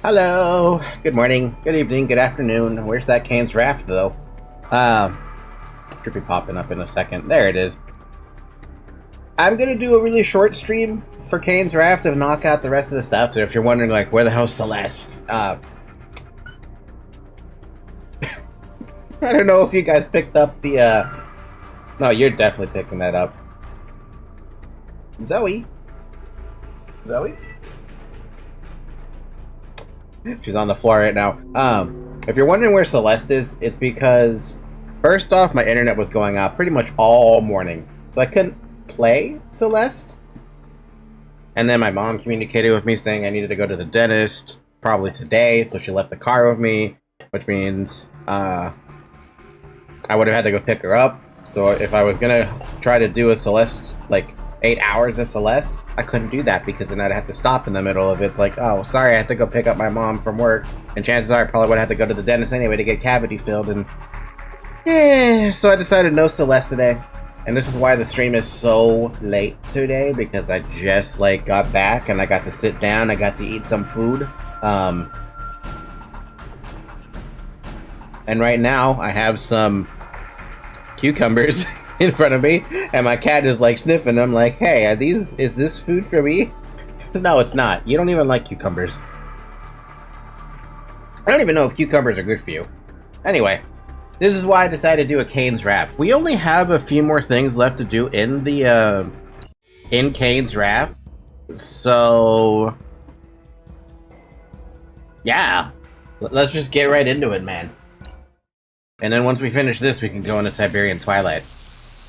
Hello, good morning, good evening, good afternoon. Where's that Kane's raft, though? Should be popping up in a second. There it is. I'm gonna do a really short stream for Kane's raft to knock out the rest of the stuff. So if you're wondering, like, where the hell's Celeste? I don't know if you guys picked up the, No, you're definitely picking that up. Zoe? Zoe? She's on the floor right now. If you're wondering where Celeste is, it's because, first off, my internet was going out pretty much all morning. So I couldn't play Celeste. And then my mom communicated with me saying I needed to go to the dentist, probably today, so she left the car with me, which means, I would have had to go pick her up. So if I was gonna try to do a Celeste, like, 8 hours of Celeste, I couldn't do that because then I'd have to stop in the middle of it. It's like, oh, sorry, I have to go pick up my mom from work, and chances are I probably would have to go to the dentist anyway to get cavity filled, and yeah, so I decided no Celeste today. And this is why the stream is so late today, because I just, like, got back and I got to sit down, I got to eat some food. And right now I have some cucumbers in front of me, and my cat is like sniffing them like, hey, is this food for me? No, it's not. You don't even like cucumbers. I don't even know if cucumbers are good for you. Anyway, this is why I decided to do a Kane's raft. We only have a few more things left to do in the, in Kane's raft. So, yeah. Let's just get right into it, man. And then once we finish this, we can go into Tiberian Twilight.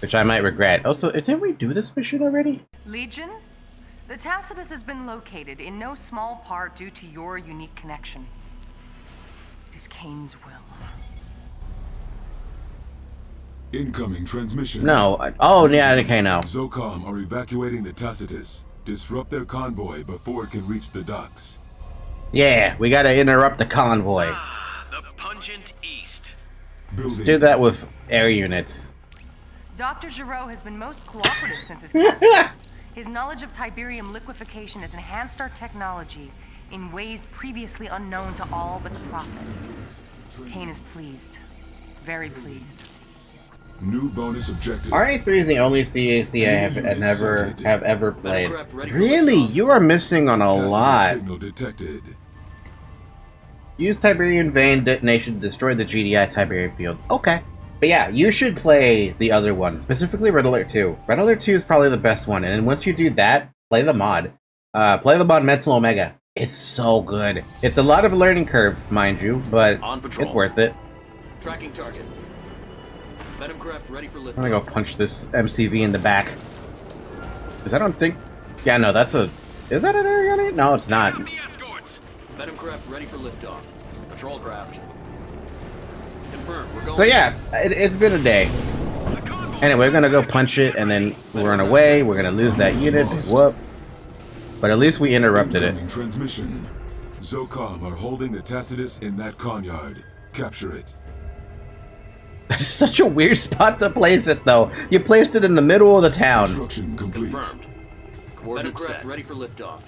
Which I might regret. Also, didn't we do this mission already? Legion? The Tacitus has been located in no small part due to your unique connection. It is Kane's will. Incoming transmission. No. Oh, yeah, okay, now. Zocom are evacuating the Tacitus. Disrupt their convoy before it can reach the docks. Yeah, we gotta interrupt the convoy. The pungent east. Let's do that with air units. Dr. Giraud has been most cooperative since his capture. His knowledge of Tiberium liquefaction has enhanced our technology in ways previously unknown to all but the Prophet. Kane is pleased. Very pleased. New bonus objective. RA3 is the only CAC I have ever played. Really? You are missing on a lot. Signal detected. Use Tiberian Vein detonation to destroy the GDI Tiberian fields. Okay. But yeah, you should play the other one, specifically Red Alert 2. Red Alert 2 is probably the best one, and then once you do that, play the mod. Play the mod Mental Omega. It's so good. It's a lot of a learning curve, mind you, but it's worth it. Tracking target. Venom craft ready for lift. I'm gonna go punch this MCV in the back. Because I don't think... Yeah, no, that's a... Is that an air unit? No, it's not. Venom craft ready for liftoff. Patrol craft. Confirmed. We're going. So yeah, it's been a day. Anyway, we're gonna go punch it and then run away. We're gonna lose that unit. Whoop. But at least we interrupted it. Transmission. Zocom are holding the Tacitus in that convyard. Capture it. That's such a weird spot to place it, though. You placed it in the middle of the town. Construction complete. Confirmed. Coordinates set. Ready for liftoff.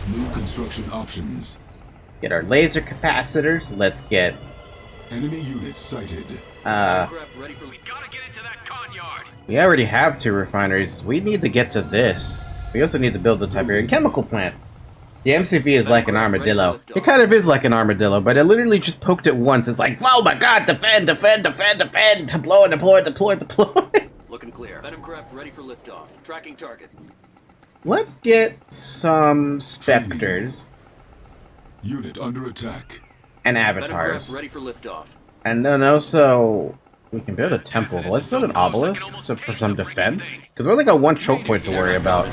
New construction options. Get our laser capacitors. Let's get... Enemy units sighted. Craft ready for. We gotta get into that convyard. We already have 2 refineries. We need to get to this. We also need to build the Tiberian chemical plant. The MCV is like an armadillo. It kind of is like an armadillo, but it literally just poked it once. It's like, oh my god, defend, defend, defend, defend, deploy, deploy, deploy, deploy. Looking clear. Venom craft ready for liftoff. Tracking target. Let's get some specters. Unit under attack. And Venom avatars. craft ready for liftoff. And then also, we can build a temple. Let's build an obelisk for some defense. Because we only got 1 choke point to worry about.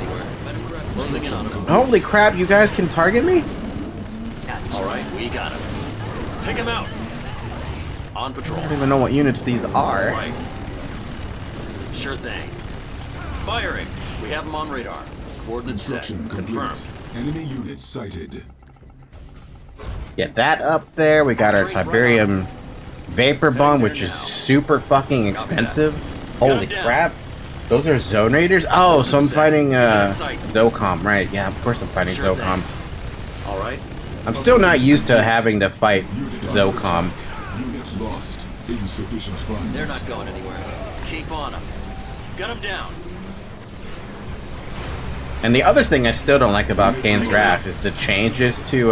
Closing in on him. Holy crap, you guys can target me? Alright, we got him. Take him out. On patrol. I don't even know what units these are. Right. Sure thing. Firing. We have him on radar. Coordinates set. Construction complete. Confirmed. Enemy units sighted. Get that up there. We got our Tiberium Vapor Bomb, which is super fucking expensive. Holy crap. Those are Zone Raiders? Oh, so I'm fighting Zocom, right. Yeah, of course I'm fighting Zocom. Alright. I'm still not used to having to fight Zocom. Unit lost. Insufficient funds. They're not going anywhere. Keep on them. Gun them down. And the other thing I still don't like about Kane's draft is the changes to,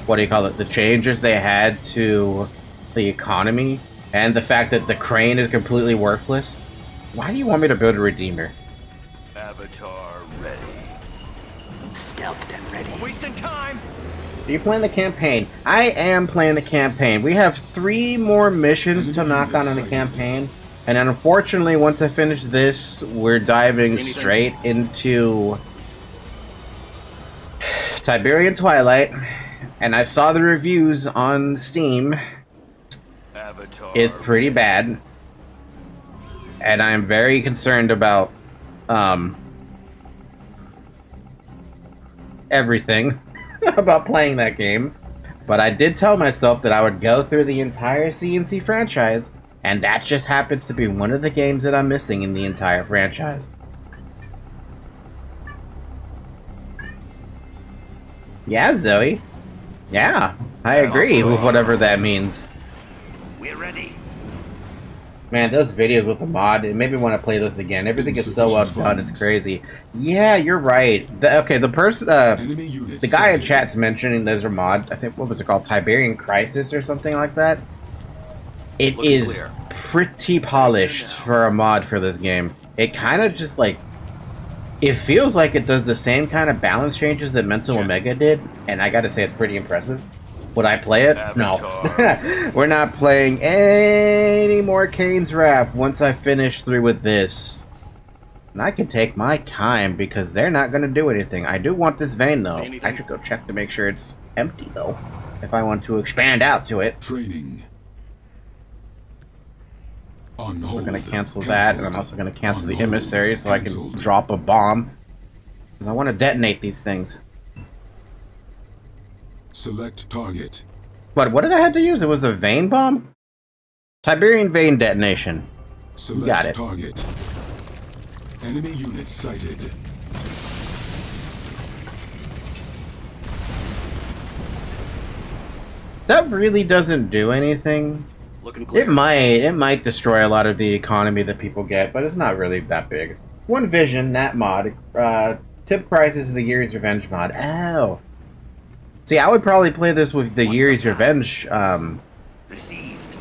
what do you call it? The changes they had to the economy, and the fact that the crane is completely worthless. Why do you want me to build a Redeemer? Avatar ready. Skeleton ready. Wasting time! Are you playing the campaign? I am playing the campaign. We have 3 more missions to knock on in the campaign. And unfortunately, once I finish this, we're diving straight into Tiberian Twilight. And I saw the reviews on Steam. Avatar. It's pretty bad. And I am very concerned about everything about playing that game. But I did tell myself that I would go through the entire CNC franchise, and that just happens to be one of the games that I'm missing in the entire franchise. Yeah, Zoe. Yeah, I agree with whatever that means. We're ready. Man, those videos with the mod, it made me want to play this again. Everything is so well done, it's crazy. Yeah, you're right. The person, the guy in chat's mentioning there's a mod, I think, what was it called? Tiberian Crisis or something like that? It is pretty polished for a mod for this game. It kind of just, like, it feels like it does the same kind of balance changes that Mental Omega did, and I gotta say it's pretty impressive. Would I play it? No. We're not playing any more Kane's Wrath once I finish through with this. And I can take my time because they're not going to do anything. I do want this vein, though. I should go check to make sure it's empty, though, if I want to expand out to it. Training. I'm also going to cancel that, and I'm also going to cancel the emissary so I can drop a bomb. And I want to detonate these things. Select target. But what did I have to use? It was a vein bomb? Tiberian vein detonation. Select Got it. Target. Enemy units sighted. That really doesn't do anything. Looking clear. It might destroy a lot of the economy that people get, but it's not really that big. One Vision, that mod. Tip Crisis is the Yuri's Revenge mod. Oh. See, I would probably play this with the Yuri's Revenge, Received.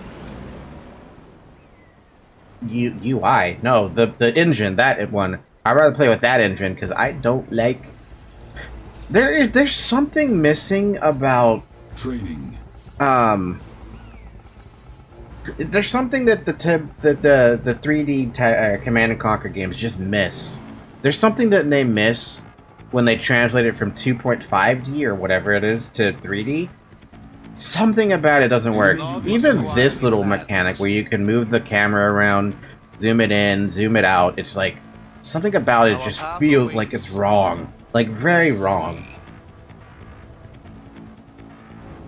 UI. No, the engine, that one. I'd rather play with that engine, because I don't like... There's something missing about... Training. There's something that the 3D Command and Conquer games just miss. There's something that they miss when they translate it from 2.5D or whatever it is to 3D. Something about it doesn't work. Even this little mechanic where you can move the camera around, zoom it in, zoom it out, it's like, something about it just feels like it's wrong. Like, very wrong.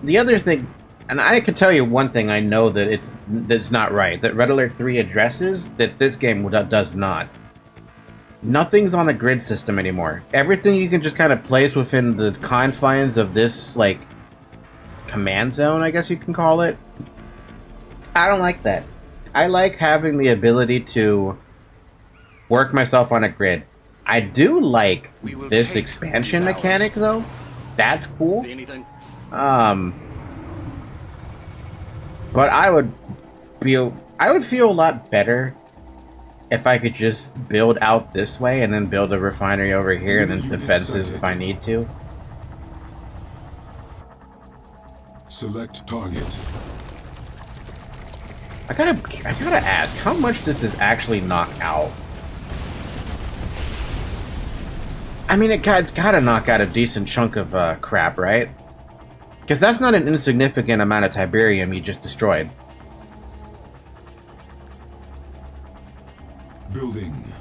The other thing, and I can tell you one thing I know that it's not right, that Red Alert 3 addresses, that this game does not. Nothing's on a grid system anymore. Everything you can just kind of place within the confines of this, like, command zone, I guess you can call it. I don't like that. I like having the ability to work myself on a grid. I do like this expansion mechanic, though. That's cool. See anything? But I would feel a lot better if I could just build out this way and then build a refinery over here and then defenses if I need to. Select target. I gotta ask, how much does this actually knock out? I mean, it's gotta knock out a decent chunk of crap, right? Because that's not an insignificant amount of Tiberium you just destroyed. Building.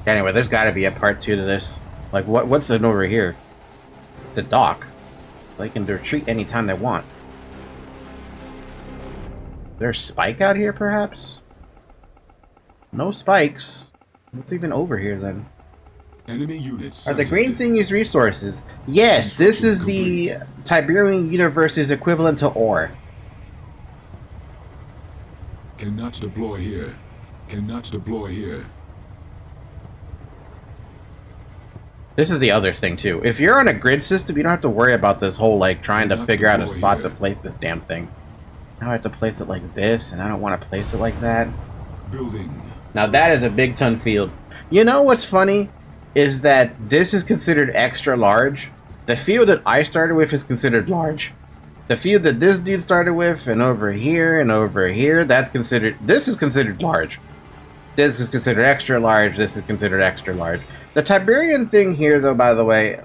Anyway, there's got to be a part 2 to this. Like, what's it over here? It's a dock. They can retreat anytime they want. There's spike out here, perhaps? No spikes. What's even over here, then? Enemy units Are the sighted. green thing use resources? Yes, this is the Tiberian universe's equivalent to ore. Cannot deploy here. Cannot deploy here. This is the other thing, too. If you're on a grid system, you don't have to worry about this whole, like, trying to figure out a spot to place this damn thing. Now I have to place it like this, and I don't want to place it like that. Building. Now that is a big ton field. You know what's funny? Is that this is considered extra large. The field that I started with is considered large. The field that this dude started with, and over here, that's considered... This is considered large. This is considered extra large, this is considered extra large. The Tiberian thing here, though, by the way...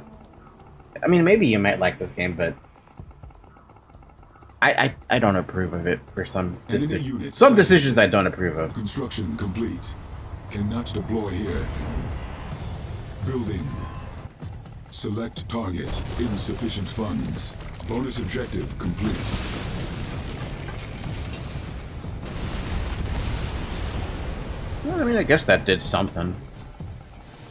I mean, maybe you might like this game, but... I don't approve of it for some decisions. Some decisions I don't approve of. Construction complete. Cannot deploy here. Building. Select target. Insufficient funds. Bonus objective complete. Well, I mean, I guess that did something.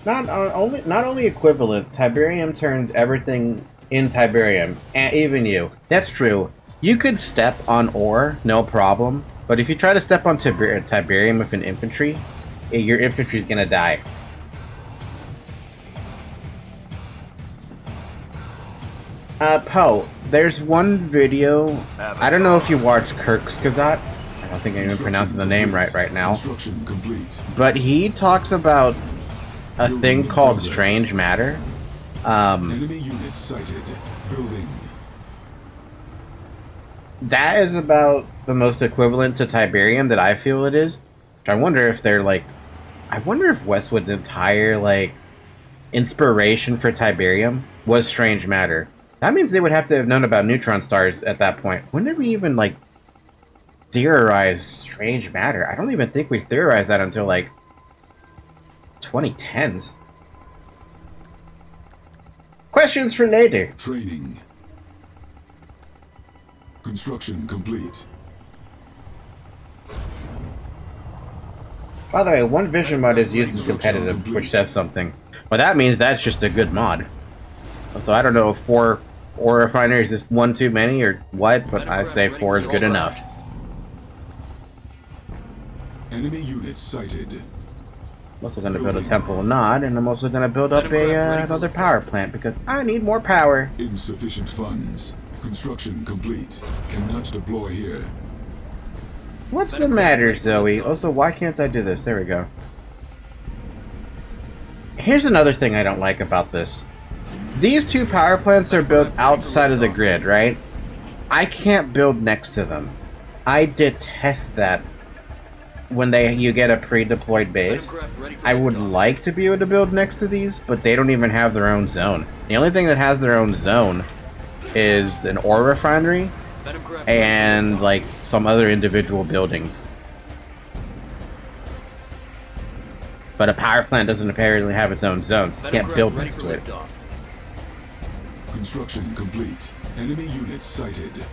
Not only equivalent, Tiberium turns everything in Tiberium, and even you. That's true. You could step on ore, no problem, but if you try to step on Tiberium with an infantry, your infantry's gonna die. Poe, there's one video, I don't know if you watched Kirkskazat, I don't think I'm even pronouncing the name right now, Construction complete. but he talks about a thing called strange matter. Enemy units sighted. Building. That is about the most equivalent to Tiberium that I feel it is. Which I wonder if they're like... I wonder if Westwood's entire, like, inspiration for Tiberium was strange matter. That means they would have to have known about neutron stars at that point. When did we even, like, theorize strange matter? I don't even think we theorized that until, like, 2010s. Questions for later. Training. Construction complete. By the way, one vision mod is used in competitive, which says something. Well, that means that's just a good mod. So I don't know if 4 ore refineries is one too many or what, but I say 4 is good enough. Enemy units sighted. I'm also going to build a temple of Nod, and I'm also going to build up another power plant because I need more power. Insufficient funds. Construction complete. Cannot deploy here. What's the matter, Zoe? Also, why can't I do this? There we go. Here's another thing I don't like about this. These 2 power plants are built outside of the grid, right? I can't build next to them. I detest that when you get a pre-deployed base. I would like to be able to build next to these, but they don't even have their own zone. The only thing that has their own zone is an ore refinery and like some other individual buildings. But a power plant doesn't apparently have its own zone, so you can't build next to it. Construction complete. Enemy units sighted.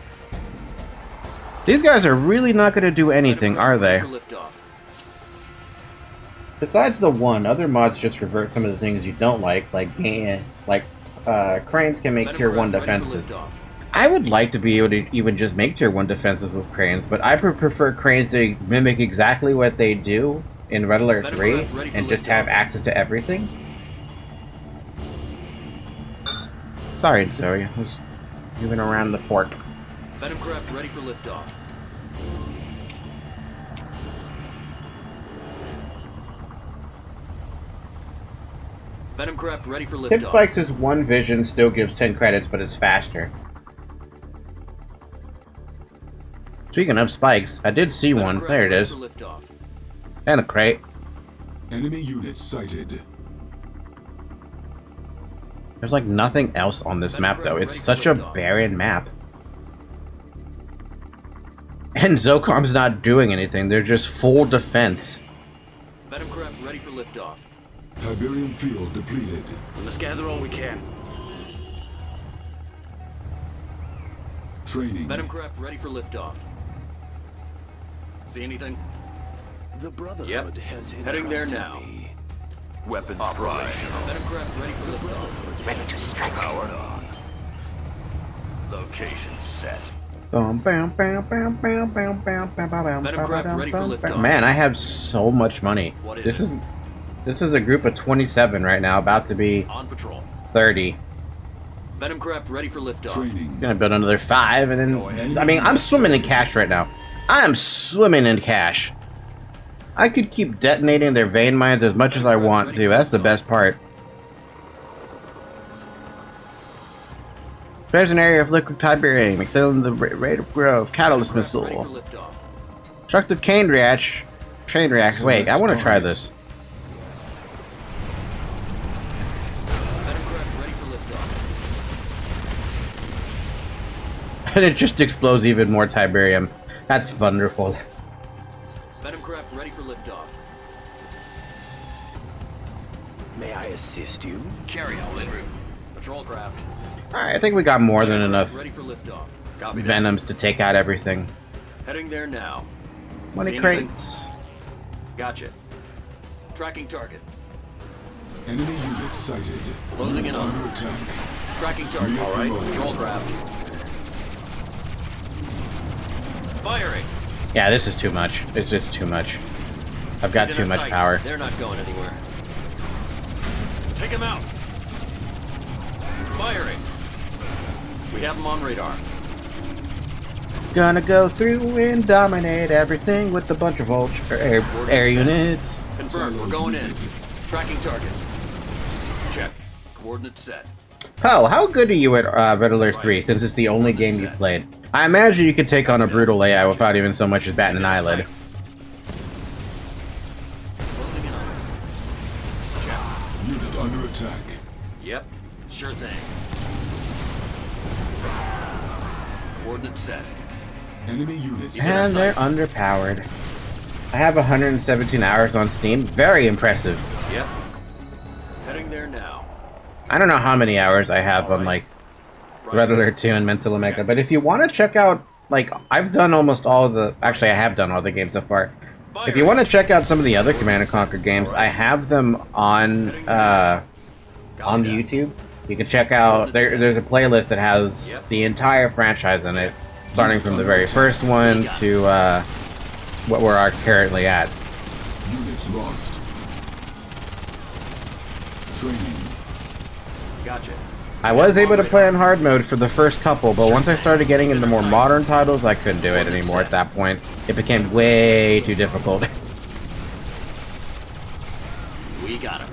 These guys are really not going to do anything, are they? Besides the one, other mods just revert some of the things you don't like cranes can make tier 1 defenses. I would like to be able to even just make tier 1 defenses with cranes, but I prefer cranes to mimic exactly what they do in Red Alert 3 and just have access to everything. Sorry, Zoe, I was moving around the fork. Venom craft ready for liftoff. Venom craft ready for liftoff. Tip Spikes is 1 vision, still gives 10 credits, but it's faster. Speaking of spikes, I did see one. There it is. And a crate. Enemy units sighted. There's like nothing else on this map though. It's such a barren map. And Zocom's not doing anything. They're just full defense. Venom craft ready for liftoff. Tiberium field depleted. Let's gather all we can. Training. Venom craft ready for liftoff. See anything? The Brotherhood Yep. has Heading there entrusted now. me. Weapons prime. Venom craft ready for liftoff. Ready to strike. Powered on. Location set. Man, I have so much money. What is This it? this is a group of 27 right now, about to be On patrol. 30. Venom craft ready for liftoff. Training. Gonna build another 5, and then I mean, I'm swimming in cash right now. I am swimming in cash. I could keep detonating their vein mines as much as I want to. That's the best part. There's an area of liquid Tiberium, extending the rate of growth. Catalyst Venom craft ready missile. for liftoff. Destructive Kane reaction. Train reaction. Wait, I want to try this. Venom craft ready for liftoff. And it just explodes even more Tiberium. That's wonderful. Venom craft ready for liftoff. May I assist you? Carry all en route. Patrol craft. Alright, I think we got more than enough Ready for liftoff. Copy that. Venoms to take out everything. Heading there now. Money See anything? crates. Gotcha. Tracking target. Enemy units sighted. Closing in on. Under attack. Tracking target. All right. Patrol craft. Firing. Yeah, this is too much. It's just too much. I've got He's too in our much sights. power. They're not going anywhere. Take him out. Firing. We have him on radar. Gonna go through and dominate everything with a bunch of air units. Confirmed. We're going in. Tracking target. Check. Coordinates set. Pal, how good are you at Red Alert 3, since it's the only game you played? I imagine you could take on a brutal AI without even so much as batting He's an in our eyelid. sights. Closing in on. Check. Unit under attack. Yep. Sure thing. Coordinates set. Enemy units He's in our And they're sights. underpowered. I have 117 hours on Steam. Very impressive. Yep. Heading there now. I don't know how many hours I have on, like, Red Alert 2 and Mental Omega, but if you want to check out, like, I've done almost all the, actually I have done all the games so far. If you want to check out some of the other Command & Conquer games, I have them on YouTube. You can check out, there's a playlist that has the entire franchise in it, starting from the very first one to what we're currently at. Units lost. Training. Gotcha. I was able to play on hard mode for the first couple, but once I started getting into more modern titles, I couldn't do it anymore at that point. It became way too difficult. We got him.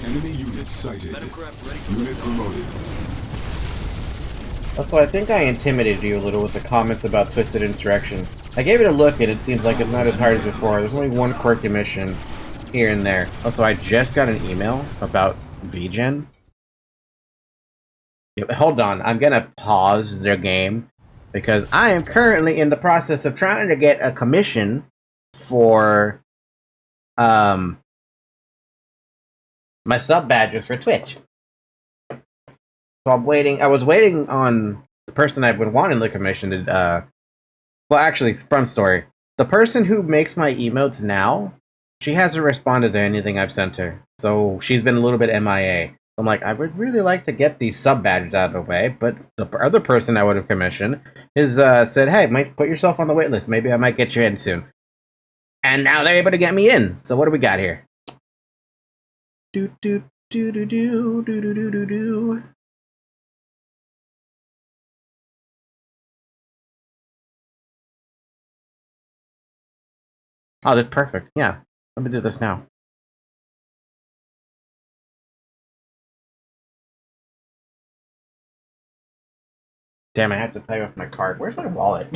Enemy units sighted. Venom craft ready for Unit liftoff. promoted. Also, I think I intimidated you a little with the comments about Twisted Insurrection. I gave it a look, and it seems like it's not as hard as before. There's only one quirky mission here and there. Also, I just got an email about VGen. Hold on, I'm gonna pause the game because I am currently in the process of trying to get a commission for my sub badges for Twitch. So I'm waiting. I was waiting on the person I've been wanting the commission to. Well, actually, front story. The person who makes my emotes now, she hasn't responded to anything I've sent her. So she's been a little bit MIA. I'm like, I would really like to get these sub badges out of the way, but the other person I would have commissioned is said, hey, might put yourself on the wait list. Maybe I might get you in soon. And now they're able to get me in. So what do we got here? Do do do do do do do do do do. Oh, that's perfect. Yeah, let me do this now. Damn, I have to pay with my card. Where's my wallet?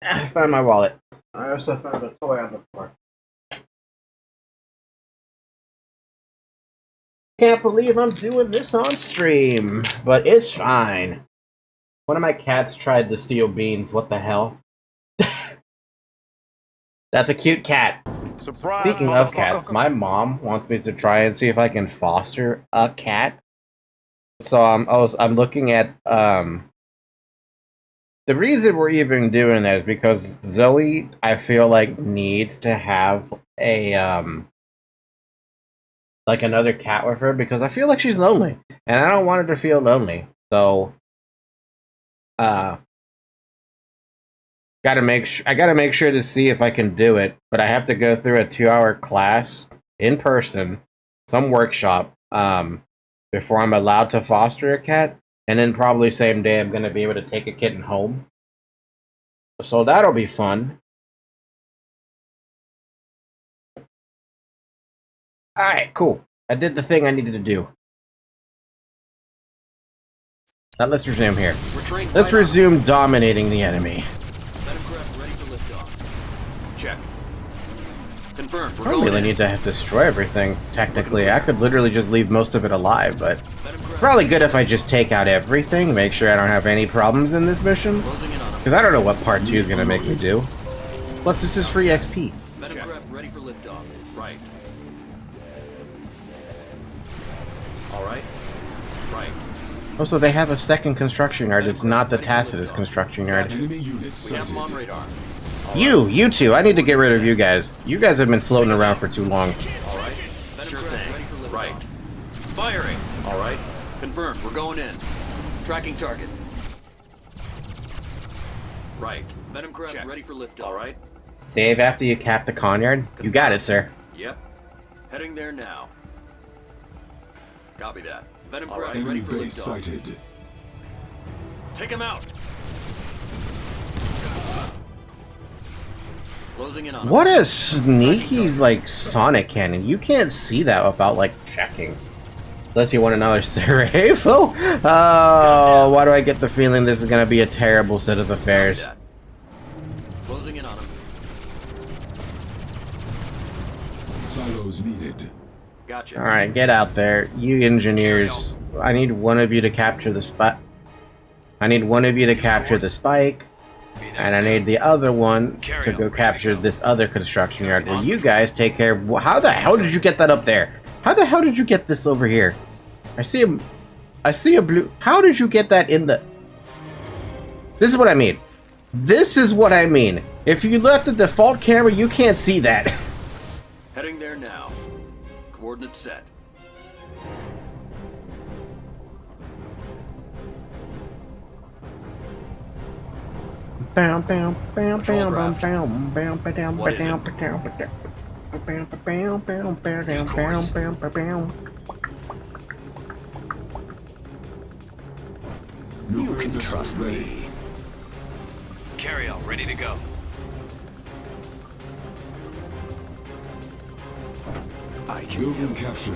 I found my wallet. I also found a toy on the floor. Can't believe I'm doing this on stream, but it's fine. One of my cats tried to steal beans. What the hell? That's a cute cat. Surprise, Speaking of cats, my mom wants me to try and see if I can foster a cat So I'm looking at the reason we're even doing that is because Zoe, I feel like, needs to have a like another cat with her because I feel like she's lonely and I don't want her to feel lonely. So gotta make sure to see if I can do it, but I have to go through a 2-hour class in person, some workshop, before I'm allowed to foster a cat, and then probably same day I'm gonna be able to take a kitten home. So that'll be fun. Alright, cool. I did the thing I needed to do. Now let's resume here. Let's resume dominating the enemy. Ready for liftoff. Check. Confirmed. I don't really need to have to destroy everything, technically. I could literally just leave most of it alive, but it's probably good if I just take out everything, make sure I don't have any problems in this mission. Because I don't know what part 2 is going to make me do. Plus, this is free XP. Metacraft ready for liftoff. Right. Alright. Right. Also, they have a second construction yard. It's not the Tacitus construction yard. Enemy units We have them on sighted. radar. You two. I need to get rid of you guys. You guys have been floating around for too long. Alright. Sure thing. Right. Firing. Alright. Confirmed. We're going in. Tracking target. Right. Venom craft ready for liftoff. Alright. Save after you cap the con-yard? You got it, sir. Yep. Heading there now. Copy that. Venom craft Enemy ready for base liftoff. sighted. Take him out. Closing in on him. What a sneaky, like, sonic cannon. You can't see that without, like, checking. Unless you want another Sarajevo? Oh, why do I get the feeling this is going to be a terrible set of affairs? Closing in on him. Silos needed. Gotcha. Alright, get out there. You engineers. I need one of you to capture the spike. I need one of you to capture the spike. And I need the other one to go capture this other construction yard where you guys take care of... How the hell did you get that up there? How the hell did you get this over here? I see a blue... How did you get that in the... This is what I mean. This is what I mean. If you left the default camera, you can't see that. Heading there now. Coordinates set. You can trust me. Carry-all, ready to go. I can Building captured.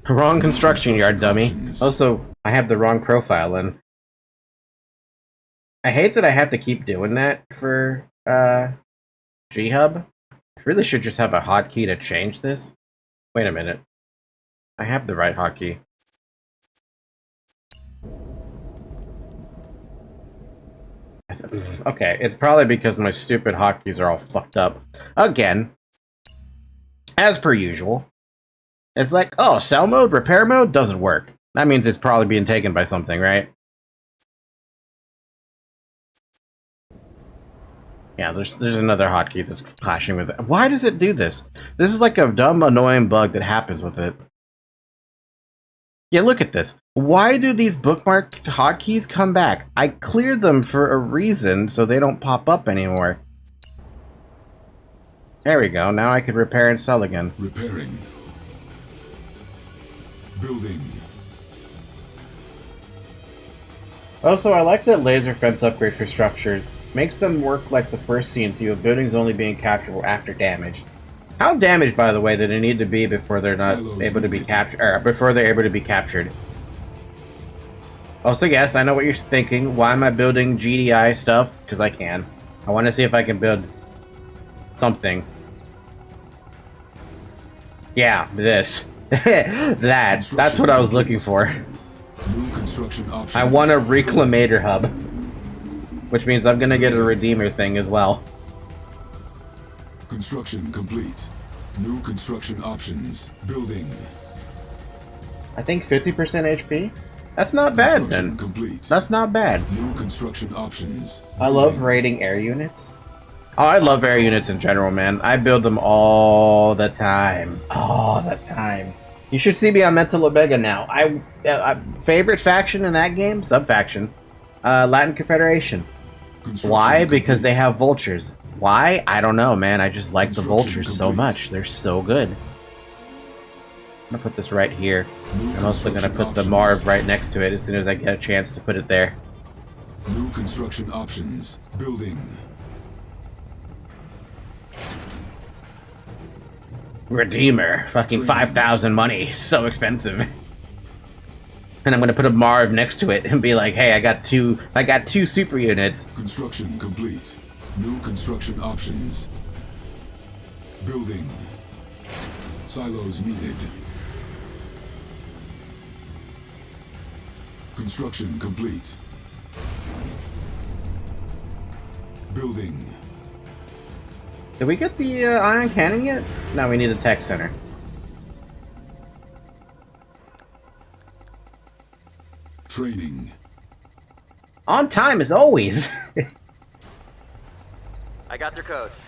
Wrong construction yard, dummy. Also, I have the wrong profile in. I hate that I have to keep doing that for G-Hub. I really should just have a hotkey to change this. Wait a minute. I have the right hotkey. Okay, it's probably because my stupid hotkeys are all fucked up. Again. As per usual. It's like, oh, sell mode, repair mode doesn't work. That means it's probably being taken by something, right? Yeah, there's another hotkey that's clashing with it. Why does it do this? This is like a dumb, annoying bug that happens with it. Yeah, look at this. Why do these bookmark hotkeys come back? I cleared them for a reason, so they don't pop up anymore. There we go. Now I can repair and sell again. Repairing. Building. Also, I like that laser fence upgrade for structures. Makes them work like the first scene, so you have buildings only being captured after damage. How damaged, by the way, do they need to be before they're not able to be captured? Or before they're able to be captured? Also, yes, I know what you're thinking. Why am I building GDI stuff? Because I can. I want to see if I can build something. Yeah, this. That's what I was looking for. New construction options. I want a reclamator hub. Which means I'm gonna get a redeemer thing as well. Construction complete. New construction options. Building. I think 50% HP. That's not bad then. Complete. That's not bad. New construction options. I love raiding air units. Oh, I love air units in general, man. I build them all the time. All the time. You should see me on Mental Omega now. Favorite faction in that game? Sub-faction. Latin Confederation. Why? Because they have vultures. Why? I don't know, man. I just like the vultures so much. They're so good. I'm gonna put this right here. I'm also gonna put the Marv right next to it as soon as I get a chance to put it there. New construction options. Building. Redeemer. Fucking 5,000 money. So expensive. And I'm gonna put a Marv next to it and be like, hey, I got two super units. Construction complete. New construction options. Building. Silos needed. Construction complete. Building. Did we get the ion cannon yet? No, we need a tech center. Training. On time as always. I got their codes.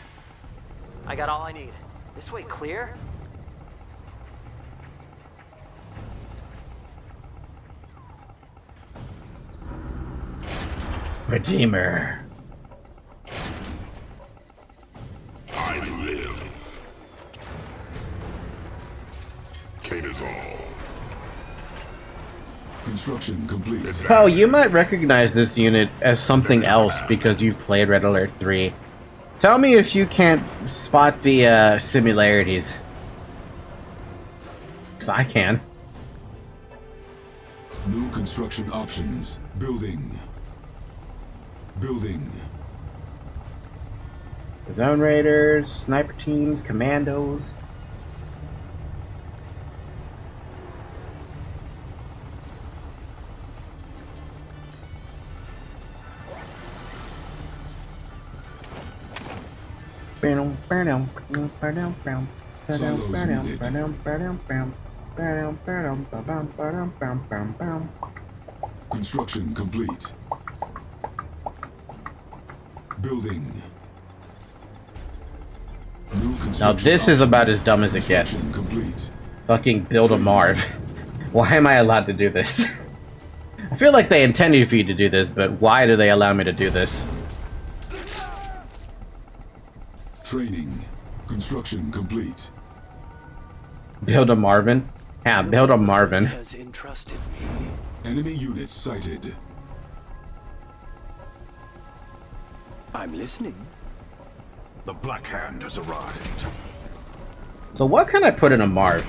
I got all I need. This way clear? Redeemer. I live. Kane is all. Construction complete. Oh, you might recognize this unit as something else because you've played Red Alert 3. Tell me if you can't spot the similarities. Because I can. New construction options. Building. Building. Zone Raiders, Sniper Teams, Commandos. Construction complete. Building. Now this is about as dumb as it gets. Complete. Fucking build a Marv. Why am I allowed to do this? I feel like they intended for you to do this, but why do they allow me to do this? Training. Construction complete. Build a Marvin? Yeah, build a Marvin. Has entrusted me. Enemy units sighted. I'm listening. The Black Hand has arrived. So what can I put in a Marv?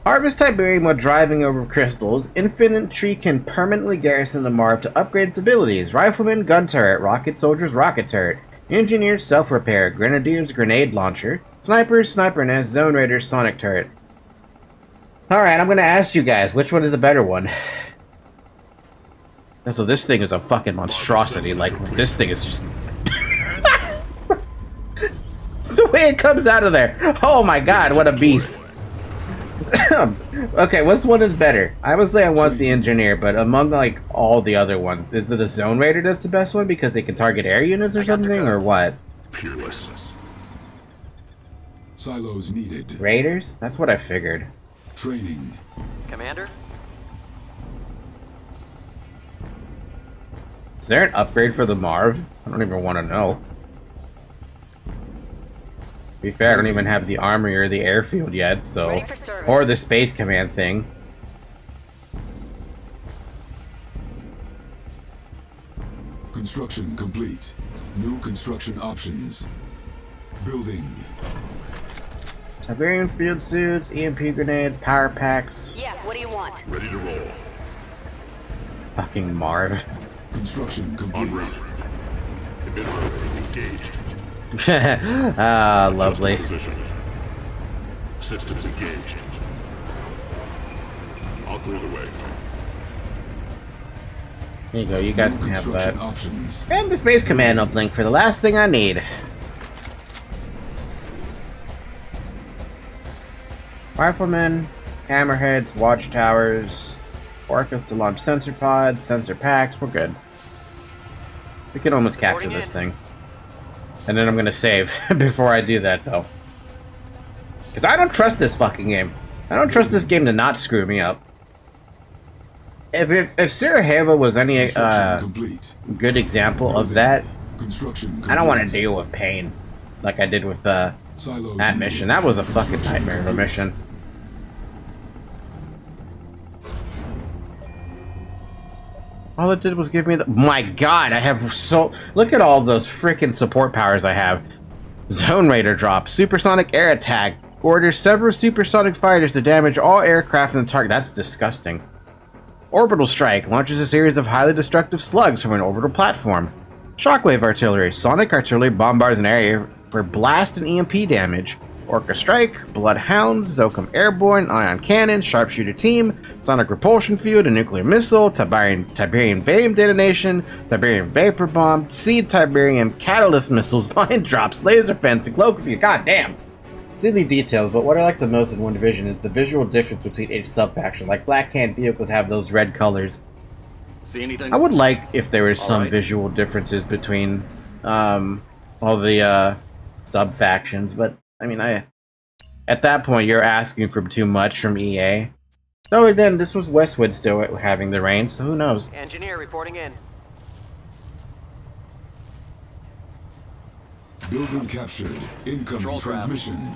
Harvest Tiberium while driving over crystals. Infantry can permanently garrison the Marv to upgrade its abilities. Rifleman, gun turret. Rocket soldiers, rocket turret. Engineers, self-repair. Grenadiers, grenade launcher. Snipers, sniper nest. Zone raiders, sonic turret. Alright, I'm gonna ask you guys, which one is the better one? And so this thing is a fucking monstrosity, like, this thing is just... the way it comes out of there! Oh my god, what a beast! Okay, which one is better? I would say I want the engineer, but among, like, all the other ones, is it a zone raider that's the best one because they can target air units or something, or what? Peerless. Silos needed. Raiders? That's what I figured. Training. Commander? Is there an upgrade for the Marv? I don't even want to know. To be fair, I don't even have the armory or the airfield yet, so... Ready for service. Or the space command thing. Construction complete. New construction options. Building. Tiberian field suits, EMP grenades, power packs. Yeah, what do you want? Ready to roll. Fucking Marv. Construction En complete. route. Emitter engaged. Ah, lovely. Position. Systems engaged. I'll clear the way. There you go, you guys New can have construction that. options. And the space command uplink for the last thing I need. Rifleman, Hammerheads, watchtowers, orcas to launch sensor pods, sensor packs. We're good. We can almost capture this thing. And then I'm gonna save before I do that, though. Because I don't trust this fucking game. I don't trust this game to not screw me up. If Sarajevo was any good example of that, I don't want to deal with pain like I did with that mission. That was a fucking nightmare of a mission. All it did was give me the... My god, I have so... Look at all those freaking support powers I have. Zone Raider drop, supersonic air attack, orders several supersonic fighters to damage all aircraft in the target. That's disgusting. Orbital strike launches a series of highly destructive slugs from an orbital platform. Shockwave artillery, sonic artillery bombards an area for blast and EMP damage. Orca strike, bloodhounds, Zokum airborne, ion cannon, sharpshooter team, sonic repulsion field, a nuclear missile, Tiberian flame detonation, Tiberian vapor bomb, seed Tiberian catalyst missiles, mine drops, laser fencing, cloak view. God damn. Silly details, but what I like the most in one division is the visual difference between each sub-faction. Like Black Hand vehicles have those red colors. See anything? I would like if there was some visual differences between all the sub-factions, but I mean, at that point you're asking for too much from EA. Though again, this was Westwood still having the reins, so who knows? Engineer reporting in. Building captured. Incoming Control transmission.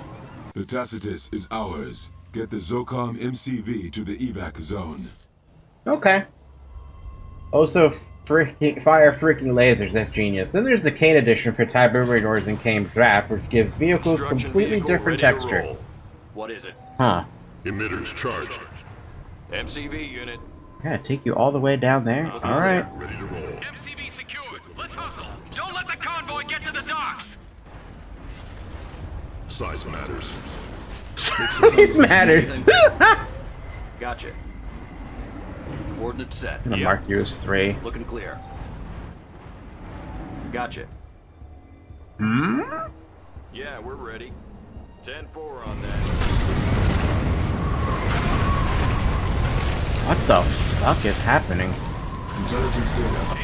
The Tacitus is ours. Get the Zocom MCV to the evac zone. Okay. Also, fire freaking lasers. That's genius. Then there's the Kane edition for Tiberian Ores and Kane Draft, which gives vehicles completely different texture. What is it? Huh. Emitters charged. MCV unit. Yeah, take you all the way down there. All right. Ready to roll. MCV secured. Let's hustle. Don't let the convoy get to the docks. Size matters. Size matters. Gotcha. Coordinate set. I'm gonna mark you as 3. Looking clear. Gotcha. Hmm? Yeah, we're ready. 10-4 on that. What the fuck is happening? Intelligence data.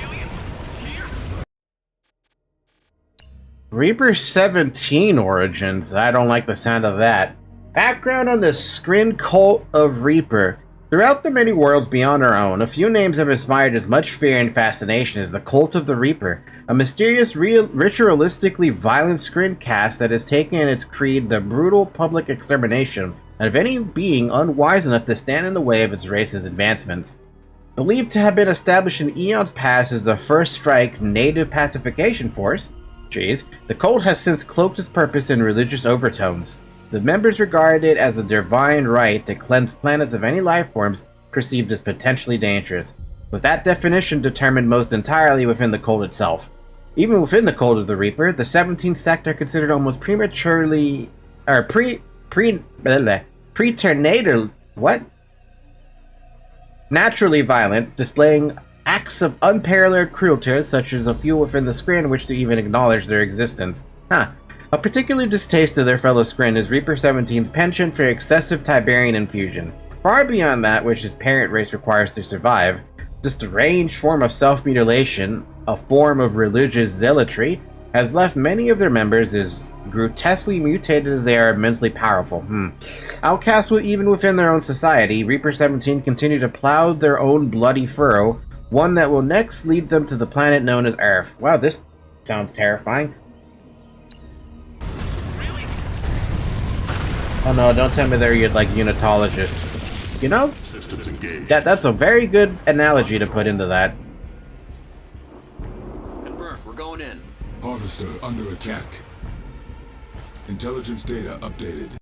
Reaper 17 origins. I don't like the sound of that. Background on the Skrin cult of Reaper. Throughout the many worlds beyond our own, a few names have inspired as much fear and fascination as the Cult of the Reaper, a mysterious, ritualistically violent Skrin caste that has taken in its creed the brutal public extermination of any being unwise enough to stand in the way of its race's advancements. Believed to have been established in eons past as the First Strike native pacification force, the cult has since cloaked its purpose in religious overtones. The members regard it as a divine right to cleanse planets of any life forms perceived as potentially dangerous, with that definition determined most entirely within the cult itself. Even within the cult of the Reaper, the 17th sect are considered almost prematurely, or naturally violent, displaying acts of unparalleled cruelty, such as a few within the Skrin wish to even acknowledge their existence. A particular distaste to their fellow Skrin is Reaper 17's penchant for excessive Tiberian infusion. Far beyond that which his parent race requires to survive, this deranged form of self-mutilation, a form of religious zealotry, has left many of their members as grotesquely mutated as they are immensely powerful. Outcast even within their own society, Reaper 17 continue to plow their own bloody furrow, one that will next lead them to the planet known as Earth. Wow, this sounds terrifying. Oh no, don't tell me they're like unitologists. You know? Systems engaged. That's a very good analogy to put into that. Confirmed. We're going in. Harvester under attack. Intelligence data updated.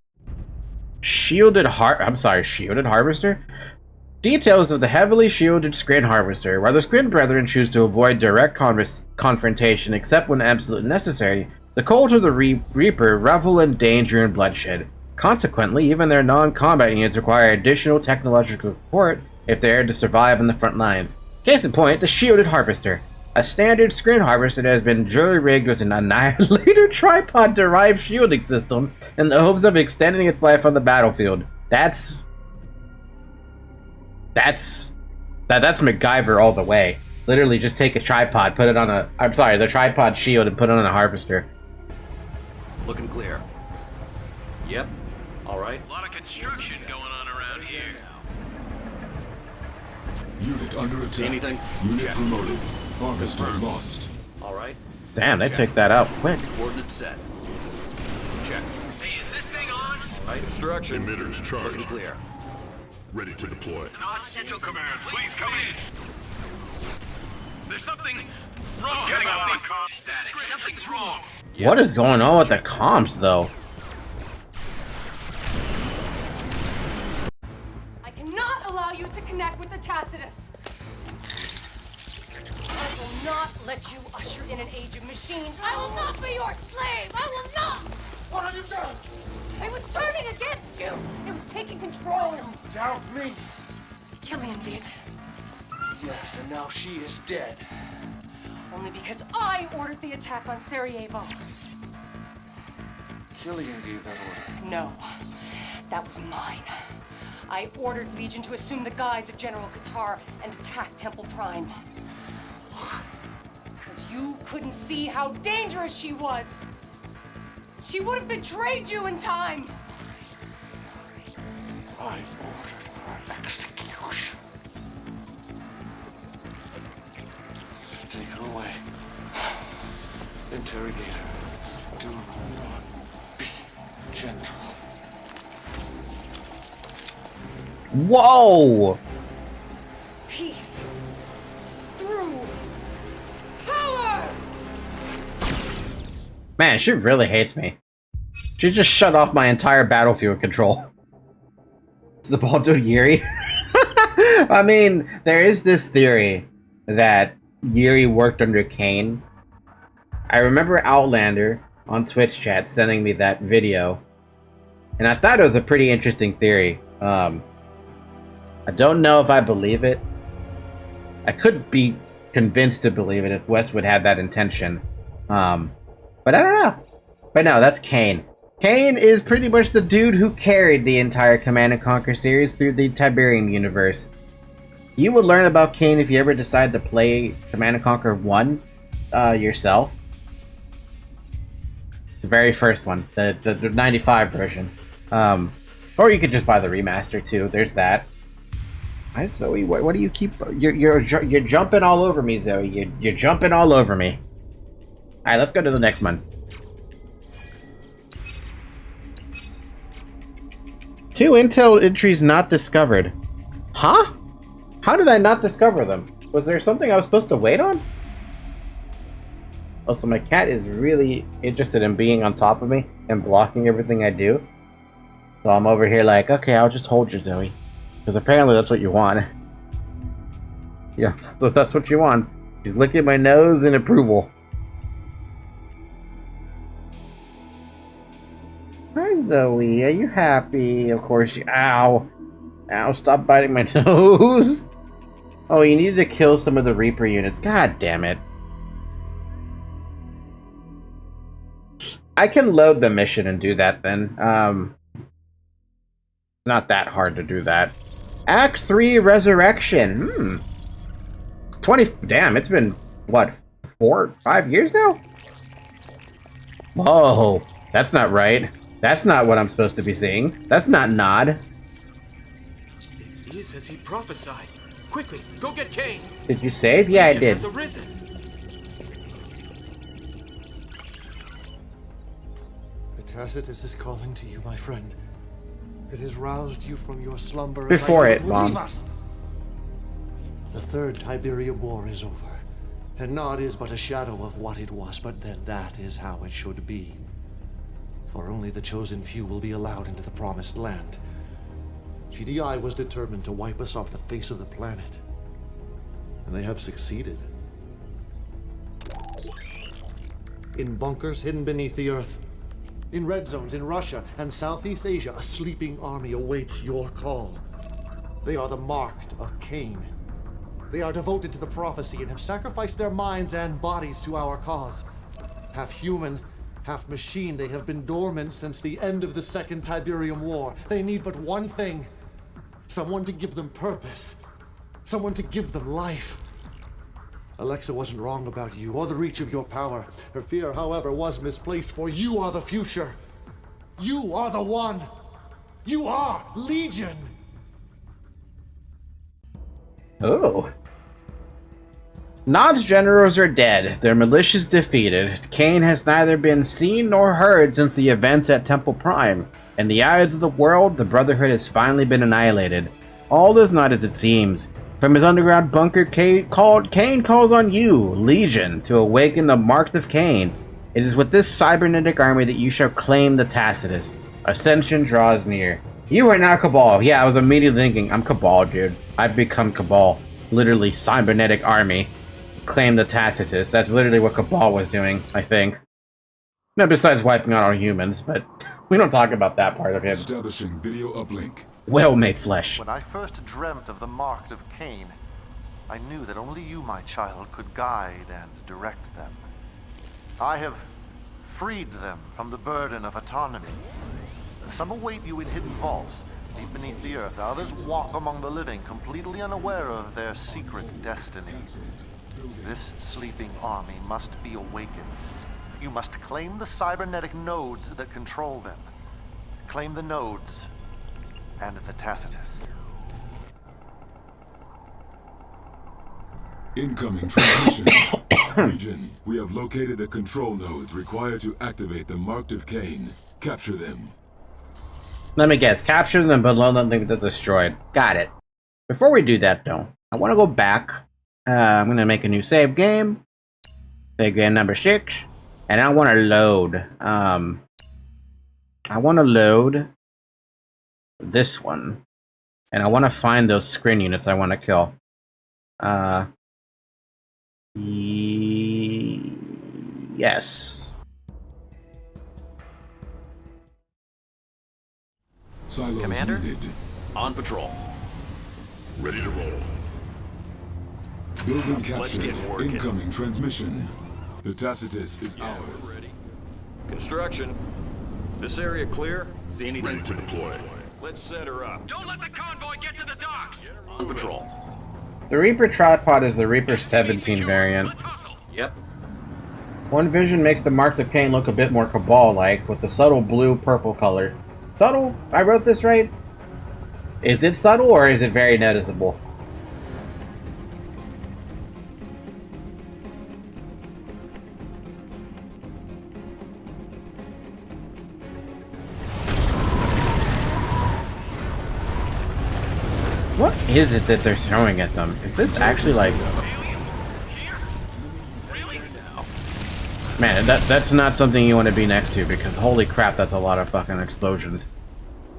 Shielded Harvester? Details of the heavily shielded Skrin Harvester. While the Skrin Brethren choose to avoid direct confrontation except when absolutely necessary, the cult of the Reaper revel in danger and bloodshed. Consequently, even their non-combat units require additional technological support if they are to survive in the front lines. Case in point, the Shielded Harvester. A standard Skrin Harvester that has been jury-rigged with an Annihilator tripod-derived shielding system in the hopes of extending its life on the battlefield. That's That's MacGyver all the way. Literally, just take a tripod, put it on a... I'm sorry, the tripod shield and put it on a harvester. Looking clear. Yep. All right. A lot of construction going on around here. Unit under attack. See anything? Unit Check. promoted. Harvester lost. All right. Damn, they took that out quick. Coordinates set. Check. Hey, is this thing on? All right. Construction. Emitters Looking charged. clear. Ready to deploy. Not Central Command, please come in. There's something wrong with the comm static. Something's wrong. What is going on with the comms, though? I cannot allow you to connect with the Tacitus. I will not let you usher in an age of machines. I will not be your slave. I will not. What have you done? I was turning against you. It was taking control. You doubt me? Killian did. Yes, and now she is dead. Only because I ordered the attack on Sarajevo. Killian gave that order. No, that was mine. I ordered Legion to assume the guise of General Qatar and attack Temple Prime. Why? Because you couldn't see how dangerous she was. She would have betrayed you in time. I ordered her execution. Take her away. Interrogate her. Do not be gentle. Whoa! Peace. Through power! Man, she really hates me. She just shut off my entire battlefield control. Is the ball doing Yuri? I mean, there is this theory that Yuri worked under Kane. I remember Outlander on Twitch chat sending me that video, and I thought it was a pretty interesting theory. I don't know if I believe it. I could be convinced to believe it if Westwood had that intention. But I don't know. But no, that's Kane. Kane is pretty much the dude who carried the entire Command & Conquer series through the Tiberian universe. You will learn about Kane if you ever decide to play Command & Conquer 1 yourself. The very first one, the 95 version. Or you could just buy the remaster too. There's that. Hi Zoe, what do you keep? You're jumping all over me, Zoe. You're jumping all over me. All right, let's go to the next one. 2 intel entries not discovered. Huh? How did I not discover them? Was there something I was supposed to wait on? Oh, so my cat is really interested in being on top of me and blocking everything I do. So I'm over here like, okay, I'll just hold you, Zoe. Because apparently that's what you want. Yeah, so that's what you want. She's licking my nose in approval. Hi, Zoe. Are you happy? Of course you... Ow. Ow, stop biting my nose. Oh, you needed to kill some of the Reaper units. God damn it. I can load the mission and do that then. Not that hard to do that. Act 3 Resurrection. 20... Damn, it's been, what, 4, 5 years now? Whoa. That's not right. That's not what I'm supposed to be seeing. That's not Nod. It is as he prophesied. Quickly, go get Kane. Did you save? Yeah, I Legion did. has arisen. The Tacitus is calling to you, my friend. It has roused you from your slumber. Before and it, Mom. leave us. The Third Tiberian War is over, and Nod is but a shadow of what it was, but then that is how it should be. For only the chosen few will be allowed into the Promised Land. GDI was determined to wipe us off the face of the planet, and they have succeeded. In bunkers hidden beneath the earth, in red zones in Russia and Southeast Asia, a sleeping army awaits your call. They are the marked of Kane. They are devoted to the prophecy and have sacrificed their minds and bodies to our cause. Half human, half machine, they have been dormant since the end of the Second Tiberian War. They need but one thing. Someone to give them purpose someone to give them life. Alexa wasn't wrong about you or the reach of your power. Her fear, however, was misplaced, for you are the future. You are the one. You are Legion. Oh. Nod's generals are dead, their militias defeated. Kane has neither been seen nor heard since the events at Temple Prime. In the eyes of the world, the Brotherhood has finally been annihilated. All is not as it seems. From his underground bunker, Kane calls on you, Legion, to awaken the Mark of Kane. It is with this cybernetic army that you shall claim the Tacitus. Ascension draws near. You are now Cabal. Yeah, I was immediately thinking, I'm Cabal, dude. I've become Cabal. Literally, cybernetic army. Claim the Tacitus. That's literally what Cabal was doing, I think. No, besides wiping out all humans, but we don't talk about that part of him. Establishing video uplink. Well-made flesh. When I first dreamt of the Mark of Kane, I knew that only you, my child, could guide and direct them. I have freed them from the burden of autonomy. Some await you in hidden vaults, deep beneath the earth. Others walk among the living, completely unaware of their secret destiny. This sleeping army must be awakened. You must claim the cybernetic nodes that control them. Claim the nodes and the Tacitus. Incoming transmission. Legion, we have located the control nodes required to activate the Mark of Kane. Capture them. Let me guess. Capture them below them things that's destroyed. Got it. Before we do that, though, I want to go back. I'm going to make a new save game. Save game number 6. And I want to load. I want to load this one. And I want to find those screen units I want to kill. Yes. Silos Commander? needed. On patrol. Ready to roll. Building captured. Let's get working. Incoming transmission. The Tacitus is ours. We're ready. Construction. This area clear? See anything? Ready to deploy. Let's set her up. Don't let the convoy get to the docks. On patrol. The Reaper tripod is the Reaper 17 variant. Let's hustle. Yep. One vision makes the Mark of Kane look a bit more Cabal-like, with the subtle blue-purple color. Subtle? I wrote this right? Is it subtle, or is it very noticeable? What is it that they're throwing at them? Is this actually like... Man, that's not something you want to be next to, because holy crap, that's a lot of fucking explosions.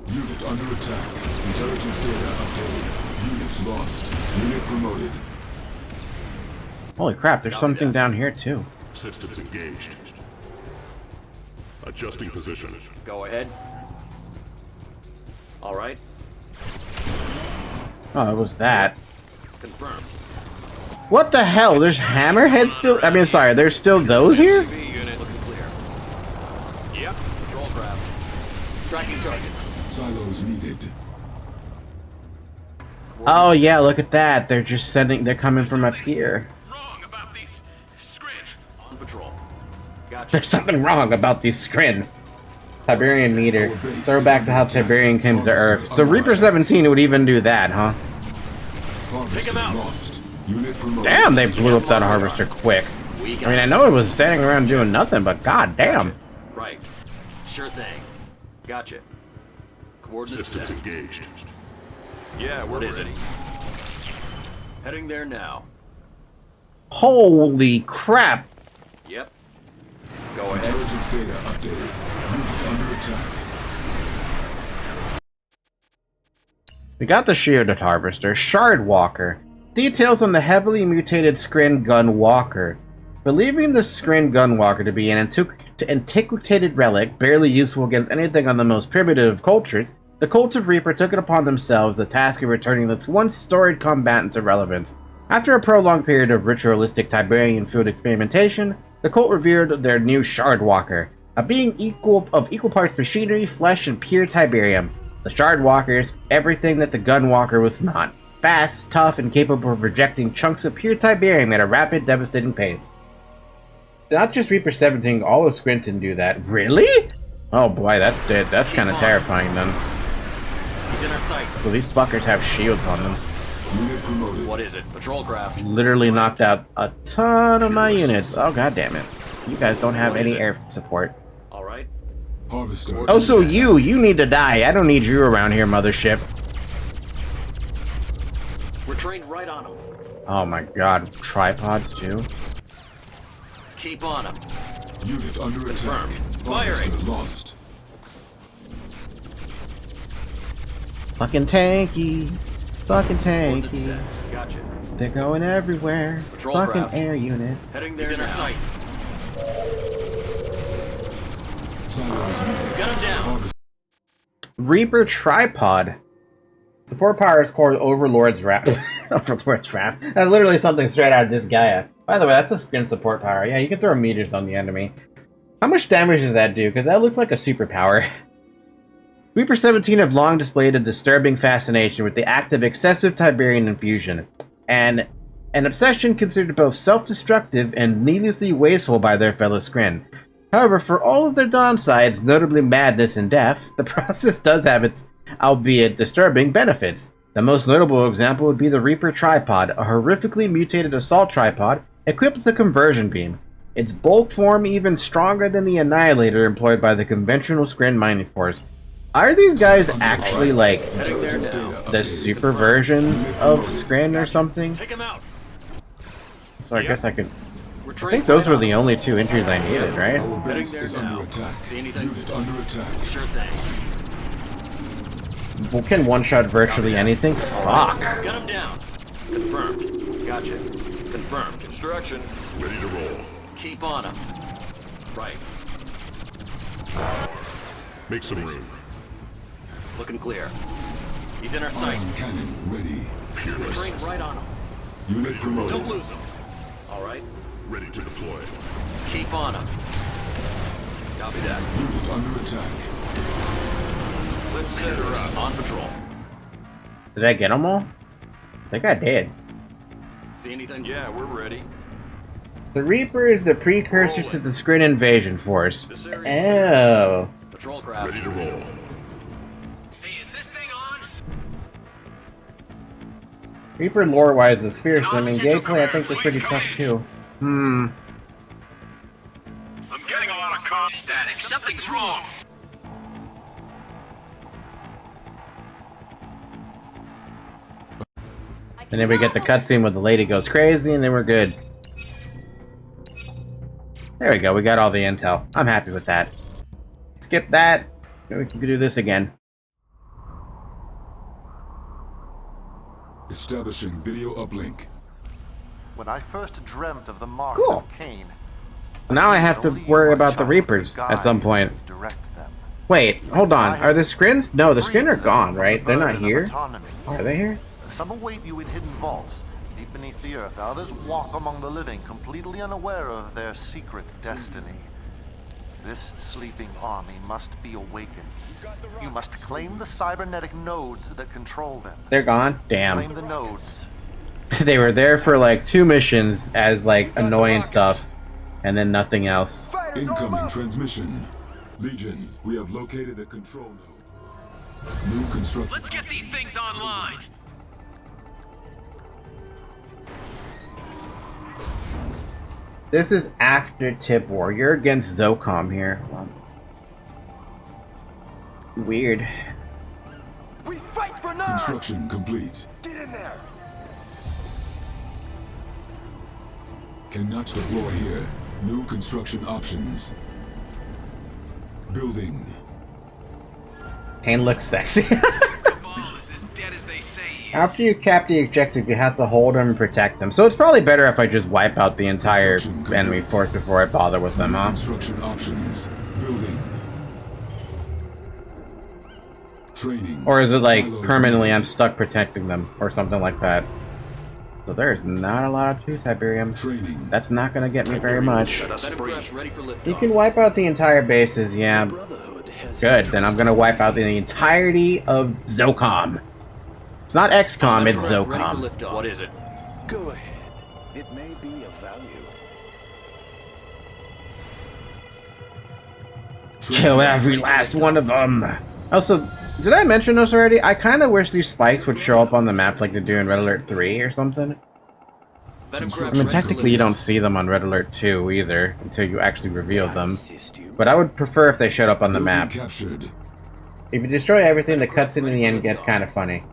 Unit under attack. Intelligence data updated. Unit lost. Unit promoted. Holy crap, there's something down here too. Systems engaged. Adjusting position. Go ahead. All right. Oh, it was that. Confirmed. What the hell? There's hammerheads still? I mean, sorry, there's still those here? CV unit looking clear. Yep. Control craft. Tracking target. Silos needed. Oh yeah, look at that. They're just sending, they're coming from up here. Wrong about these scrin. On patrol. Gotcha. There's something wrong about these scrin. Tiberian meter. Throwback to how Tiberian came to Earth. So Reaper 17 would even do that, huh? Take him out. Lost. Unit promoted. Damn, they blew up that harvester quick. I mean, I know it was standing around doing nothing, but god damn. Right. Sure thing. Gotcha. Coordinates Systems set. engaged. Yeah, we're ready. Heading there now. Holy crap. Yep. Go ahead. Intelligence data updated. Unit under attack. We got the shielded harvester, Shard Walker. Details on the heavily mutated Skrin Gun Walker. Believing the Skrin Gun Walker to be an antiquated relic, barely useful against anything on the most primitive of cultures, the Cult of Reaper took it upon themselves the task of returning this once storied combatant to relevance. After a prolonged period of ritualistic Tiberian field experimentation, the cult revered their new Shard Walker, a being of equal parts machinery, flesh, and pure Tiberium. The Shard Walker is everything that the Gun Walker was not. fast, tough, and capable of rejecting chunks of pure Tiberium at a rapid, devastating pace. Not just Reaper 17, all of Scrinton do that. Really? Oh boy, that's dead. That's kind of terrifying then. He's in our sights. So these fuckers have shields on them. What is it? Patrol craft. Literally knocked out a ton of my units. Oh god damn it. You guys don't have any air support. Alright. Harvester. Oh, so you need to die. I don't need you around here, mothership. We're trained right on him. Oh my god, tripods too? Keep on him. Unit under attack. Confirmed. Firing. Harvester lost. Fucking tanky. Fucking Coordinates tanky. set. Gotcha. They're going everywhere. Patrol Fucking craft. air units. Heading there. He's in our sights. Silos needed. Got him down. Harvester. Reaper tripod. Support power is called Overlord's Wrath. Overlord's Wrath. That's literally something straight out of this Gaia. By the way, that's a Scrin support power. Yeah, you can throw meters on the enemy. How much damage does that do? Because that looks like a superpower. Reaper 17 have long displayed a disturbing fascination with the act of excessive Tiberian infusion, and an obsession considered both self-destructive and needlessly wasteful by their fellow Scrin. However, for all of their downsides, notably madness and death, the process does have its, albeit disturbing, benefits. The most notable example would be the Reaper Tripod, a horrifically mutated assault tripod equipped with a conversion beam. Its bulk form even stronger than the Annihilator employed by the conventional Scrin mining force. Are these guys actually like the super versions of Scrin or something? Take him out. So I guess I could... We're I trained think those right were on the him. only two entries I needed, right? Our Heading base there is now. under attack. See anything? Unit under attack. Sure thing. We can one-shot virtually anything? Fuck. Got him down. Confirmed. Gotcha. Confirmed. Construction. Ready to roll. Keep on him. Right. Make some room. Looking clear. He's in our Ion sights. cannon ready. We're Pierce. trained right on him. Unit Don't promoted. lose him. All right. Ready to deploy. Keep on him. Copy that. Unit under attack. Let's set her up. On patrol. Did I get them all? I think I did. See anything? Yeah, we're ready. The Reaper is the precursor to the Scrin invasion force. Oh. Patrol craft. Ready to roll. Hey, is this thing on? Reaper lore-wise is fearsome, and gameplay I think they're pretty tough too. I'm getting a lot of comm static. Something's wrong. And then we get the cutscene where the lady goes crazy, and then we're good. There we go, we got all the intel. I'm happy with that. Skip that, and we can do this again. Establishing video uplink. When I first dreamt of the mark Cool. of Kane, Now I have to only worry one about the child Reapers could at some guide point. and direct them. Wait, hold on. Are the Skrins? No, the Skrin are Free gone, them right? from They're the not burden of here? autonomy. Are they here? Some await you in hidden vaults, deep beneath the earth. Others walk among the living, completely unaware of their secret destiny. This sleeping army must be awakened. You must claim the cybernetic nodes that control them. They're gone? Claim Damn. the nodes. They were there for like 2 missions as like annoying stuff, and then nothing else. Incoming transmission. Legion, we have located the control node. New construction. Let's get these things online. This is after Tib War. You're against Zocom here. Weird. We fight for now. Construction complete. Get in there. Cannot deploy here. New construction options. Building. Kane looks sexy. The ball is as dead as they say he is. After you cap the objective, you have to hold them and protect them. So it's probably better if I just wipe out the entire enemy force before I bother with them, huh? Construction options. Building. Training. Or is it like Silos permanently I'm needed. stuck protecting them or something like that? So there's not a lot to Tiberium. Training. That's not gonna get me very much. Set us free. Ready for liftoff. You can wipe out the entire bases, yeah. Good, then I'm gonna wipe out the entirety of Zocom. It's not XCOM, it's Venomcraft ready for ZOCOM. liftoff. What is it? Go ahead. It may be of value. Kill every last one of them. Also, did I mention this already? I kind of wish these spikes would show up on the map like they do in Red Alert 3 or something. I mean, technically you don't see them on Red Alert 2 either, until you actually reveal them. But I would prefer if they showed up on the map. Captured. If you destroy everything, the cutscene in the end gets kind of funny.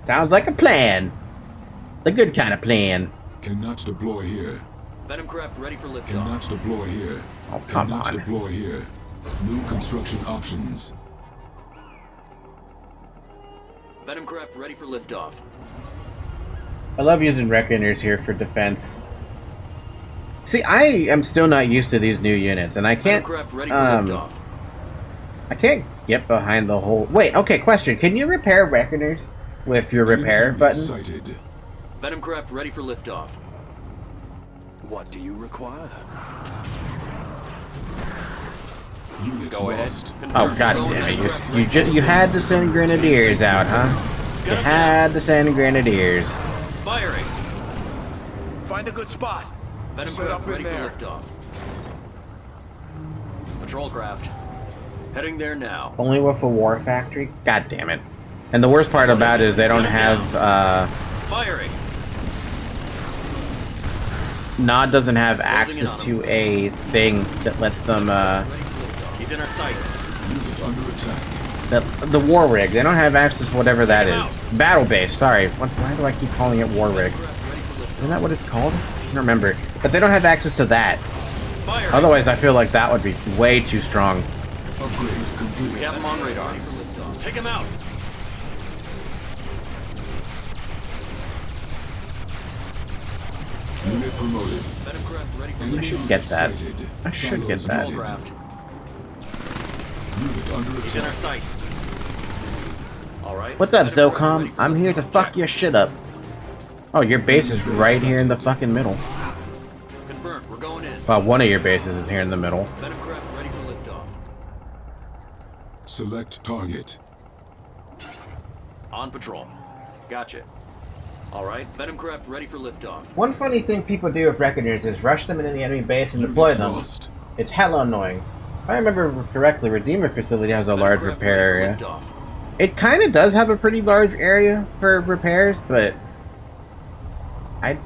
Sounds like a plan. The good kind of plan. Cannot deploy here. Venomcraft ready for liftoff. Cannot deploy here. Oh, come Cannot on. deploy here. New construction options. Venomcraft ready for liftoff. I love using Reckoners here for defense. See, I am still not used to these new units, and I can't, Venomcraft ready for liftoff. I can't get behind the whole... Wait, okay, question. Can you repair Reckoners with your repair button? Sighted. Venomcraft ready for liftoff. What do you require? Unit Go ahead. lost. Oh, god damn it. You had to send Grenadiers out, huh? You had to send Grenadiers. Firing. Find a good spot. Set Venomcraft up in ready for there. liftoff. Patrol craft. Heading there now. Only with a war factory? God damn it. And the worst part about it is they don't have, Firing. Nod doesn't have access to a thing that lets them, He's in our sights. Unit under attack. the war rig. They don't have access to whatever that is. Battle base, sorry. Why do I keep calling it war rig? Isn't that what it's called? I don't remember. But they don't have access to that. Firing. Otherwise, I feel like that would be way too strong. Upgrade complete. We have him on radar. Take him out. Unit promoted. Venomcraft ready for I Enemy should get that. sighted. I should get Silos that. Patrol sighted. craft. Unit under He's in our attack. sights. All right. What's up, Venomcraft ready ZOCOM? for I'm here to liftoff. fuck Check. your shit up. Oh, your base is right here in the fucking middle. Confirmed. We're going in. Well, one of your bases is here in the middle. Venomcraft ready for liftoff. Select target. On patrol. Gotcha. All right. Venomcraft ready for liftoff. One funny thing people do with Reckoners is rush them into the enemy base and Unit deploy them. lost. It's hella annoying. If I remember correctly, Redeemer Facility has a large Venomcraft repair ready area. for liftoff. It kind of does have a pretty large area for repairs, but I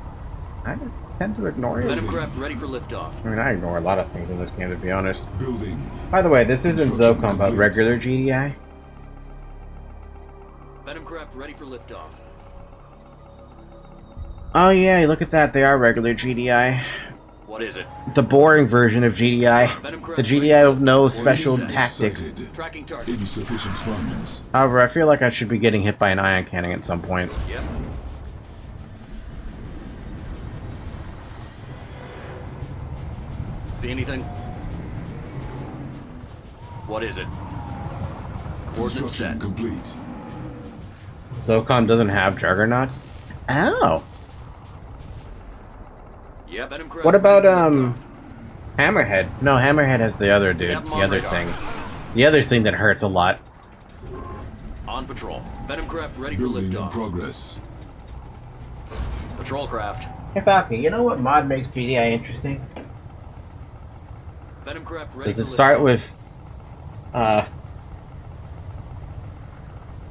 tend to ignore it. Venomcraft ready for liftoff. I mean, I ignore a lot of things in this game, to be honest. Building. By the way, this isn't Construction ZOCOM, but complete. regular GDI. Venomcraft ready for liftoff. Oh yeah, look at that. They are regular GDI. What is it? The boring version of GDI. The GDI with no special Unit tactics. sighted. Tracking target. Insufficient funds. However, I feel like I should be getting hit by an ion cannon at some point. Yep. See anything? What is it? Coordinates Construction set. complete. ZOCOM doesn't have juggernauts? Oh. Yep. Venomcraft What about, ready for liftoff. Hammerhead? No, Hammerhead has the other dude. Have him The on other radar. thing. The other thing that hurts a lot. On patrol. Venomcraft ready for Building in liftoff. progress. Patrol craft. Hey Falcon, you know what mod makes GDI interesting? Venomcraft ready Does for it start liftoff. with,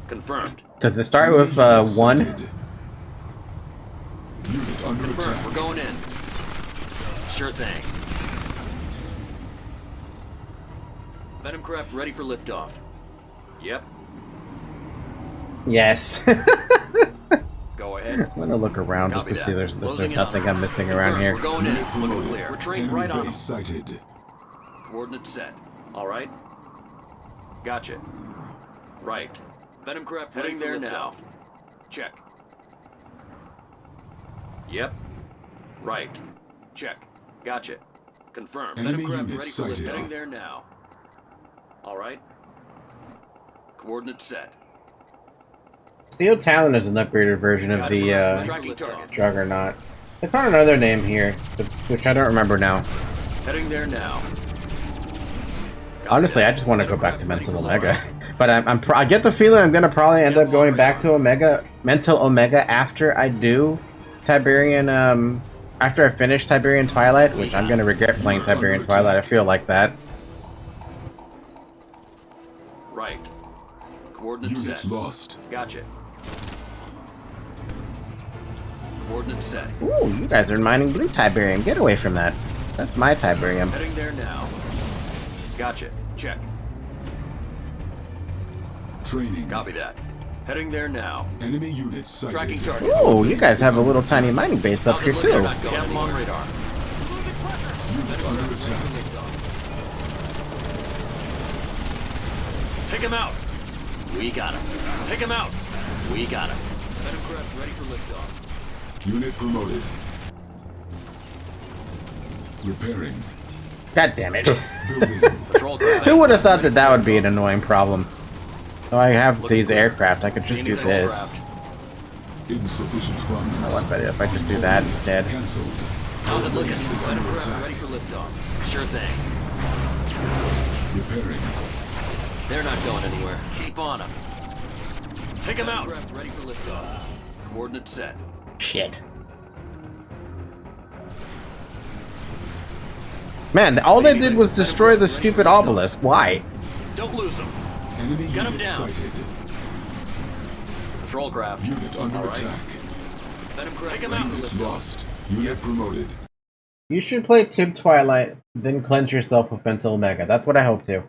Confirmed. does it start with, Unit 1? sighted. Unit under Confirmed. attack. We're going in. Sure thing. Venomcraft ready for liftoff. Yep. Yes. Go ahead. I'm gonna look around just Copy to see that. there's Closing in nothing on. I'm missing around here. We're going in. Unit Looking promoted. clear. We're trained Enemy right on them. base sighted. Coordinates set. All right. Gotcha. Right. Venomcraft heading there now. Check. Yep. Right. Check. Gotcha. Confirmed. Enemy Venomcraft unit ready for lift. sighted. Heading there now. All right. Coordinates set. Steel Talon is an upgraded version of Gotcha. the, Tracking target. Juggernaut. They found another name here, which I don't remember now. Heading there now. Honestly, I just want to go back to Mental Omega. But I get the feeling I'm gonna probably end up going back to Mental Omega after I do Tiberian, after I finish Tiberian Twilight, which I'm gonna regret playing Tiberian Twilight. I feel like that. Right. Coordinates Unit set. lost. Gotcha. Coordinates set. Ooh, you guys are mining blue Tiberium. Get away from that. That's my Tiberium. Heading there now. Gotcha. Check. Training. Copy that. Heading there now. Enemy units sighted. Tracking target. Ooh, you guys have a little tiny mining base up here too. Got them on radar. Unit under attack. Take him out. We got him. Take him out. We got him. Venom craft ready for liftoff. Unit promoted. Repairing. God damn it. Patrol craft. Who would have thought that that would be an annoying problem? So I have these aircraft, I could just do this. Insufficient funds. Oh, what if I just do that instead? Cancelled. How's it looking? Venom craft ready for liftoff. Sure thing. Repairing. They're not going anywhere. Keep on them. Take them out. Craft ready for liftoff. Coordinates set. Shit. Man, all they did was destroy the stupid obelisk. Why? Don't lose them. Enemy Get 'em unit down. sighted. Patrol craft. Unit under All right. attack. Venom craft. Take them out. Unit lost. Unit promoted. You should play Tib Twilight, then cleanse yourself with Mental Omega. That's what I hope to.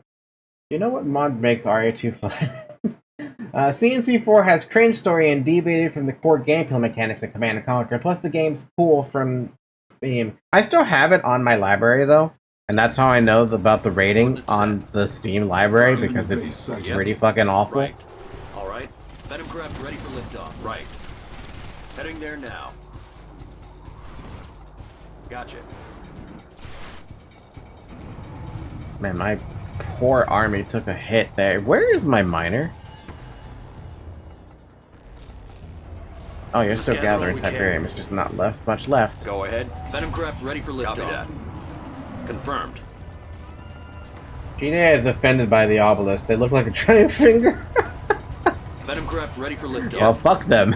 You know what mod makes RA2 fun? CNC4 has cringe story and deviated from the core gameplay mechanics of Command & Conquer, plus the game's pool from Steam. I still have it on my library though, and that's how I know about the rating on the Steam library, because it's pretty fucking awful. Right. All right. Venom craft ready for liftoff. Right. Heading there now. Gotcha. Man, my poor army took a hit there. Where is my miner? Oh, you're still gathering Tiberium. It's just not left much left. Go ahead. Venom craft ready for liftoff. Copy that. Confirmed. GDA is offended by the obelisk. They look like a giant finger. Venom craft ready for liftoff. Well, fuck them.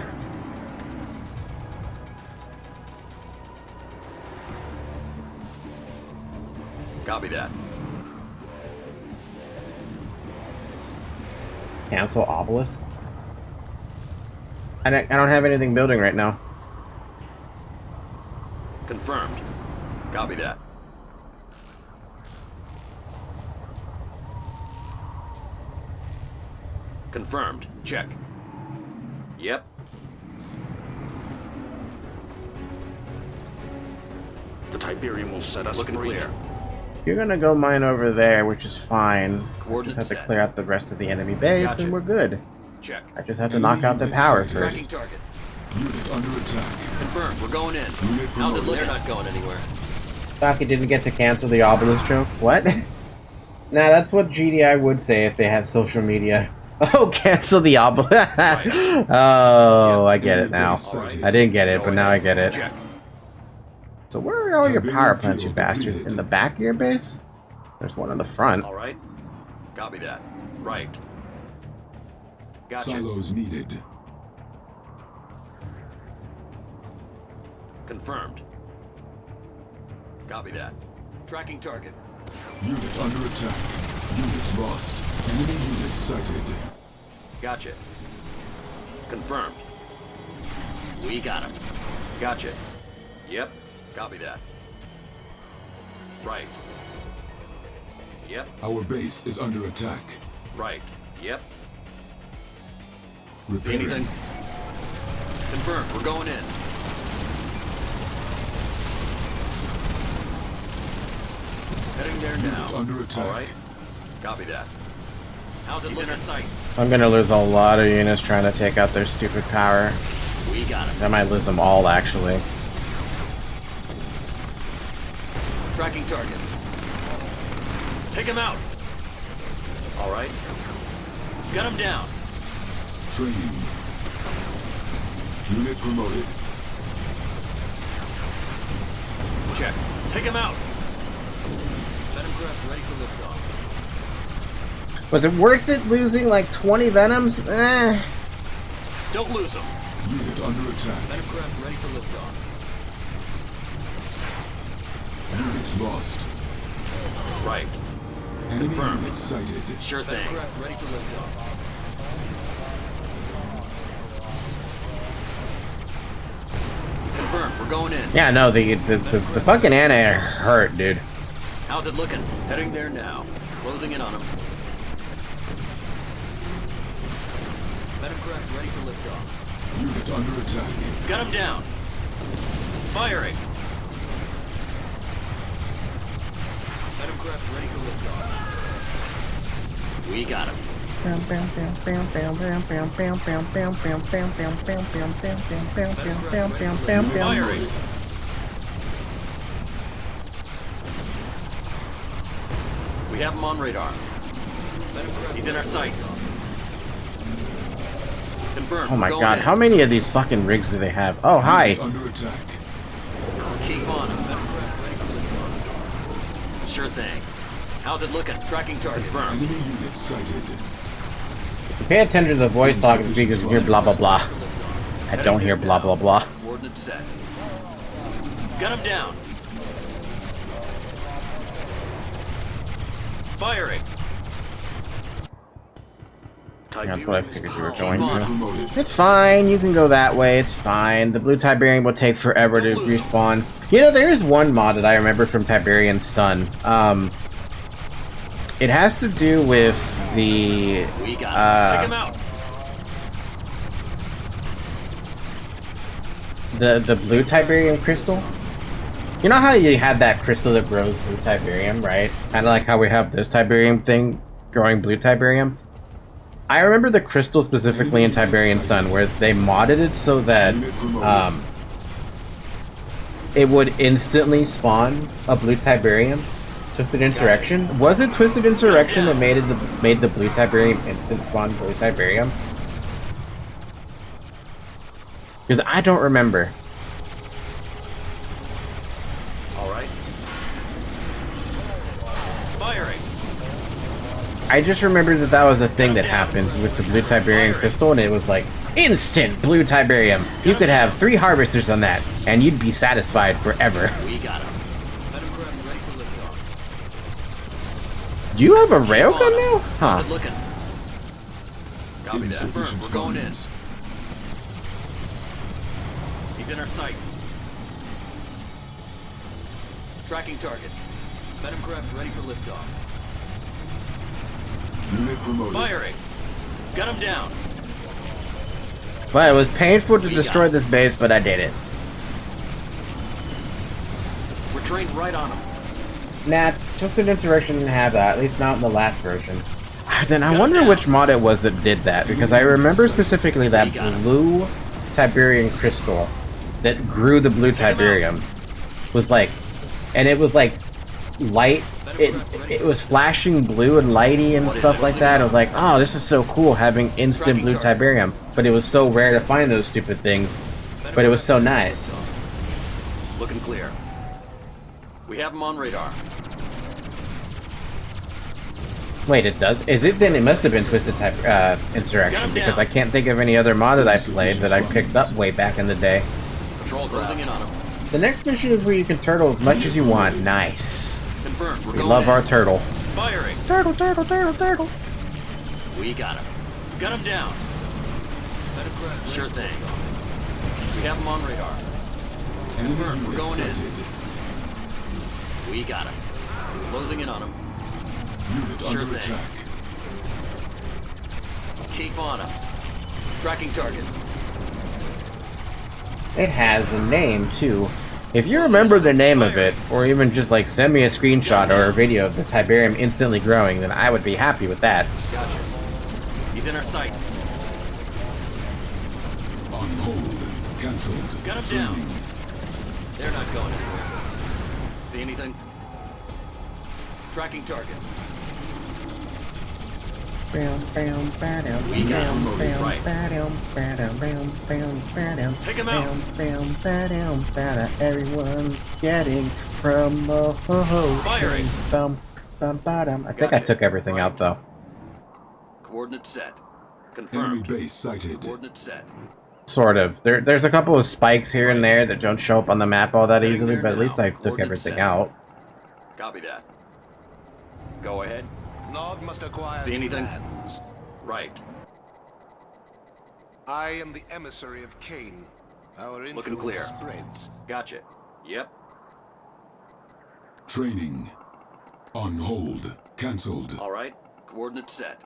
Copy that. Cancel obelisk? I don't have anything building right now. Confirmed. Copy that. Confirmed. Check. Yep. The Tiberium will set us Looking free. clear. You're gonna go mine over there, which is fine. Coordinates Just have to set. clear out the rest of the enemy base, Gotcha. and we're good. Check. I just have to knock out the power first. Tracking target. Unit under attack. Confirmed. We're going in. Unit How's it promoted. look? They're not going anywhere. Saki didn't get to cancel the obelisk joke. What? Nah, that's what GDI would say if they have social media. Oh, cancel the obelisk. Right. Oh, I get it now. Right. I didn't get it, Go but now I ahead. get it. Check. So where are all your Tiberium power plants, you field bastards? depleted. In the back of your base? There's one in the front. All right. Copy that. Right. Gotcha. Silos needed. Confirmed. Copy that. Tracking target. Unit under attack. Unit lost. Enemy units sighted. Gotcha. Confirmed. We got him. Gotcha. Yep. Copy that. Right. Yep. Our base is under attack. Right. Yep. See Repairing. anything? Confirmed. We're going in. Heading there Unit now. under attack. All right. Copy that. How's it looking? In our sights. I'm gonna lose a lot of units trying to take out their stupid power. We got him. I might lose them all, actually. Tracking target. Take him out. All right. Got him down. Training. Unit promoted. Check. Take him out. Venom craft ready for liftoff. Was it worth it losing like 20 Venoms? Don't lose them. Unit under attack. Venomcraft ready for liftoff. Unit lost. Right. Enemy Confirmed. unit sighted. Sure thing. Venomcraft ready for liftoff. Confirmed. We're going in. Yeah, no, the fucking anti hurt, dude. How's it looking? Heading there now. Closing in on him. Venomcraft ready for liftoff. Unit under attack. Got him down. Firing. Venomcraft ready for liftoff. We got him. Firing. We have him on radar. He's in our sights. Confirmed. Oh my god, how many of these fucking rigs do they have? Oh, hi. Under attack. Keep on him. Venomcraft ready for liftoff. Sure thing. How's it looking? Tracking target. Confirmed. Enemy unit sighted. Pay attention to the voice talking because you hear blah blah blah. I don't hear blah blah blah. Coordinates set. Got him down. Firing. That's what I figured you were going to. Promoted. It's fine, you can go that way, it's fine. The blue Tiberian will take forever to respawn. You know, there is one mod that I remember from Tiberian's Sun. It has to do with the... We got him. Take him out. The blue Tiberium crystal? You know how you had that crystal that grows blue Tiberium, right? Kind of like how we have this Tiberium thing growing blue Tiberium. I remember the crystal specifically in Tiberian Sun where they modded it so that it would instantly spawn a blue Tiberium. Twisted Insurrection? Was it Twisted Insurrection that made the blue Tiberium instant spawn blue Tiberium? Because I don't remember. Alright. Firing. I just remember that that was a thing that happened with the blue Tiberium crystal, and it was like, instant blue Tiberium! You could have 3 harvesters on that, and you'd be satisfied forever. We got him. Venomcraft ready for liftoff. Do you have a railgun now? How's Huh. it looking? Copy that. Confirmed. We're going in. He's in our sights. Tracking target. Venomcraft ready for liftoff. Unit promoted. Firing. Got him down. Well, it was painful to destroy this base, but I did it. We're trained right on him. Nah, Twisted Insurrection didn't have that, at least not in the last version. Then I wonder which mod it was that did that, because I remember specifically that blue Tiberian crystal that grew the blue Tiberium was like, and it was like light, it was flashing blue and lighty and stuff like that. I was like, oh, this is so cool having instant blue Tiberium, but it was so rare to find those stupid things, but it was so nice. Looking clear. We have him on radar. Wait, it does? Is it then? It must have been Twisted Insurrection, because I can't think of any other mod that I played that I picked up way back in the day. Patrol closing in on him. The next mission is where you can turtle as much as you want. Nice. Confirmed. We're We going love in. our turtle. Firing. Turtle, turtle, turtle, turtle. We got him. Got him down. Sure thing. We have him on radar. Confirmed. We're going in. We got him. Closing in on him. Unit Sure under thing. attack. Keep on him. Tracking target. It has a name, too. If you remember the name of it, or even just like send me a screenshot or a video of the Tiberium instantly growing, then I would be happy with that. Gotcha. He's in our sights. On hold. Cancelled. Got him down. They're not going anywhere. See anything? Tracking target. We got him. Right. Take him out. Everyone's getting from the Firing. I think I took everything out though. Coordinates set. Enemy Confirmed. base sighted. Coordinates set. Sort of. There's a couple of spikes here and there that don't show up on the map all that Heading easily, there but at least now. I took Coordinates everything set. out. Copy that. Go ahead. Nog must acquire See anything? lands. Right. I am the emissary of Kane. Our Looking influence clear. spreads. Gotcha. Yep. Training. On hold. Cancelled. All right. Coordinates set.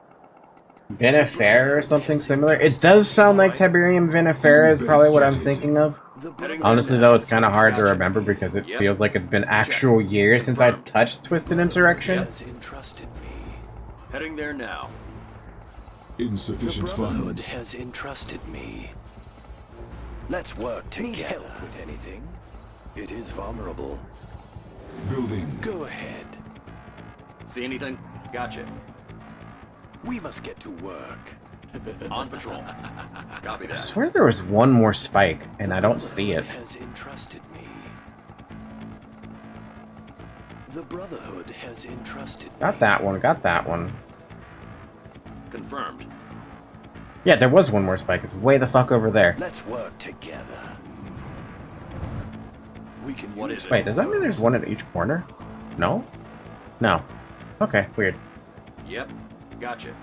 Vinifera or something similar? It does sound like Tiberium Vinifera is probably what I'm thinking of. Honestly though, it's kind of hard to remember because it feels like it's been actual years since I touched Twisted Insurrection. Heading there now. Insufficient funds. has entrusted me. Let's work together. Need help with anything? It is vulnerable. Building. Go ahead. See anything? Gotcha. We must get to work. On patrol. Copy I that. swear there was one more spike, and I don't see it. Has entrusted me. The Brotherhood has entrusted me. Got that one, got that one. Confirmed. Yeah, there was one more spike. It's way the fuck over there. Let's work together. We can What is it? Wait, does that mean there's one at each corner? No? No. Okay, weird. Yep. Gotcha.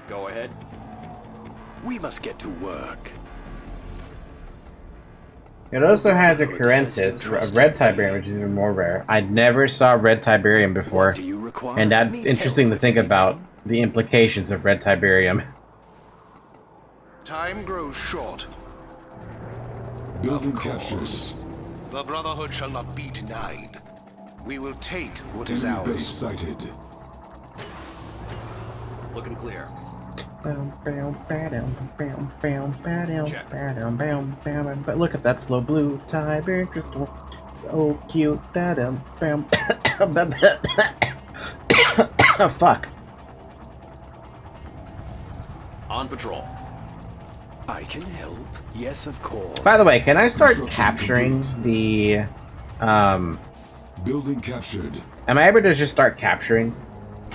Go ahead. We must get to work. It also has a Curentis, a red Tiberium, which is even more rare. I never saw red Tiberium before, and that's interesting to think about the implications of red Tiberium. Time grows short. Building captured. The Brotherhood shall not be denied. We will take what is Enemy base ours. sighted. Looking clear. But look at that slow blue Tiberian crystal. So cute. Oh, fuck. On patrol. I can help. Yes, of course. By the way, can I start capturing the Building captured. am I able to just start capturing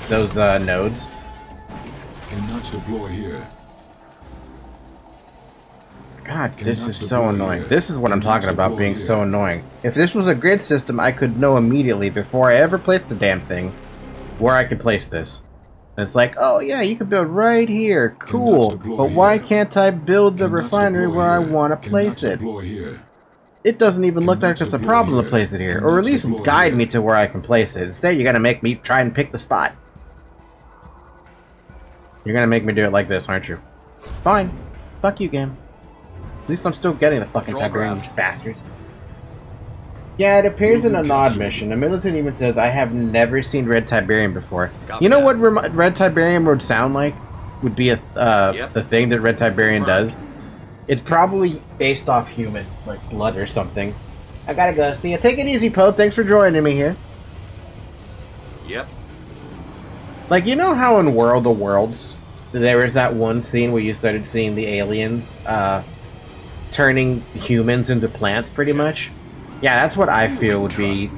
those nodes? Cannot deploy here. God, this is so annoying. This is what I'm talking about being so annoying. If this was a grid system, I could know immediately before I ever placed the damn thing where I could place this. And it's like, oh yeah, you could build right here. Cool. But why can't I build the refinery where I want to place it? It doesn't even look like it's a problem to place it here. Or at least guide me to where I can place it. Instead, you're going to make me try and pick the spot. You're going to make me do it like this, aren't you? Fine. Fuck you, game. At least I'm still getting the fucking Tiberian bastards. Yeah, it appears in a nod mission. The militant even says, I have never seen red Tiberium before. You know what red Tiberium would sound like? Would be the thing that red Tiberium does? It's probably based off human, like blood or something. I gotta go. See ya. Take it easy, Poe. Thanks for joining me here. Yep. Like, you know how in World of Worlds, there was that one scene where you started seeing the aliens turning humans into plants, pretty much? Yeah, that's what I feel would be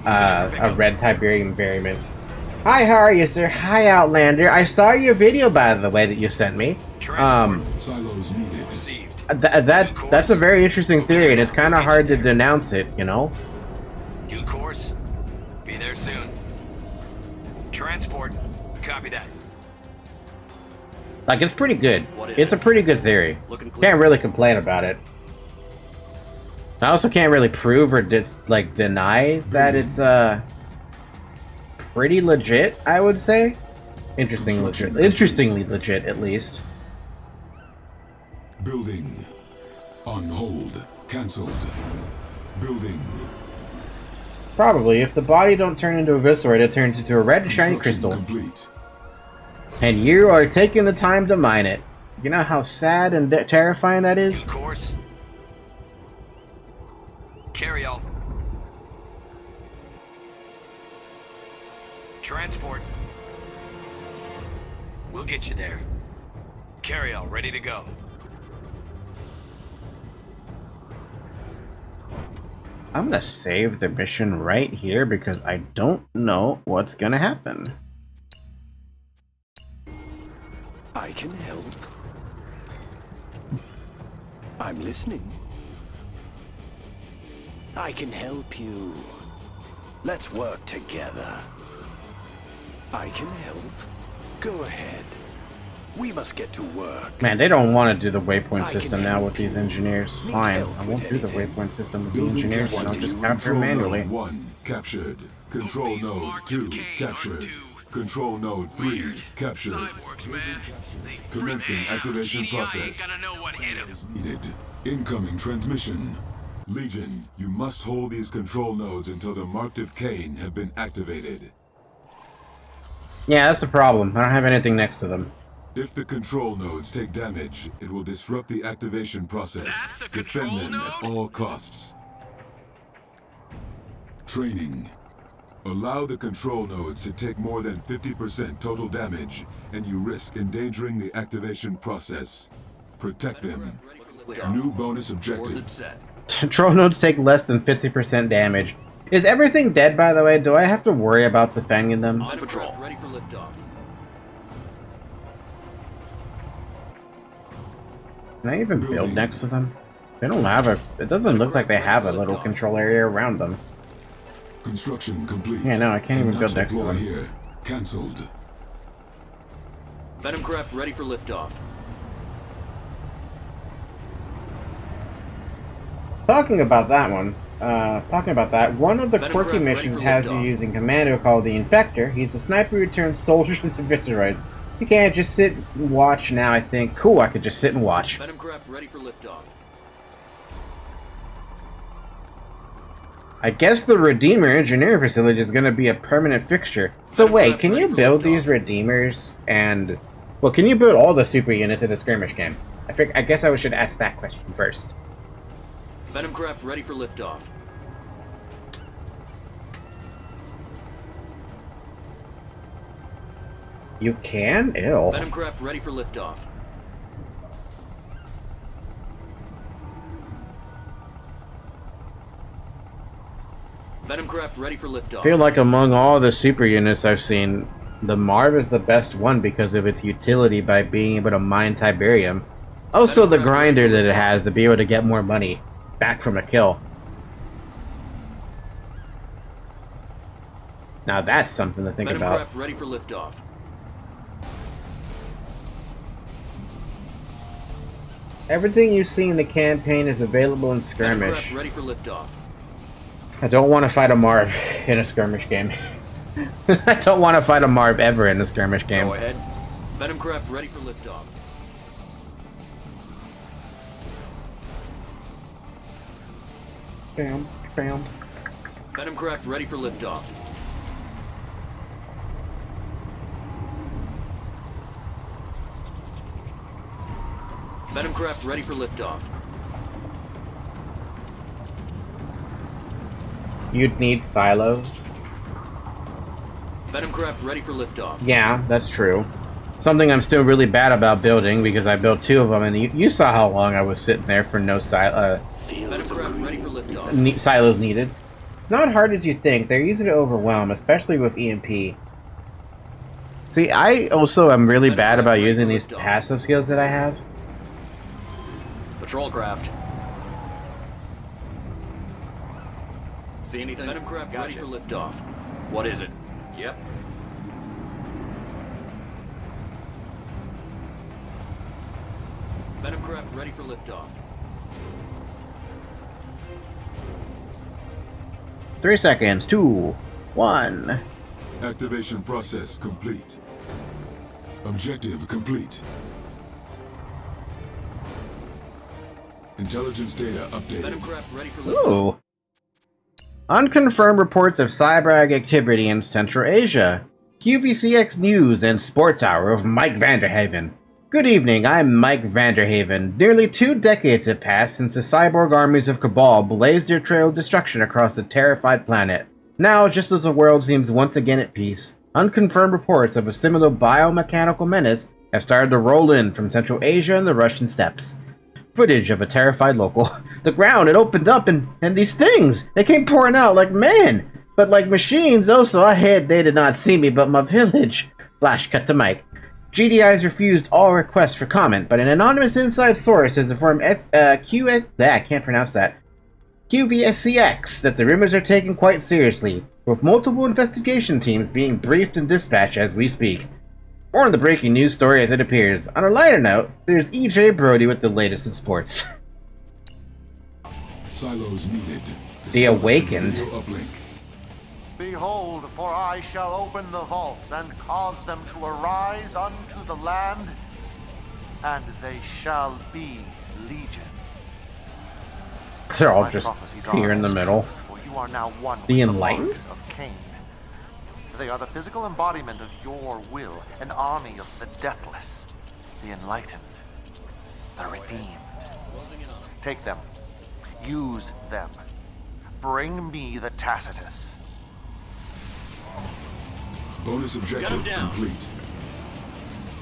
a red Tiberium variant. Hi, how are you, sir? Hi, Outlander. I saw your video, by the way, that you sent me. Silos needed. That's a very interesting theory, and it's kind of hard to denounce it, you know? New course. Be there soon. Transport. Copy that. Like, it's pretty good. It's a pretty good theory. Can't really complain about it. I also can't really prove or deny that it's pretty legit, I would say. Interestingly legit, at least. Building. On hold. Cancelled. Building. Probably. If the body don't turn into a visceroid, it turns into a red shiny crystal. Complete. And you are taking the time to mine it. You know how sad and terrifying that is? New course. Carry all. Transport. We'll get you there. Carry all ready to go. I'm gonna save the mission right here because I don't know what's gonna happen. I can help. I'm listening. I can help you. Let's work together. I can help. Go ahead. We must get to work. Man, they don't want to do the waypoint system now with these engineers. Fine, I won't do the waypoint system with the engineers, and I'll just capture manually. 1 captured. Control node 2 captured. Control node 3 captured. Commencing activation process. Needed. Incoming transmission. Legion, you must hold these control nodes until the marked of Kane have been activated. Yeah, that's the problem. I don't have anything next to them. If the control nodes take damage, it will disrupt the activation process. Defend them at all costs. Training. Allow the control nodes to take more than 50% total damage, and you risk endangering the activation process. Protect them. New bonus objective. Control nodes take less than 50% damage. Is everything dead, by the way? Do I have to worry about defending them? On patrol. Ready for liftoff. Can I even build next to them? They don't have a... It doesn't look like they have a little control area around them. Construction complete. Yeah, no, I can't even build next to them. Here. Cancelled. Venom craft ready for liftoff. Talking about that, one of the quirky missions has you using Commando called the Infector. He's a sniper who turns soldiers into visceroids. You can't just sit and watch now, I think. Cool, I could just sit and watch. Venom craft ready for liftoff. I guess the Redeemer engineering facility is going to be a permanent fixture. So wait, can you build these Redeemers and... Well, can you build all the super units in a skirmish game? I guess I should ask that question first. Venom craft ready for liftoff. You can? Ew. Venom craft ready for liftoff. Venom craft ready for liftoff. I feel like among all the super units I've seen, the Marv is the best one because of its utility by being able to mine Tiberium. Also the grinder that it has to be able to get more money back from a kill. Now that's something to think Venom about. craft ready for liftoff. Everything you see in the campaign is available in skirmish. Venom craft ready for liftoff. I don't want to fight a Marv in a skirmish game. I don't want to fight a Marv ever in a skirmish game. Go ahead. Venom craft ready for liftoff. Bam, bam. Venom craft ready for liftoff. Venom craft ready for liftoff. You'd need silos. Venom craft ready for liftoff. Yeah, that's true. Something I'm still really bad about building because I built 2 of them, and you saw how long I was sitting there for no silos needed. It's not hard as you think. They're easy to overwhelm, especially with EMP. See, I also am really bad about using these passive skills that I have. Patrol craft. See anything? Venom craft ready for liftoff. What is it? Yep. Venom craft ready for liftoff. 3 seconds. 2, 1. Activation process complete. Objective complete. Intelligence data updated. Venom craft ready for liftoff. Ooh. Unconfirmed reports of cyber activity in Central Asia. QVCX News and Sports Hour of Mike Vanderhaven. Good evening, I'm Mike Vanderhaven. Nearly 2 decades have passed since the cyborg armies of Cabal blazed their trail of destruction across a terrified planet. Now, just as the world seems once again at peace, unconfirmed reports of a similar biomechanical menace have started to roll in from Central Asia and the Russian steppes. Footage of a terrified local. The ground, it opened up and these things, they came pouring out like men, but like machines also. I hid, they did not see me, but my village. Flash cut to Mike. GDI has refused all requests for comment, but an anonymous inside source has informed QVSCX that the rumors are taken quite seriously, with multiple investigation teams being briefed and dispatched as we speak. More on the breaking news story as it appears. On a lighter note, there's EJ Brody with the latest in sports. Silos needed. The Awakened. Behold, for I shall open the vaults and cause them to arise unto the land, and they shall be legion. They're all just here in the middle. For you are now one the with Enlightened? The of Kane. They are the physical embodiment of your will, an army of the deathless, the enlightened, the redeemed. Take them. Use them. Bring me the Tacitus. Bonus objective complete.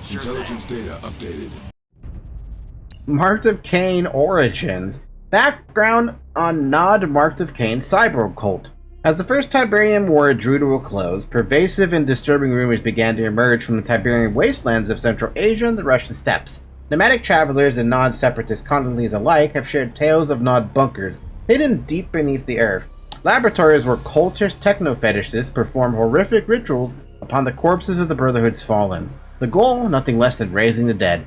Intelligence data updated. Marked of Kane origins. Background on Nod Marked of Kane cyborg cult. As the First Tiberian War drew to a close, pervasive and disturbing rumors began to emerge from the Tiberian wastelands of Central Asia and the Russian steppes. Nomadic travelers and Nod-separatist colonies alike have shared tales of Nod bunkers, hidden deep beneath the earth. Laboratories where cultist techno-fetishists perform horrific rituals upon the corpses of the Brotherhood's fallen. The goal, nothing less than raising the dead.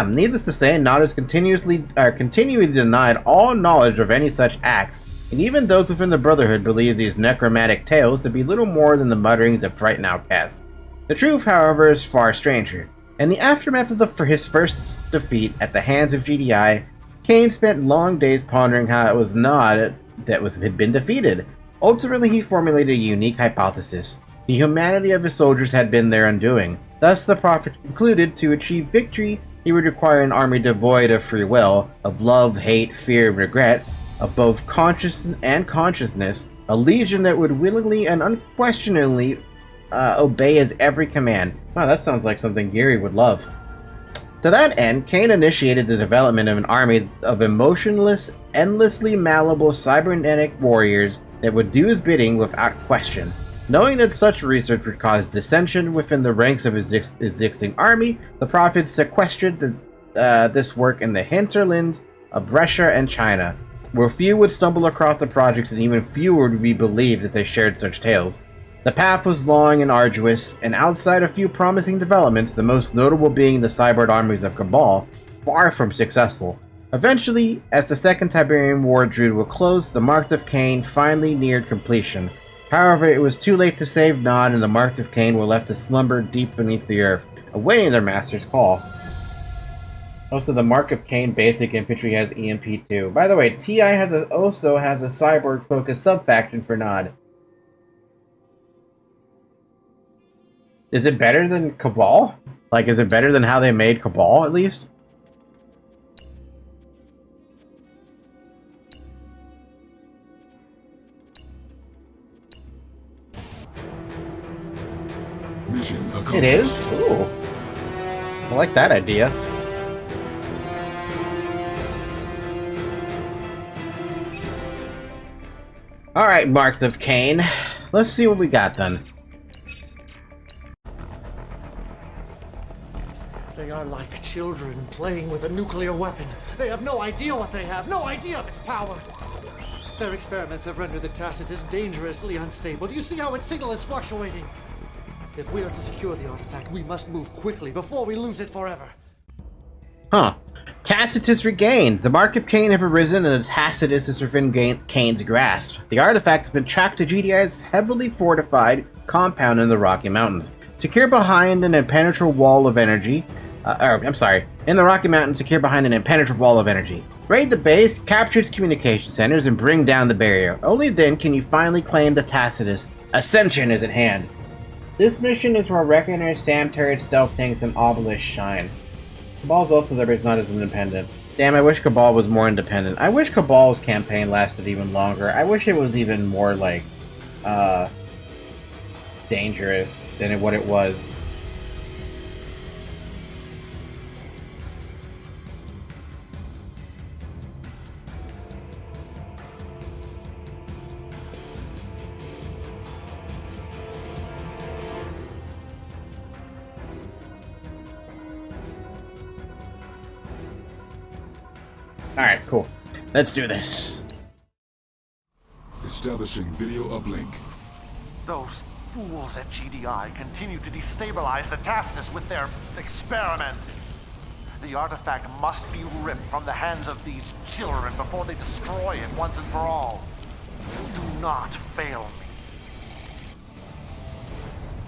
Needless to say, Nod has continually denied all knowledge of any such acts, and even those within the Brotherhood believe these necromantic tales to be little more than the mutterings of frightened outcasts. The truth, however, is far stranger. In the aftermath of his first defeat at the hands of GDI, Kane spent long days pondering how it was Nod that had been defeated. Ultimately, he formulated a unique hypothesis. The humanity of his soldiers had been their undoing. Thus, the prophet concluded to achieve victory, he would require an army devoid of free will, of love, hate, fear, and regret, of both conscience and consciousness, a legion that would willingly and unquestioningly obey his every command. Wow, that sounds like something Geary would love. To that end, Kane initiated the development of an army of emotionless, endlessly malleable cybernetic warriors that would do his bidding without question. Knowing that such research would cause dissension within the ranks of his existing army, the Prophet sequestered this work in the hinterlands of Russia and China, where few would stumble across the projects and even fewer would be believed that they shared such tales. The path was long and arduous, and outside a few promising developments, the most notable being the cyborg armies of Cabal, far from successful. Eventually, as the Second Tiberian War drew to a close, the Marked of Kane finally neared completion. However, it was too late to save Nod, and the Marked of Kane were left to slumber deep beneath the earth, awaiting their master's call. Also, the Mark of Kane basic infantry has EMP2. By the way, TI also has a cyborg-focused sub-faction for Nod. Is it better than Cabal? Like, is it better than how they made Cabal, at least? Mission accomplished. It is? Ooh. I like that idea. Alright, Marked of Kane. Let's see what we got then. They are like children playing with a nuclear weapon. They have no idea what they have, no idea of its power. Their experiments have rendered the Tacitus dangerously unstable. Do you see how its signal is fluctuating? If we are to secure the artifact, we must move quickly before we lose it forever. Huh. Tacitus regained. The Mark of Kane have arisen and the Tacitus is within Kane's grasp. The artifact has been tracked to GDI's heavily fortified compound in the Rocky Mountains. Secure behind an impenetrable wall of energy. In the Rocky Mountains, secure behind an impenetrable wall of energy. Raid the base, capture its communication centers, and bring down the barrier. Only then can you finally claim the Tacitus. Ascension is at hand. This mission is where Reckoner, Sam Turret, Stealth Tanks, and Obelisk shine. Cabal's also there, but it's not as independent. Damn, I wish Cabal was more independent. I wish Cabal's campaign lasted even longer. I wish it was even more, like, dangerous than what it was. Alright, cool. Let's do this. Establishing video uplink. Those fools at GDI continue to destabilize the Tacitus with their experiments. The artifact must be ripped from the hands of these children before they destroy it once and for all. Do not fail me.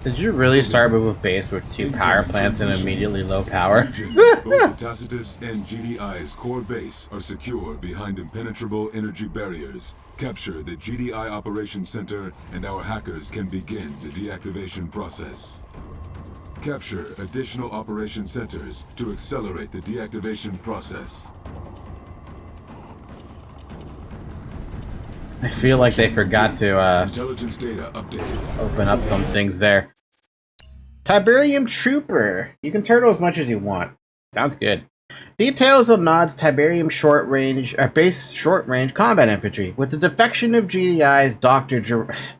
Did you really start move with base with 2 power plants and immediately low power? Both the Tacitus and GDI's core base are secure behind impenetrable energy barriers. Capture the GDI Operations Center and our hackers can begin the deactivation process. Capture additional operation centers to accelerate the deactivation process. I feel like they forgot to Intelligence data updated. open up some things there. Tiberium Trooper. You can turtle as much as you want. Sounds good. Details of Nod's Tiberium base short-range combat infantry. With the defection of GDI's Dr.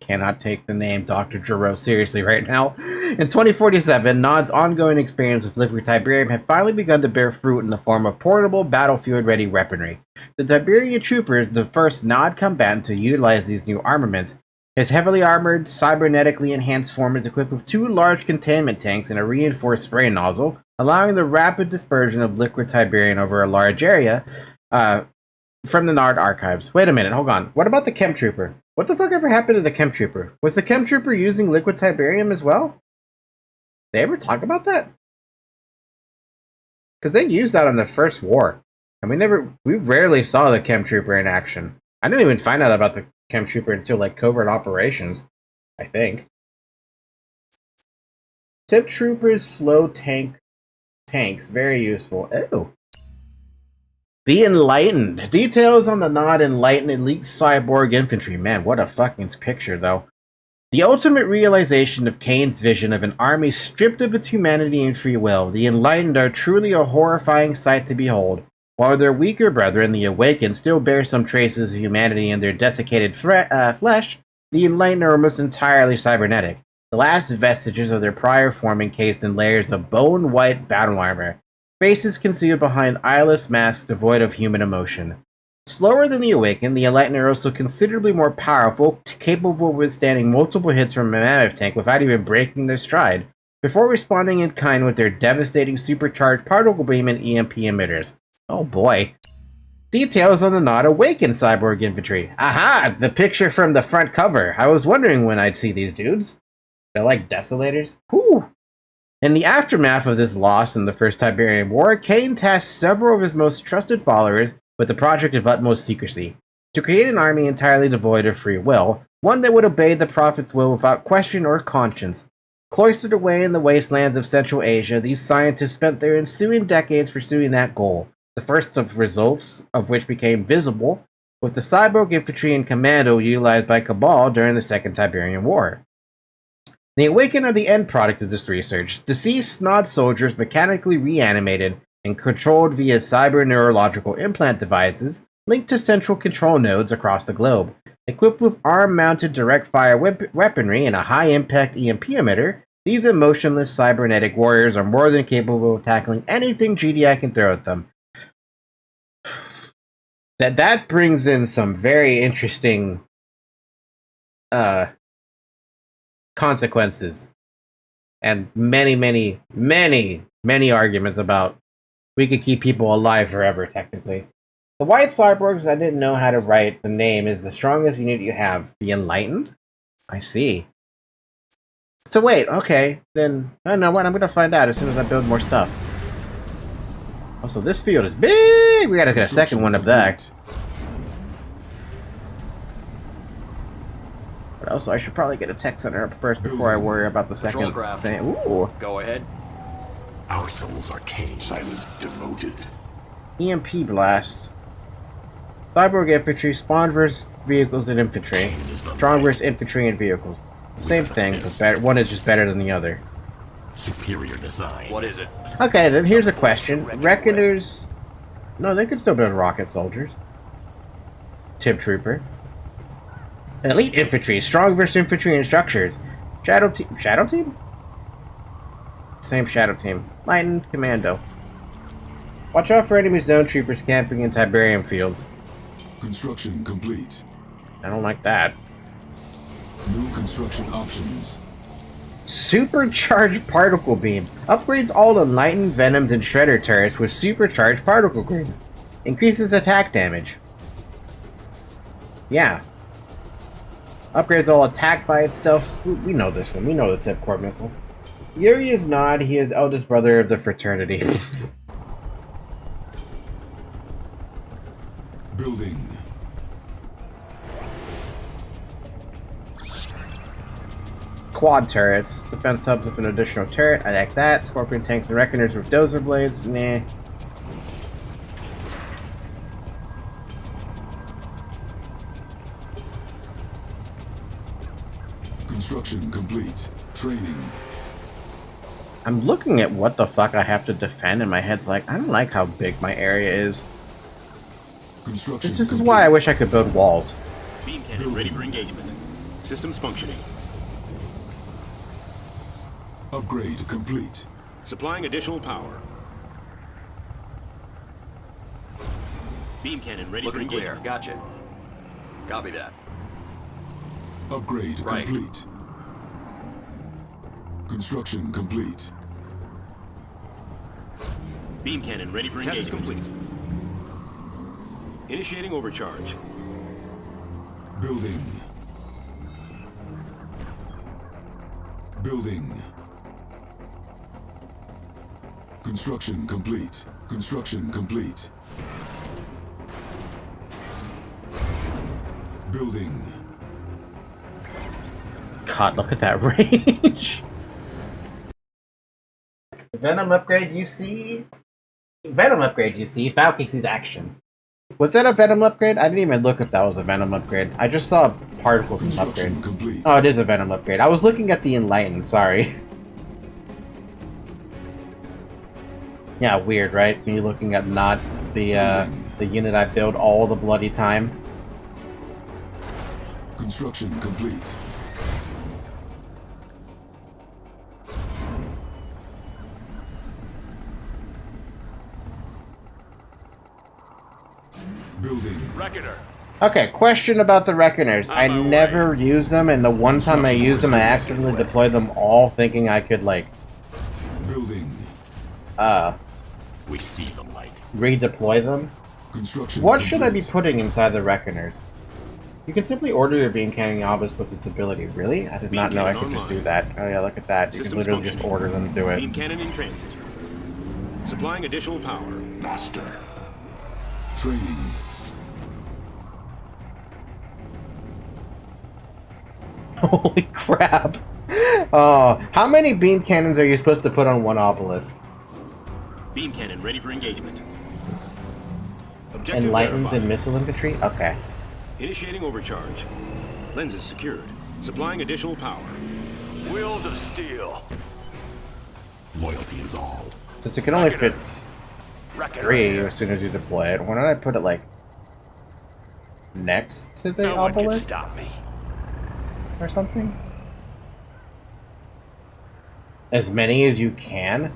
Cannot take the name Dr. Giroux seriously right now. In 2047, Nod's ongoing experience with liquid Tiberium had finally begun to bear fruit in the form of portable, battlefield-ready weaponry. The Tiberian Trooper is the first Nod combatant to utilize these new armaments. His heavily armored, cybernetically enhanced form is equipped with 2 large containment tanks and a reinforced spray nozzle, allowing the rapid dispersion of liquid Tiberium over a large area from the Nard archives. Wait a minute, hold on. What about the Chem Trooper? What the fuck ever happened to the Chem Trooper? Was the Chem Trooper using liquid Tiberium as well? Did they ever talk about that? Because they used that on the first war. And we rarely saw the Chem Trooper in action. I didn't even find out about the Chem Trooper until like covert operations, I think. Tip Troopers, slow tanks, very useful. Oh. The Enlightened. Details on the Nod Enlightened elite cyborg infantry. Man, what a fucking picture, though. The ultimate realization of Kane's vision of an army stripped of its humanity and free will, the Enlightened are truly a horrifying sight to behold. While their weaker brethren, the Awakened, still bear some traces of humanity in their desiccated flesh, the Enlightened are almost entirely cybernetic. The last vestiges of their prior form encased in layers of bone-white battle armor, faces concealed behind eyeless masks devoid of human emotion. Slower than the Awakened, the Enlightened are also considerably more powerful, capable of withstanding multiple hits from a mammoth tank without even breaking their stride, before responding in kind with their devastating supercharged particle beam and EMP emitters. Oh boy. Details on the Nod Awakened cyborg infantry. Aha! The picture from the front cover. I was wondering when I'd see these dudes. They're like desolators. Whew! In the aftermath of this loss in the First Tiberian War, Kane tasked several of his most trusted followers with the project of utmost secrecy. To create an army entirely devoid of free will, one that would obey the Prophet's will without question or conscience. Cloistered away in the wastelands of Central Asia, these scientists spent their ensuing decades pursuing that goal. The first of results of which became visible with the cyborg infantry and commando utilized by Cabal during the Second Tiberian War. The Awakened are the end product of this research, deceased Nod soldiers mechanically reanimated and controlled via cyber-neurological implant devices linked to central control nodes across the globe. Equipped with arm-mounted direct-fire weaponry and a high-impact EMP emitter, these emotionless cybernetic warriors are more than capable of tackling anything GDI can throw at them. That brings in some very interesting consequences and many arguments about we could keep people alive forever, technically. The white cyborgs I didn't know how to write the name is the strongest unit you have. The Enlightened? I see. So wait, okay, then I don't know what, I'm gonna find out as soon as I build more stuff. Also, this field is big! We gotta get a second one of that. But also, I should probably get a tech center up first before I worry about the second thing. Ooh. Go ahead. Our souls are Kane's. Silent, devoted. EMP blast. Cyborg infantry, spawn versus vehicles and infantry. Strong versus infantry and vehicles. Same thing, but better. One is just better than the other. Superior design. What is it? Okay, then here's a question. Reckoners... No, they could still build rocket soldiers. Tip Trooper. Elite infantry, strong versus infantry and structures. Shadow team. Shadow team? Same shadow team. Lightened commando. Watch out for enemy zone troopers camping in Tiberian fields. Construction complete. I don't like that. New construction options. Supercharged particle beam. Upgrades all the Enlightened Venoms and Shredder turrets with supercharged particle beams. Increases attack damage. Yeah. Upgrades all attack by itself. We know this one. We know the tip core missile. Yuri is not. He is eldest brother of the fraternity. Building. Quad turrets. Defense hubs with an additional turret. I like that. Scorpion tanks and reckoners with dozer blades. Nah. Construction complete. Training. I'm looking at what the fuck I have to defend, and my head's like, I don't like how big my area is. This is why I wish I could build walls. Beam cannon ready for engagement. Systems functioning. Upgrade complete. Supplying additional power. Beam cannon ready for engagement. Clear. Gotcha. Copy that. Upgrade complete. Construction complete. Beam cannon ready for engagement. Test complete. Initiating overcharge. Building. Building. Construction complete. Construction complete. Building. God, look at that range. Venom upgrade you see. Venom upgrade you see. Falcon sees action. Was that a Venom upgrade? I didn't even look if that was a Venom upgrade. I just saw a particle beam upgrade. Complete. Oh, it is a Venom upgrade. I was looking at the Enlightened, sorry. Yeah, weird, right? Me looking at not the unit I build all the bloody time. Construction complete. Building. Reckoner. Okay, question about the Reckoners. I never use them, and the one time I used them, I accidentally deployed them all, thinking I could, like... Building. We see the light. Redeploy them? Construction What complete. should I be putting inside the Reckoners? You can simply order your beam cannon obelisk with its ability. Really? I did not know I could just do that. Oh yeah, look at that. You can literally just order them to do it. Beam cannon in transit. Supplying additional power. Master. Training. Holy crap! Oh, how many beam cannons are you supposed to put on one obelisk? Beam cannon ready for engagement. Objective Enlightens verified. and missile infantry? Okay. Initiating overcharge. Lenses secured. Supplying additional power. Wheels of steel. Loyalty is all. Since it can only fit 3 as soon as you deploy it, why don't I put it, like, next to the obelisk? Stop me. Or something? As many as you can?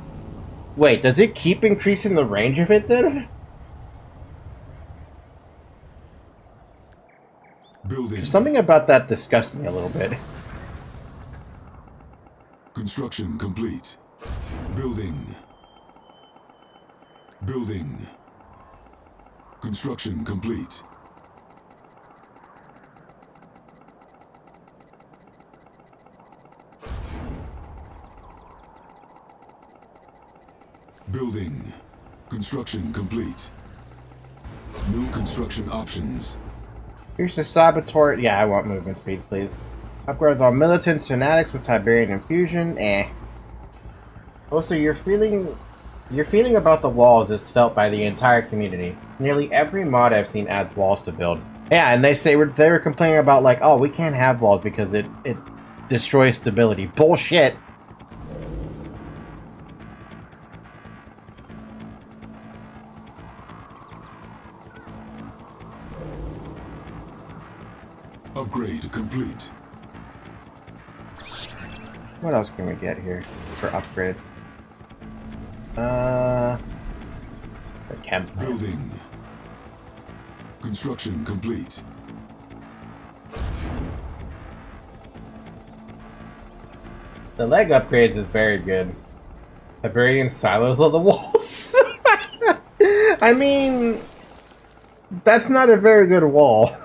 Wait, does it keep increasing the range of it then? Building. Something about that disgusts me a little bit. Construction complete. Building. Building. Construction complete. Building. Construction complete. New construction options. Here's the Saboteur. Yeah, I want movement speed, please. Upgrades all militants, fanatics with Tiberian infusion. Also, your feeling about the walls is felt by the entire community. Nearly every mod I've seen adds walls to build. Yeah, and they were complaining about, like, oh, we can't have walls because it destroys stability. Bullshit. Upgrade complete. What else can we get here for upgrades? chem plant. Building. Construction complete. The leg upgrades is very good. Tiberian silos on the walls. I mean, that's not a very good wall.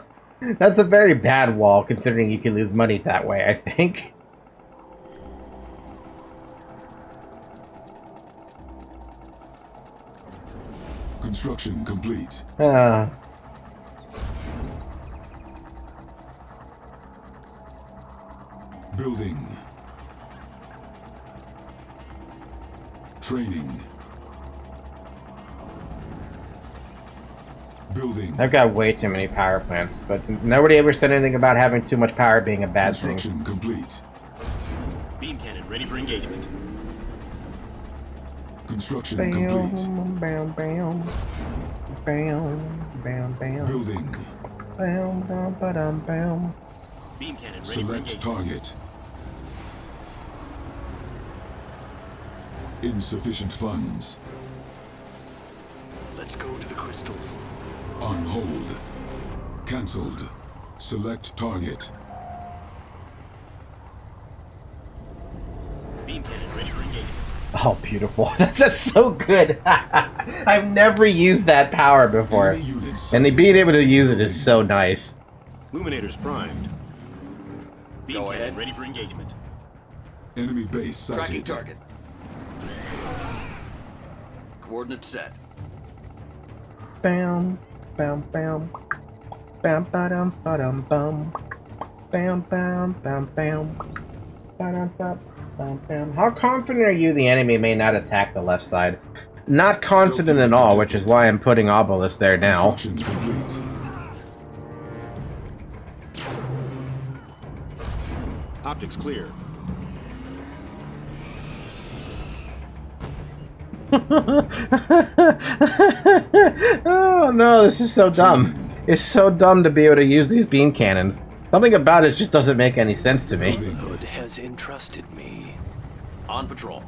That's a very bad wall, considering you can lose money that way, I think. Construction complete. Building. Training. Building. I've got way too many power plants, but nobody ever said anything about having too much power being a bad thing. Construction complete. Beam cannon ready for engagement. Construction Bam, complete. bam, bam, bam, bam, bam. Building. Bam, bam, ba-dum, bam. Beam cannon ready for Select engagement. target. Insufficient funds. Let's go to the crystals. On hold. Cancelled. Select target. Beam cannon ready for engagement. Oh, beautiful. That's so good. I've never used that power before. And being able to use it is so nice. Luminators primed. Beam Go cannon ahead. ready for engagement. Enemy base sighted. Tracking target. Coordinates set. Bam, bam, bam. Bam, ba-dum, ba-dum, bum. Bam, bam, bam, bam. Ba-dum, bam, bam, bam. How confident are you the enemy may not attack the left side? Not confident at all, which is why I'm putting Obelisk there now. Construction complete. Optics clear. Oh no, this is so dumb. It's so dumb to be able to use these beam cannons. Something about it just doesn't make any sense to me. Brotherhood has entrusted me. On patrol.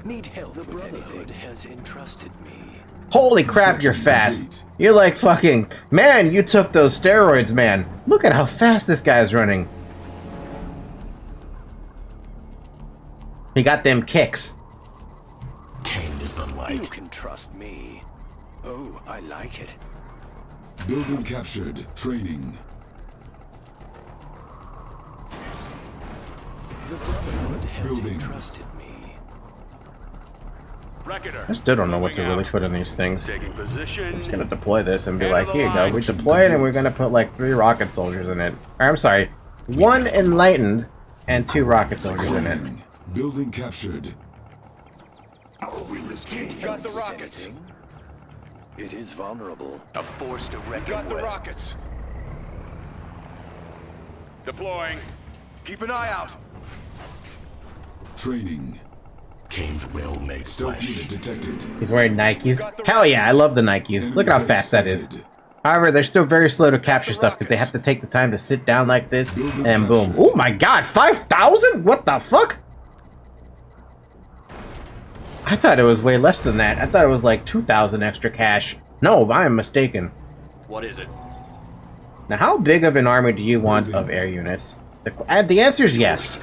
Need help. The Brotherhood has entrusted me. Holy crap, you're fast. You're like fucking... Man, you took those steroids, man. Look at how fast this guy's running. He got them kicks. Kane is the You light. can trust me. Oh, I like it. Building captured. Training. The Brotherhood has Building. entrusted me. I still don't know what to really put in these things. Taking position. I'm just gonna deploy this and be like, here you go, we deploy it and we're gonna put like 3 rocket soldiers in it. Or, I'm sorry, 1 enlightened and 2 rocket soldiers in it. Building captured. Our will is Kane. Got the rockets. It is vulnerable. A force to reckon Got the with. rockets. Deploying. Keep an eye out. Training. Kane's will made Stealth flesh. unit detected. He's wearing Nikes. Hell yeah, I love the Nikes. Look at how fast that is. Sighted. However, they're still very slow to capture stuff because they have to take the time to sit down like this and boom. Oh my god, 5,000? What the fuck? I thought it was way less than that. I thought it was like 2,000 extra cash. No, I am mistaken. What is it? Now, how big of an army do you want of air units? The answer is yes.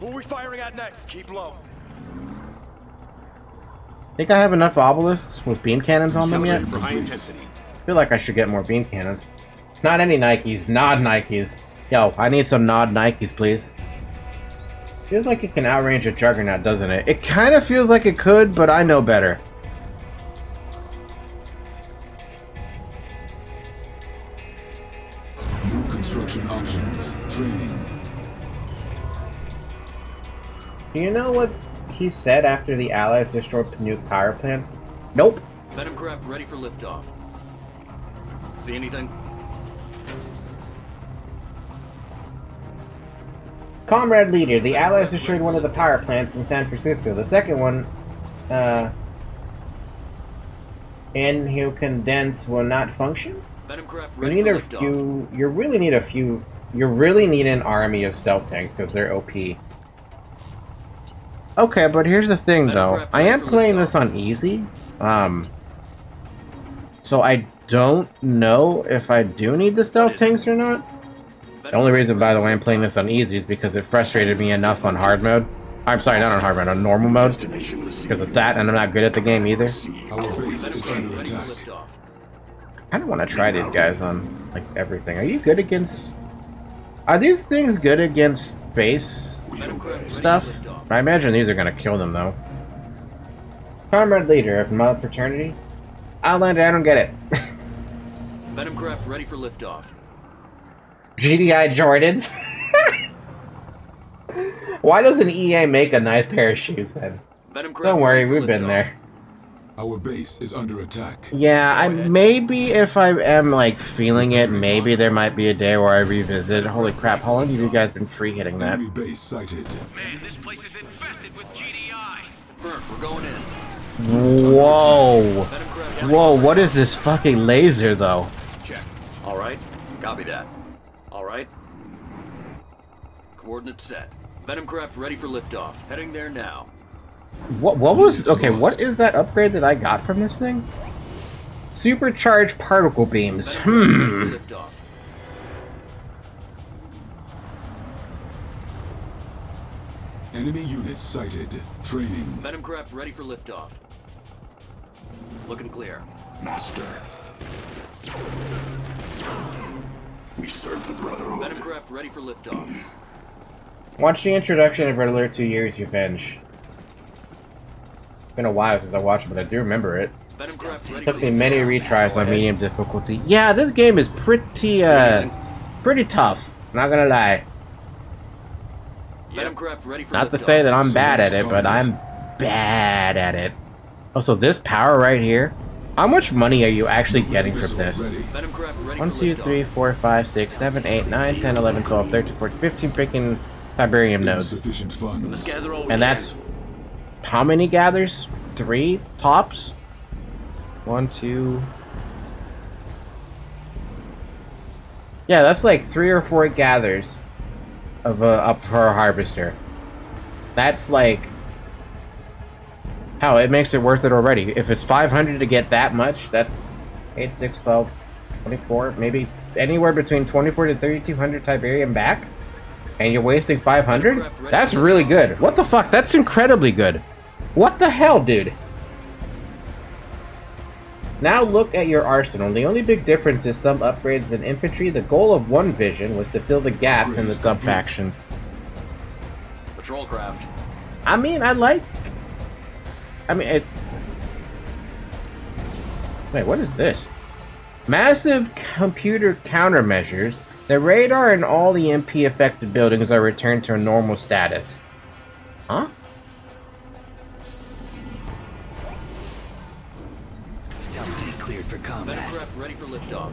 Who are we firing at next? Keep low. Think I have enough obelisks with beam cannons on them yet? For high intensity. I feel like I should get more beam cannons. Not any Nikes, Nod Nikes. Yo, I need some Nod Nikes, please. Feels like it can outrange a Juggernaut, doesn't it? It kind of feels like it could, but I know better. New construction options. Training. Do you know what he said after the Allies destroyed nuke power plants? Nope. Venom craft ready for liftoff. See anything? Comrade Leader, the Allies destroyed one of the power plants in San Francisco. The second one, Inhale Condense will not function? Venom craft You ready need for a liftoff. few. You really need a few. You really need an army of stealth tanks because they're OP. Okay, but here's the thing though. I am playing this on easy. So I don't know if I do need the stealth tanks or not. The only reason, by the way, I'm playing this on easy is because it frustrated me enough on hard mode. I'm sorry, not on hard mode, on normal mode. Because of that, and I'm not good at the game either. I don't want to try these guys on, like, everything. Are you good against... Are these things good against base stuff? I imagine these are going to kill them, though. Comrade leader of Mod Fraternity? Outlander, I don't get it. Venom craft ready for liftoff. GDI Jordans? Why doesn't EA make a nice pair of shoes then? Don't worry, we've been there. Our base is under attack. Yeah, maybe if I am like feeling it, maybe there might be a day where I revisit. Holy crap, how long have you guys been free hitting that? Enemy base sighted. Man, this place is infested with GDI. Firm, we're going in. Whoa. Whoa, what is this fucking laser though? Check. Alright, copy that. Alright. Coordinates set. Venom craft ready for liftoff. Heading there now. What was... Okay, what is that upgrade that I got from this thing? Supercharged particle beams. Enemy units sighted. Training. Venom craft ready for liftoff. Looking clear. Master. We serve the Brotherhood. Venom craft ready for liftoff. Watch the introduction of Red Alert 2 Years Revenge. It's been a while since I watched it, but I do remember it. Took me many retries on medium difficulty. Yeah, this game is pretty tough. Not gonna lie. Not to say that I'm bad at it, but I'm bad at it. Also, this power right here. How much money are you actually getting from this? 1, 2, 3, 4, 5, 6, 7, 8, 9, 10, 11, 12, 13, 14, 15 freaking Tiberium nodes. And that's how many gathers? 3 tops? 1, 2. Yeah, that's like 3 or 4 gathers of up for a harvester. That's like how it makes it worth it already. If it's 500 to get that much, that's 8, 6, 12, 24, maybe anywhere between 24 to 3,200 Tiberium back, and you're wasting 500. That's really good. What the fuck? That's incredibly good. What the hell, dude? Now look at your arsenal. The only big difference is some upgrades in infantry. The goal of One Vision was to fill the gaps in the sub-factions. Patrol craft. I mean, it... Wait, what is this? Massive computer countermeasures. The radar and all EMP-affected buildings are returned to a normal status. Huh? Stealth tank cleared for combat. Venom craft ready for liftoff.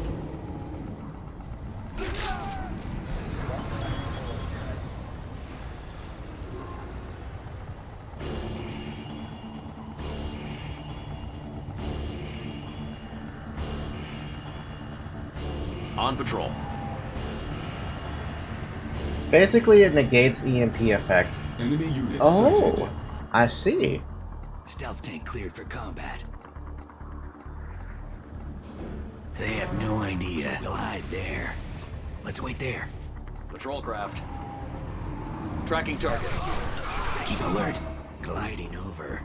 On patrol. Basically, it negates EMP effects. Enemy units oh, sighted. I see. Stealth tank cleared for combat. They have no idea. We'll hide there. Let's wait there. Patrol craft. Tracking target. Keep alert. Gliding over.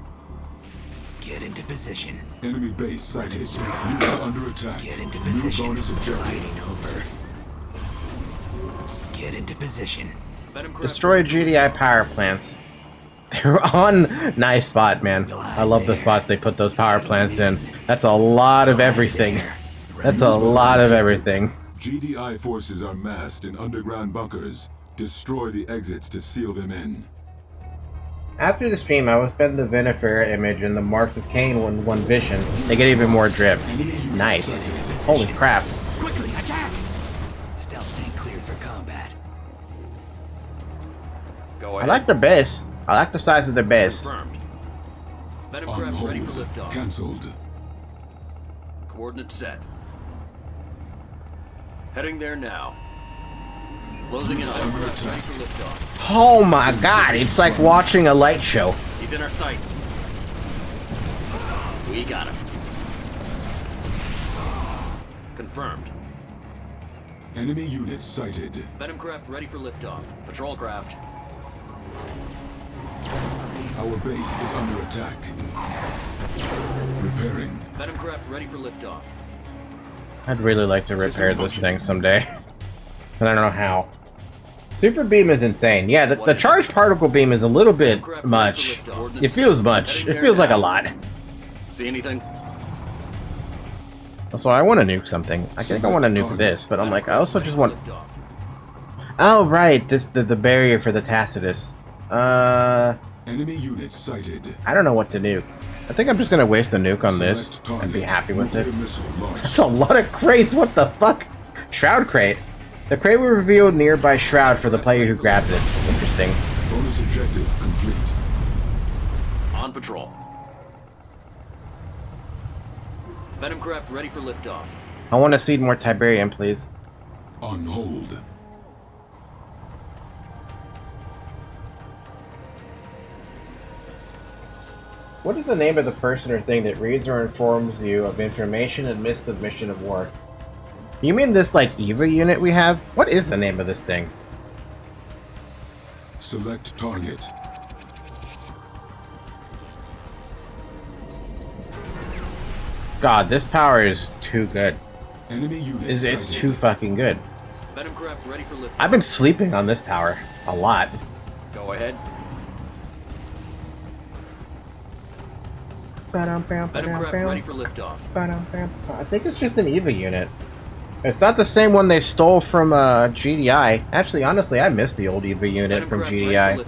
Get into position. Enemy base sighted. You are under attack. Get into New position. bonus objective. Gliding over. Get into position. Destroy GDI power plants. They're on nice spot, man. I love the spots they put those power plants in. That's a lot of everything. That's a lot of everything. GDI forces are massed in underground bunkers. Destroy the exits to seal them in. After the stream, I will spend the Vinifera image and the Mark of Kane One Vision. They get even more drip. Nice. Holy crap. Quickly, attack! Stealth tank cleared for combat. Go I ahead. like their base. I like the size of their base. Confirmed. Venom On craft ready for hold. liftoff. Cancelled. Coordinates set. Heading there now. Closing in on him. Ready for liftoff. Oh my god, it's like watching a light show. He's in our sights. We got him. Confirmed. Enemy units sighted. Venom craft ready for liftoff. Patrol craft. Our base is under attack. Repairing. Venom craft ready for liftoff. I'd really like to repair this thing someday. And I don't know how. Super beam is insane. Yeah, the charged particle beam is a little bit much. It feels much. It feels like a lot. See anything? So I want to nuke something. I think I want to nuke this, but I'm like, I also just want... Oh, right. The barrier for the Tacitus. Enemy units sighted. I don't know what to nuke. I think I'm just going to waste the nuke on this and be happy with it. That's a lot of crates. What the fuck? Shroud crate. The crate will reveal nearby shroud for the player who grabs it. Interesting. Bonus objective complete. On patrol. Venom craft ready for liftoff. I want to seed more Tiberium, please. On hold. What is the name of the person or thing that reads or informs you of information amidst the mission of war? You mean this, like, EVA unit we have? What is the name of this thing? Select target. God, this power is too good. Enemy units It's too fucking good. Venom craft ready for liftoff. I've been sleeping on this power a lot. Go ahead. Venom craft ready for liftoff. I think it's just an EVA unit. It's not the same one they stole from GDI. Actually, honestly, I miss the old EVA unit from GDI.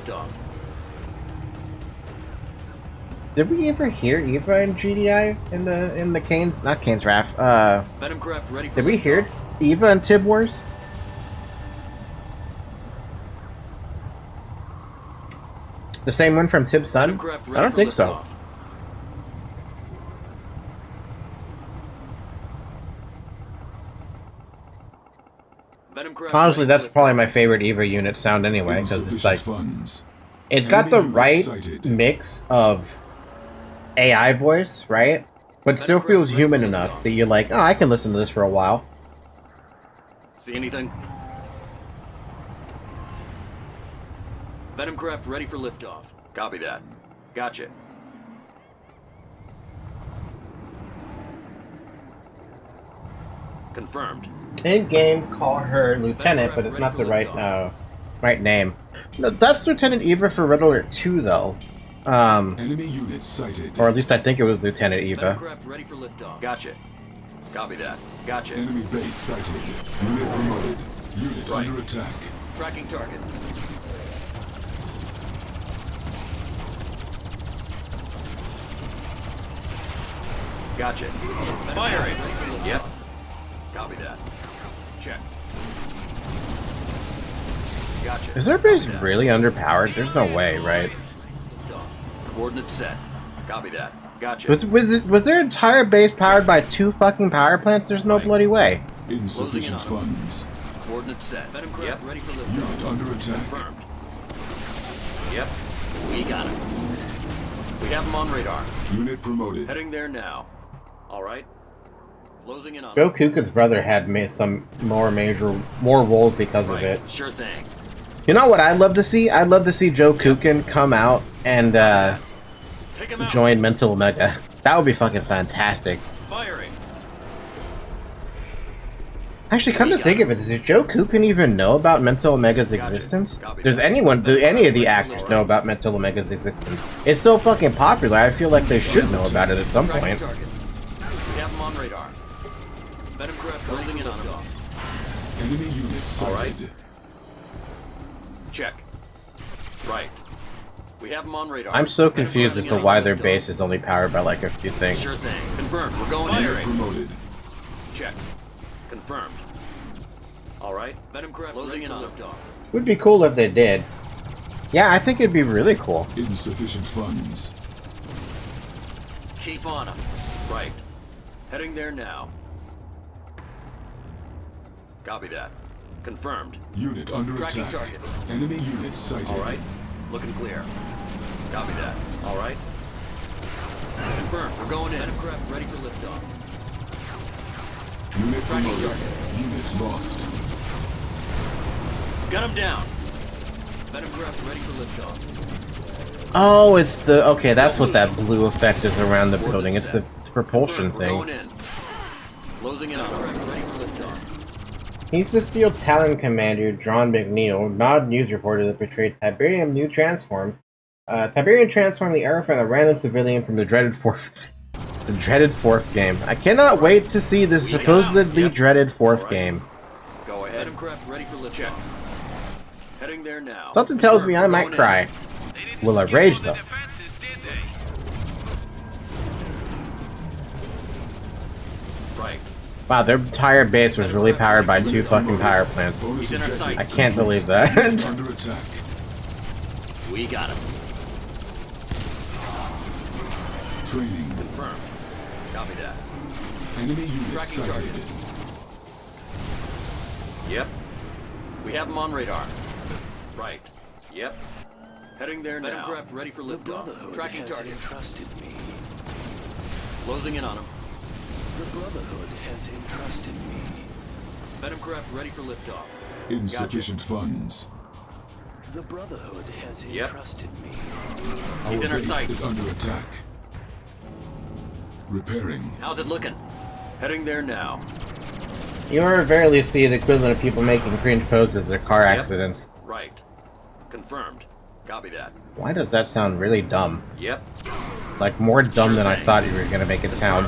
Did we ever hear EVA in GDI in the Kane's, not Kane's Wrath? Venom craft ready for Did we hear EVA in Tib Wars? The same one from Tib's son? I don't think so. Honestly, that's probably my favorite EVA unit sound anyway, because it's like, it's got the right mix of AI voice, right? But still feels human enough that you're like, oh, I can listen to this for a while. See anything? Venom craft ready for liftoff. Copy that. Gotcha. Confirmed. In-game, call her Lieutenant, but it's not the right right name. No, that's Lieutenant Eva for Red Alert 2, though. Enemy units sighted. Or at least I think it was Lieutenant Eva. Craft ready for liftoff. Gotcha. Copy that. Gotcha. Enemy base sighted. Unit promoted. Unit under attack. Tracking target. Gotcha. Firing. Yep. Copy that. Check. Gotcha. Is their base really underpowered? There's no way, right? Coordinates set. Copy that. Gotcha. Was their entire base powered by 2 fucking power plants? There's no bloody way. Insufficient funds. Coordinates set. Venom craft ready for liftoff. Unit under attack. Confirmed. Yep. We got him. We have him on radar. Unit promoted. Heading there now. All right. Closing in on Joe Kukin's brother had made some more roles because of it. Sure thing. You know what I'd love to see? I'd love to see Joe Kukin come out and join Mental Omega. That would be fucking fantastic. Firing. Actually, come to think of it, does Joe Kukin even know about Mental Omega's existence? Does any of the actors know about Mental Omega's existence? It's so fucking popular, I feel like they should know about it at some point. We have him on radar. Venom craft closing in on him. Enemy units sighted. All right. Check. Right. We have him on radar. I'm so confused as to why their base is only powered by like a few things. Sure thing. Confirmed. We're going in. Promoted. Check. Confirmed. All right. Venom craft closing in on liftoff. Would be cool if they did. Yeah, I think it'd be really cool. Insufficient funds. Keep on him. Right. Heading there now. Copy that. Confirmed. Unit under Tracking attack. target. Enemy units sighted. All right. Looking clear. Copy that. All right. Confirmed. We're going in. Venom craft ready for liftoff. Unit Tracking promoted. target. Unit lost. Got him down. Apegrixs ready for liftoff. Oh, it's the... Okay, that's what that blue effect is around the building. It's the propulsion We're going thing. in. Closing in on Apegrixs ready for liftoff. He's the Steel Talon commander, John McNeil, Nod news reporter that portrayed Tiberium New Transform. Tiberium transformed the era from a random civilian from the dreaded fourth game. I cannot wait to see this supposedly dreaded fourth game. Go ahead. Apegrixs ready for lift check. Heading there now. Something tells me I might cry. Will I rage though? Right. Wow, their entire base was really powered by 2 fucking power plants. He's in our sights. I can't believe that. Under attack. We got him. Training. Confirmed. Copy that. Enemy unit Tracking sighted. target. Yep. We have him on radar. Right. Yep. Heading there now. Apegrixs ready for liftoff. Tracking target. Entrusted me. Closing in on him. The Brotherhood has entrusted me. Apegrixs ready for liftoff. Insufficient funds. The Brotherhood has Yep. entrusted me. He's in our base sights. is under attack. Repairing. How's it looking? Heading there now. You rarely see the equivalent of people making cringe poses or car accidents. Right. Confirmed. Copy that. Why does that sound really dumb? Yep. Like, more dumb than I thought you were gonna make it sound.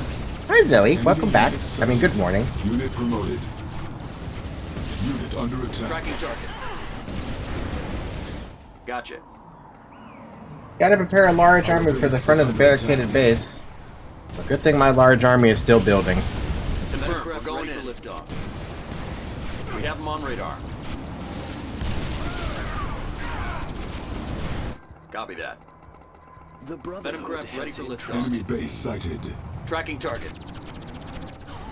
Hi Zoe, welcome back. I mean, good morning. Unit promoted. Unit under attack. Tracking target. Gotcha. Gotta prepare a large army for the front of the barricaded base. But good thing my large army is still building. Confirmed. We're going in. Liftoff. We have him on radar. Copy that. The Brotherhood Apegrixs ready has for Enemy entrusted me. base sighted. Tracking target.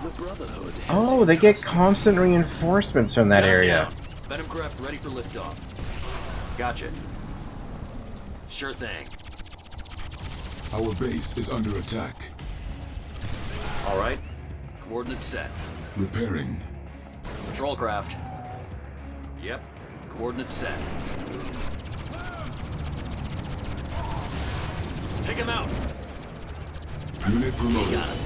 The Brotherhood has Oh, they get entrusted constant reinforcements from that area. Apegrixs ready for liftoff. Gotcha. Sure thing. Our base is under attack. All right. Coordinates set. Repairing. Patrol craft. Yep. Coordinates set. Take him out. Unit promoted. Got him.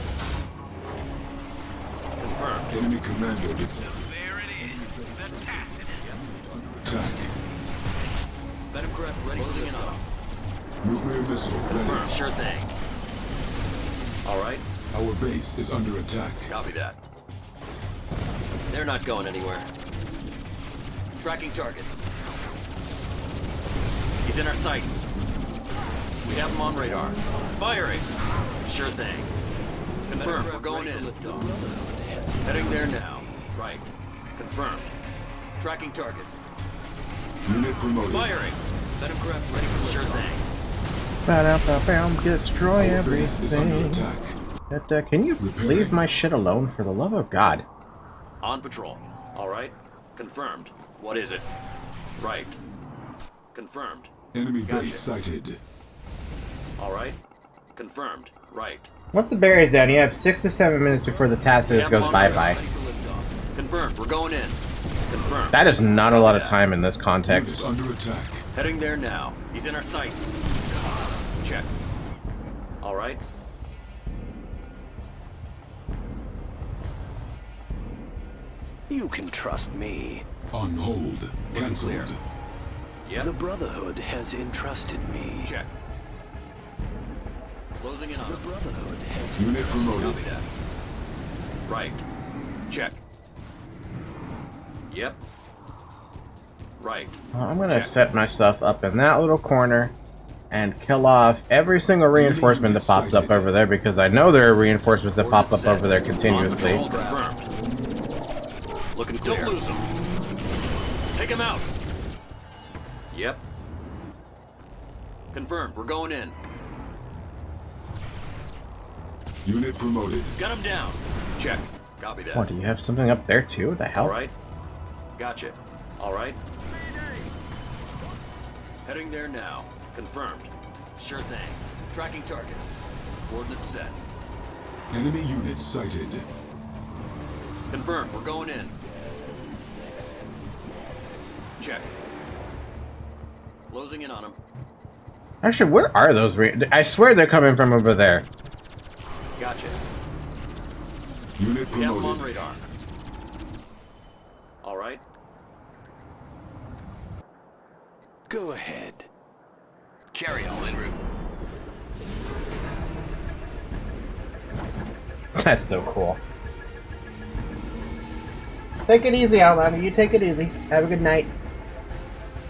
Confirmed. Enemy commander with There it is. The tacit. attack. Apegrixs ready. Closing in on him. Nuclear missile Confirmed. ready. Sure thing. All right. Our base is under attack. Copy that. They're not going anywhere. Tracking target. He's in our sights. We have him on radar. Firing. Sure thing. Confirmed. We're going in. Heading there now. Right. Confirmed. Tracking target. Unit promoted. Firing. Apegrixs ready for sure thing. Destroy Our base is under everything. attack. Can you leave my shit alone, for the love of God? On patrol. All right. Confirmed. What is it? Right. Confirmed. Enemy Gotcha. base sighted. All right. Confirmed. Right. Once the barrier's down, you have 6 to 7 minutes before the Tacitus goes bye-bye. Confirmed. We're going in. Confirmed. That is not a lot of time in this context. Units under attack. Heading there now. He's in our sights. Check. All right. You can trust me. On hold. Cancelled. Clear. Yep. The Brotherhood has entrusted me. Check. Closing in on The him. Brotherhood has Unit entrusted promoted. Copy that. Right. Check. Yep. Right. Well, I'm gonna set myself up in that little corner and kill off every single reinforcement that pops up over there, because I know there are reinforcements that pop up over there continuously. On patrol, confirmed. Looking clear. Don't lose him. Take him out. Yep. Confirmed. We're going in. Unit promoted. Got him down. Check. Copy that. What, do you have something up there too? What the hell? All right. Gotcha. All right. Heading there now. Confirmed. Sure thing. Tracking target. Coordinates set. Enemy units sighted. Confirmed. We're going in. Check. Closing in on him. Actually, where are those? I swear they're coming from over there. Gotcha. Unit We have him on promoted. radar. All right. Go ahead. Carry all en route. That's so cool. Take it easy, Outlander. You take it easy. Have a good night.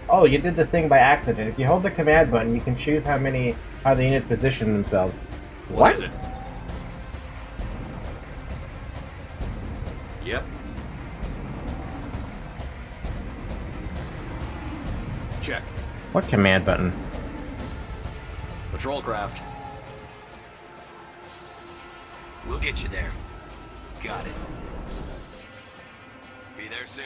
Oh, you did the thing by accident. If you hold the command button, you can choose how the units position themselves. What is it? Yep. Check. What command button? Patrol craft. We'll get you there. Got it. Be there soon.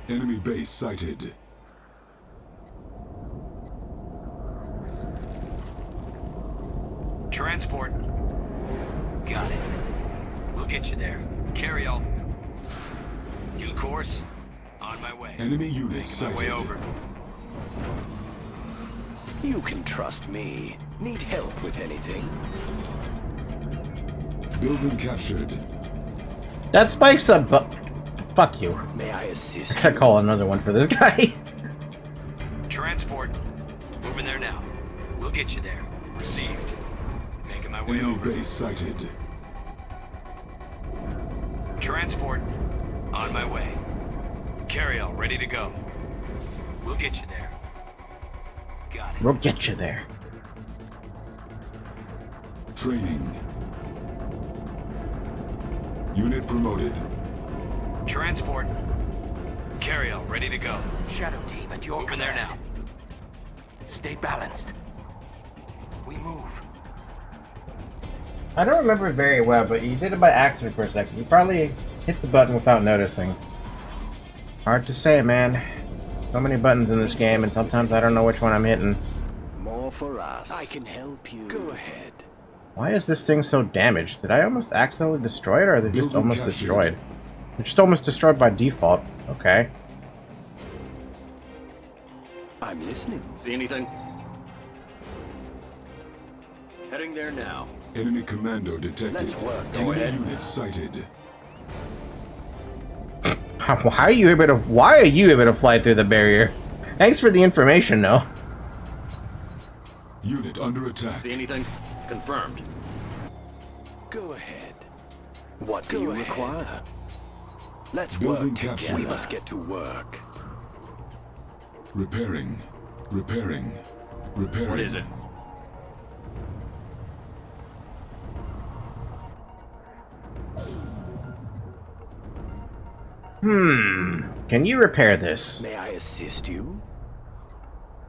Enemy base sighted. Transport. Got it. We'll get you there. Carry all. New course. On my way. Enemy units Making my way sighted. over. You can trust me. Need help with anything? Building captured. That spikes up. Fuck you. May I assist? I gotta call another one for this guy. Transport. Moving there now. We'll get you there. Received. Making my way Enemy over. base sighted. Transport. On my way. Carry all ready to go. We'll get you there. Got it. We'll get you there. Training. Unit promoted. Transport. Carry all ready to go. Shadow team at your Moving there now. Stay balanced. We move. I don't remember it very well, but you did it by accident for a second. You probably hit the button without noticing. Hard to say, man. So many buttons in this game, and sometimes I don't know which one I'm hitting. More for us. I can help you. Go ahead. Why is this thing so damaged? Did I almost accidentally destroy it, or are they just almost destroyed? They're just almost destroyed by default. Okay. I'm listening. See anything? Heading there now. Enemy commando detected. Let's work. Go Enemy ahead. units sighted. Why are you able to fly through the barrier? Thanks for the information, though. Unit under attack. See anything? Confirmed. Go ahead. What do you require? Let's Building work captured. together. We must get to work. Repairing. Repairing. Repairing. What is it? Can you repair this? May I assist you?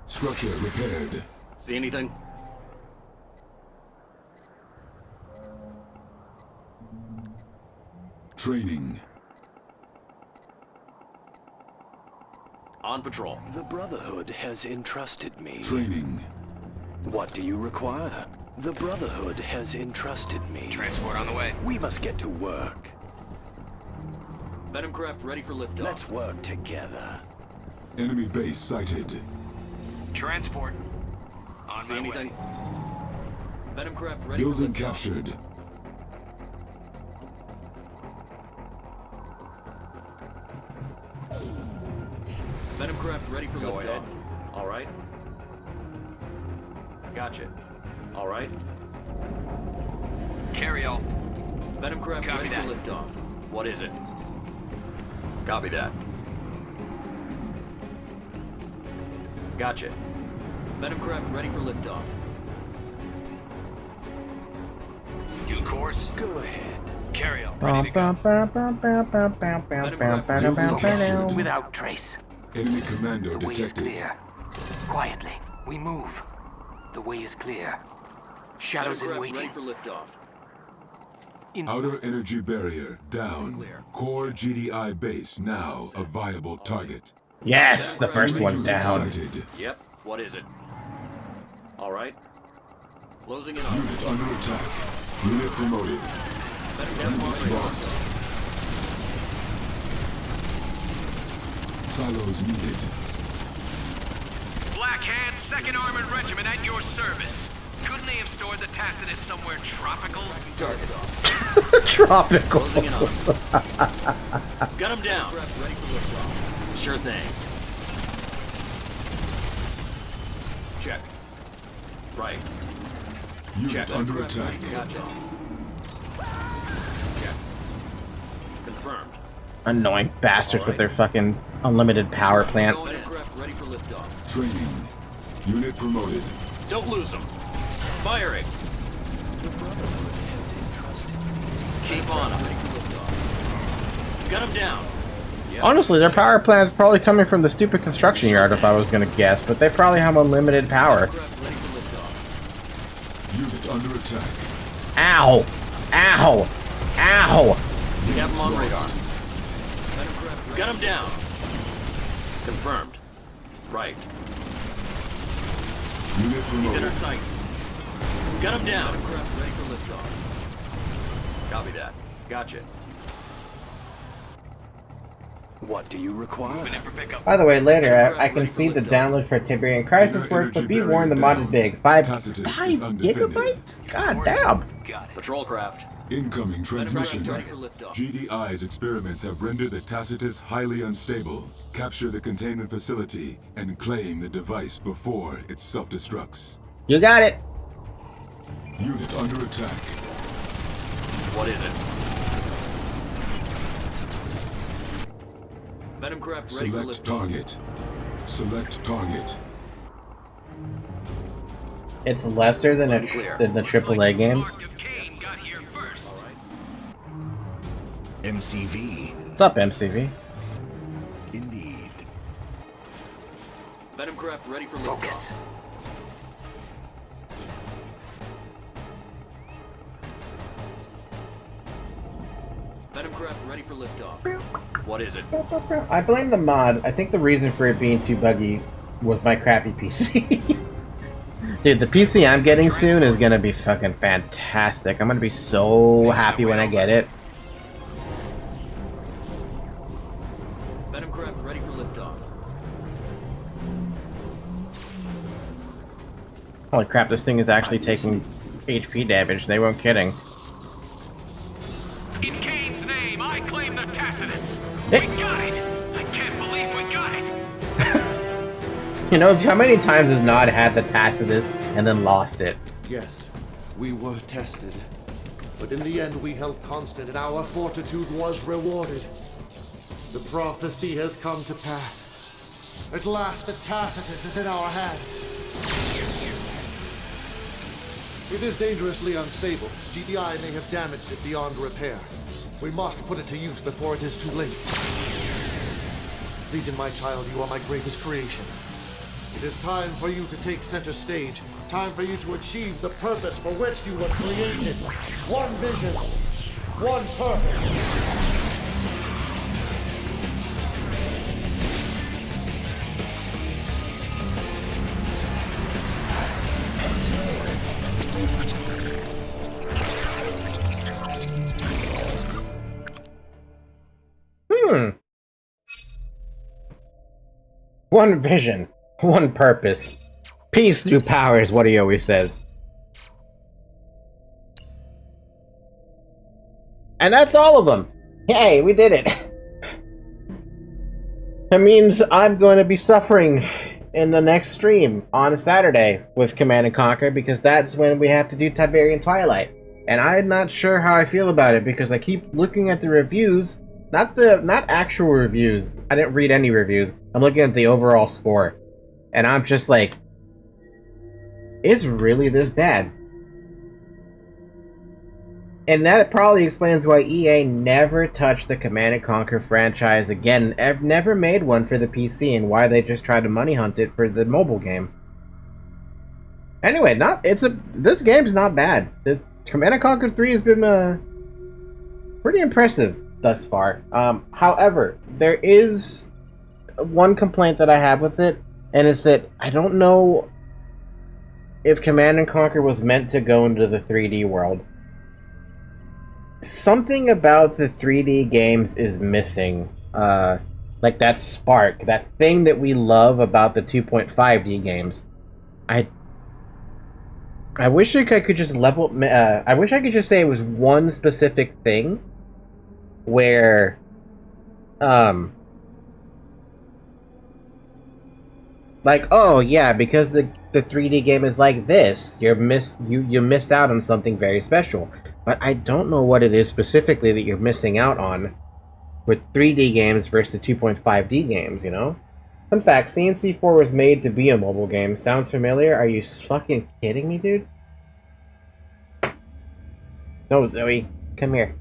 Structure repaired. See anything? Training. On patrol. The Brotherhood has entrusted me. Training. What do you require? The Brotherhood has entrusted me. Transport on the way. We must get to work. Venom craft ready for liftoff. Let's work together. Enemy base sighted. Transport. On See my anything? way. Venom craft ready Building for liftoff. captured. Venom craft ready for Go liftoff. ahead. All right. Gotcha. All right. Carry all. Venom craft Copy ready that. for liftoff. What is it? Copy that. Gotcha. Venom craft ready for liftoff. New course. Go ahead. Carry all ready to go. Without trace. Enemy commando The way is detected. clear. Quietly, we move. The way is clear. Shadows Venom in craft ready waiting. for liftoff. Outer energy barrier down. Clear. Core GDI base now a viable target. Yes, the first one's Unit down. sighted. Yep. What is it? All right. Closing in on. Unit under attack. Unit promoted. Unit lost. Silos needed. Black Hand, 2nd Armored Regiment at your service. Couldn't they have stored the Tacitus somewhere tropical? Target off. Tropical. Closing in on him. Gun him down. Ready for liftoff. Sure thing. Check. Right. Unit Check. under attack. Gotcha. Check. Confirmed. Annoying bastards with their fucking unlimited power plant. Aircraft ready for liftoff. Training. Unit promoted. Don't lose them. Firing. Keep on him. Ready for liftoff. Gun him down. Honestly, their power plant's probably coming from the stupid construction yard if I was gonna guess, but they probably have unlimited power. Unit under attack. Ow! Ow! Ow! We have him on radar. Gun him down. Confirmed. Right. Unit He's in promoted. our sights. Gun him down. Ready for liftoff. Copy that. Gotcha. What do you require? By the way, later I can see the download for Tiberian Crisis work, but be warned the mod is big. 5 gigabytes? God damn! Patrol craft. Incoming transmission. Ready for liftoff. GDI's experiments have rendered the Tacitus highly unstable. Capture the containment facility and claim the device before it self-destructs. You got it! Unit under attack. What is it? Venom craft ready for Select liftoff. target. Select target. It's lesser than the AAA games. MCV. What's up, MCV? Indeed. Venom craft ready for liftoff. Venom craft ready for liftoff. What is it? I blame the mod. I think the reason for it being too buggy was my crappy PC. Dude, the PC I'm getting soon is gonna be fucking fantastic. I'm gonna be so happy when I get it. Venom craft ready for liftoff. Holy crap, this thing is actually taking HP damage. They weren't kidding. In Kane's name, I claim the Tacitus. We got it! I can't believe we got it! You know, how many times has Nod had the Tacitus and then lost it? Yes, we were tested. But in the end, we held constant and our fortitude was rewarded. The prophecy has come to pass. At last, the Tacitus is in our hands. It is dangerously unstable. GDI may have damaged it beyond repair. We must put it to use before it is too late. Legion, my child, you are my greatest creation. It is time for you to take center stage. Time for you to achieve the purpose for which you were created. One vision, one purpose. One vision, one purpose. Peace through power is what he always says. And that's all of them. Yay, we did it. That means I'm going to be suffering in the next stream on Saturday with Command & Conquer, because that's when we have to do Tiberian Twilight. And I'm not sure how I feel about it, because I keep looking at the reviews. Not actual reviews. I didn't read any reviews. I'm looking at the overall score. And I'm just like, is really this bad? And that probably explains why EA never touched the Command & Conquer franchise again. I've never made one for the PC, and why they just tried to money hunt it for the mobile game. Anyway, this game's not bad. This Command & Conquer 3 has been pretty impressive thus far. However, there is one complaint that I have with it, and it's that I don't know if Command & Conquer was meant to go into the 3D world. something about the 3D games is missing. Like that spark, that thing that we love about the 2.5D games. I wish I could just level. I wish I could just say it was one specific thing, where, like, oh yeah, because the 3D game is like this, you miss out on something very special. But I don't know what it is specifically that you're missing out on with 3D games versus the 2.5D games, you know? Fun fact, CNC4 was made to be a mobile game. Sounds familiar? Are you fucking kidding me, dude? No, Zoe. Come here.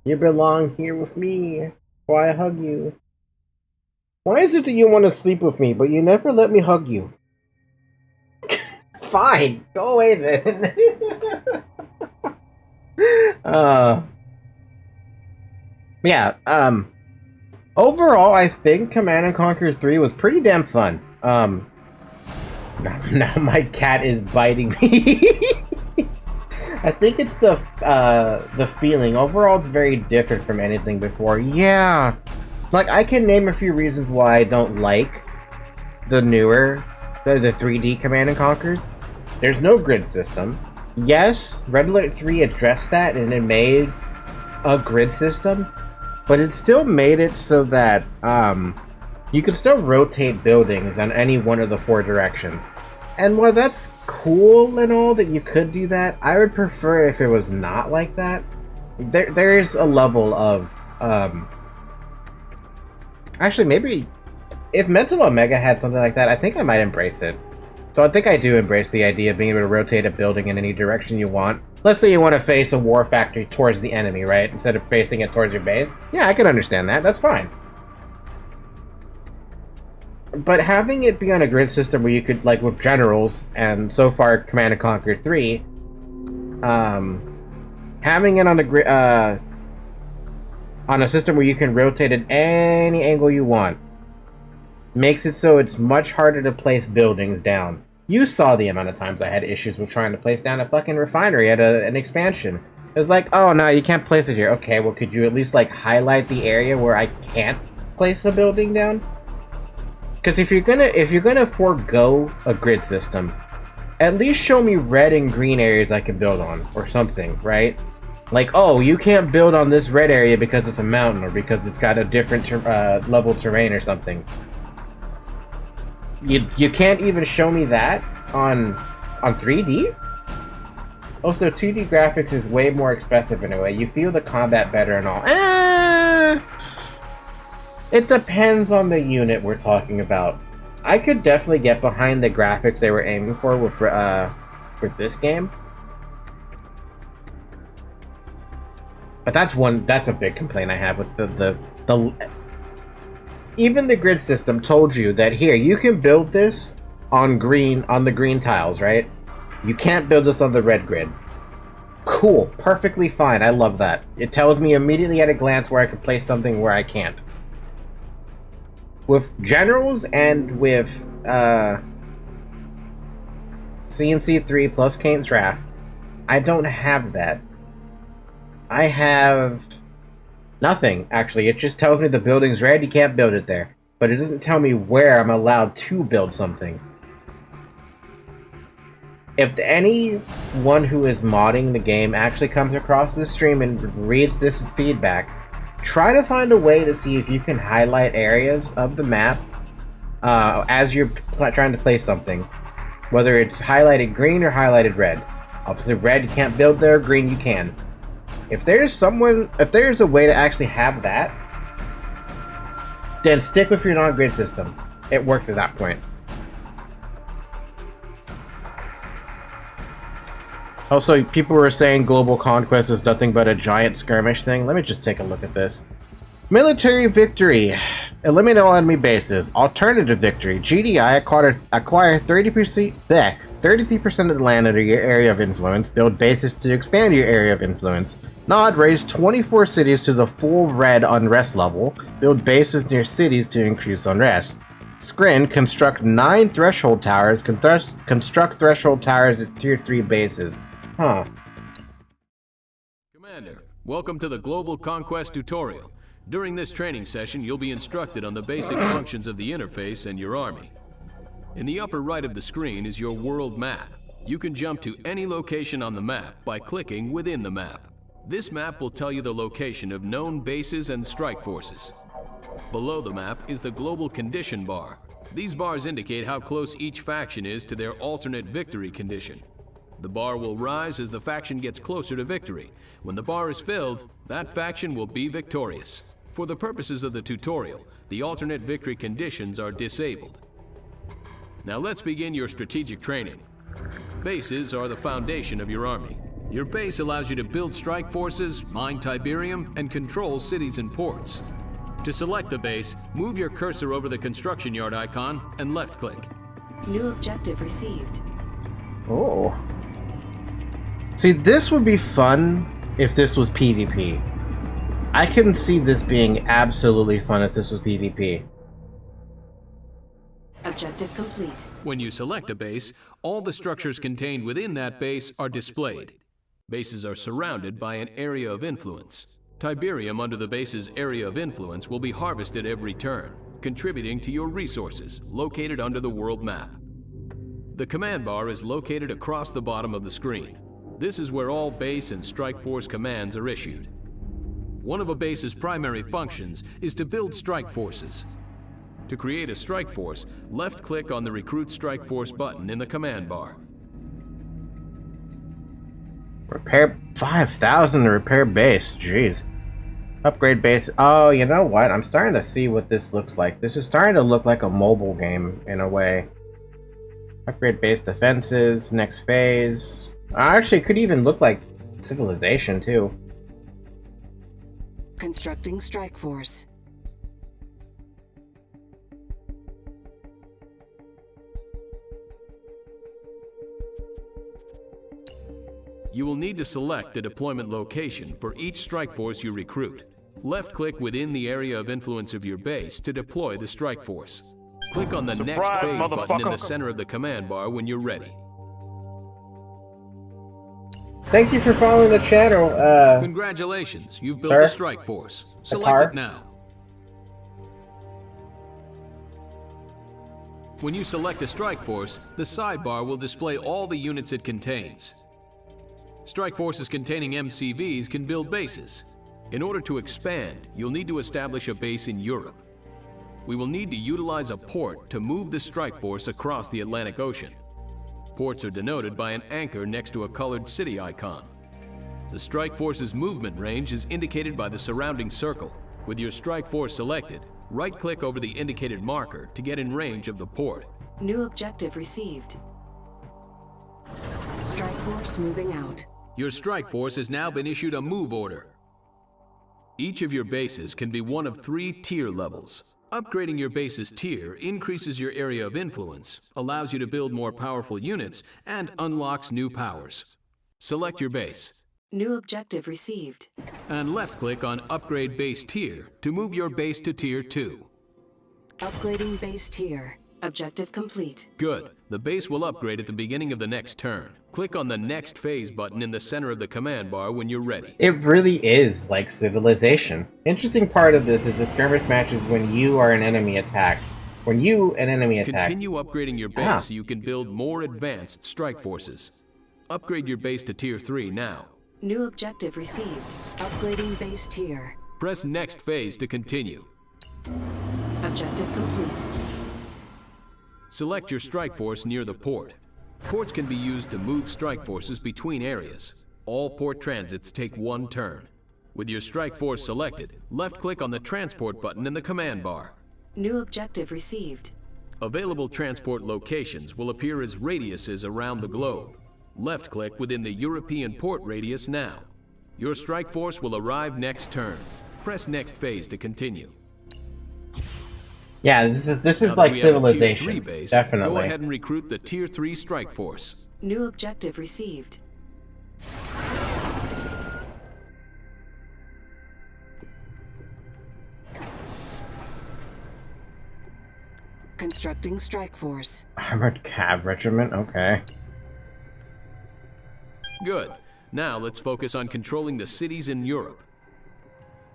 You belong here with me. Why hug you? Why is it that you want to sleep with me, but you never let me hug you? Fine, go away then. Yeah, overall, I think Command & Conquer 3 was pretty damn fun. Now my cat is biting me. I think it's the feeling. Overall, it's very different from anything before. Yeah. Like, I can name a few reasons why I don't like the newer, the 3D Command & Conquers. There's no grid system. Yes, Red Alert 3 addressed that and it made a grid system, but it still made it so that you could still rotate buildings in any one of the 4 directions. And while that's cool and all that you could do that, I would prefer if it was not like that. There is a level of actually, maybe if Mental Omega had something like that, I think I might embrace it. So I think I do embrace the idea of being able to rotate a building in any direction you want. Let's say you want to face a war factory towards the enemy, right? Instead of facing it towards your base. Yeah, I can understand that. That's fine. But having it be on a grid system where you could, like with Generals, and so far Command & Conquer 3, having it on a grid, on a system where you can rotate at any angle you want, makes it so it's much harder to place buildings down. You saw the amount of times I had issues with trying to place down a fucking refinery at an expansion. It was like, oh no, you can't place it here. Okay, well could you at least like highlight the area where I can't place a building down? Because if you're gonna forego a grid system, at least show me red and green areas I can build on, or something, right? Like, oh, you can't build on this red area because it's a mountain, or because it's got a different level terrain or something. You can't even show me that on 3D? Also, 2D graphics is way more expressive in a way. You feel the combat better and all. It depends on the unit we're talking about. I could definitely get behind the graphics they were aiming for with this game. But that's a big complaint I have with the even the grid system told you that here, you can build this on the green tiles, right? You can't build this on the red grid. Cool, perfectly fine, I love that. It tells me immediately at a glance where I can place something where I can't. With Generals and with CNC3 plus Kane's Draft, I don't have that. I have nothing, actually. It just tells me the building's red, you can't build it there. But it doesn't tell me where I'm allowed to build something. If anyone who is modding the game actually comes across this stream and reads this feedback, try to find a way to see if you can highlight areas of the map as you're trying to place something. Whether it's highlighted green or highlighted red. Obviously red you can't build there, green you can. If there's a way to actually have that, then stick with your non-grid system. It works at that point. Also, people were saying Global Conquest is nothing but a giant skirmish thing. Let me just take a look at this. Military victory. Eliminate all enemy bases. Alternative victory. GDI acquire 33% of the land under your area of influence. Build bases to expand your area of influence. Nod, raise 24 cities to the full red unrest level. Build bases near cities to increase unrest. Scrin, construct 9 threshold towers. Construct threshold towers at tier 3 bases. Huh. Commander, welcome to the Global Conquest tutorial. During this training session, you'll be instructed on the basic functions of the interface and your army. In the upper right of the screen is your world map. You can jump to any location on the map by clicking within the map. This map will tell you the location of known bases and strike forces. Below the map is the global condition bar. These bars indicate how close each faction is to their alternate victory condition. The bar will rise as the faction gets closer to victory. When the bar is filled, that faction will be victorious. For the purposes of the tutorial, the alternate victory conditions are disabled. Now let's begin your strategic training. Bases are the foundation of your army. Your base allows you to build strike forces, mine Tiberium, and control cities and ports. To select the base, move your cursor over the construction yard icon and left-click. New objective received. Oh. See, this would be fun if this was PvP. I can see this being absolutely fun if this was PvP. Objective complete. When you select a base, all the structures contained within that base are displayed. Bases are surrounded by an area of influence. Tiberium under the base's area of influence will be harvested every turn, contributing to your resources located under the world map. The command bar is located across the bottom of the screen. This is where all base and strike force commands are issued. One of a base's primary functions is to build strike forces. To create a strike force, left-click on the Recruit Strike Force button in the command bar. Repair 5,000 to repair base. Jeez. Upgrade base. Oh, you know what? I'm starting to see what this looks like. This is starting to look like a mobile game in a way. Upgrade base defenses. Next phase. Actually, it could even look like Civilization too. Constructing strike force. You will need to select the deployment location for each strike force you recruit. Left-click within the area of influence of your base to deploy the strike force. Click on the Next Phase button in the center of the command bar when you're ready. Thank you for following the channel. Congratulations, you've built sir? a strike force. Select it now. When you select a strike force, the sidebar will display all the units it contains. Strike forces containing MCVs can build bases. In order to expand, you'll need to establish a base in Europe. We will need to utilize a port to move the strike force across the Atlantic Ocean. Ports are denoted by an anchor next to a colored city icon. The strike force's movement range is indicated by the surrounding circle. With your strike force selected, right-click over the indicated marker to get in range of the port. New objective received. Strike force moving out. Your strike force has now been issued a move order. Each of your bases can be one of 3 tier levels. Upgrading your base's tier increases your area of influence, allows you to build more powerful units, and unlocks new powers. Select your base. New objective received. And left-click on Upgrade Base Tier to move your base to Tier 2. Upgrading base tier. Objective complete. Good. The base will upgrade at the beginning of the next turn. Click on the Next Phase button in the center of the command bar when you're ready. It really is like Civilization. Interesting part of this is the skirmish matches when you are an enemy attacked. When you, an enemy attack. Continue upgrading your base so you can build more advanced strike forces. Upgrade your base to Tier 3 now. New objective received. Upgrading base tier. Press Next Phase to continue. Objective complete. Select your strike force near the port. Ports can be used to move strike forces between areas. All port transits take 1 turn. With your strike force selected, left-click on the Transport button in the command bar. New objective received. Available transport locations will appear as radiuses around the globe. Left-click within the European port radius now. Your strike force will arrive next turn. Press Next Phase to continue. Yeah, this is like Civilization. Tier 3 base, definitely. Go ahead and recruit the Tier 3 strike force. New objective received. Constructing strike force. Armored Cav Regiment, okay. Good. Now let's focus on controlling the cities in Europe.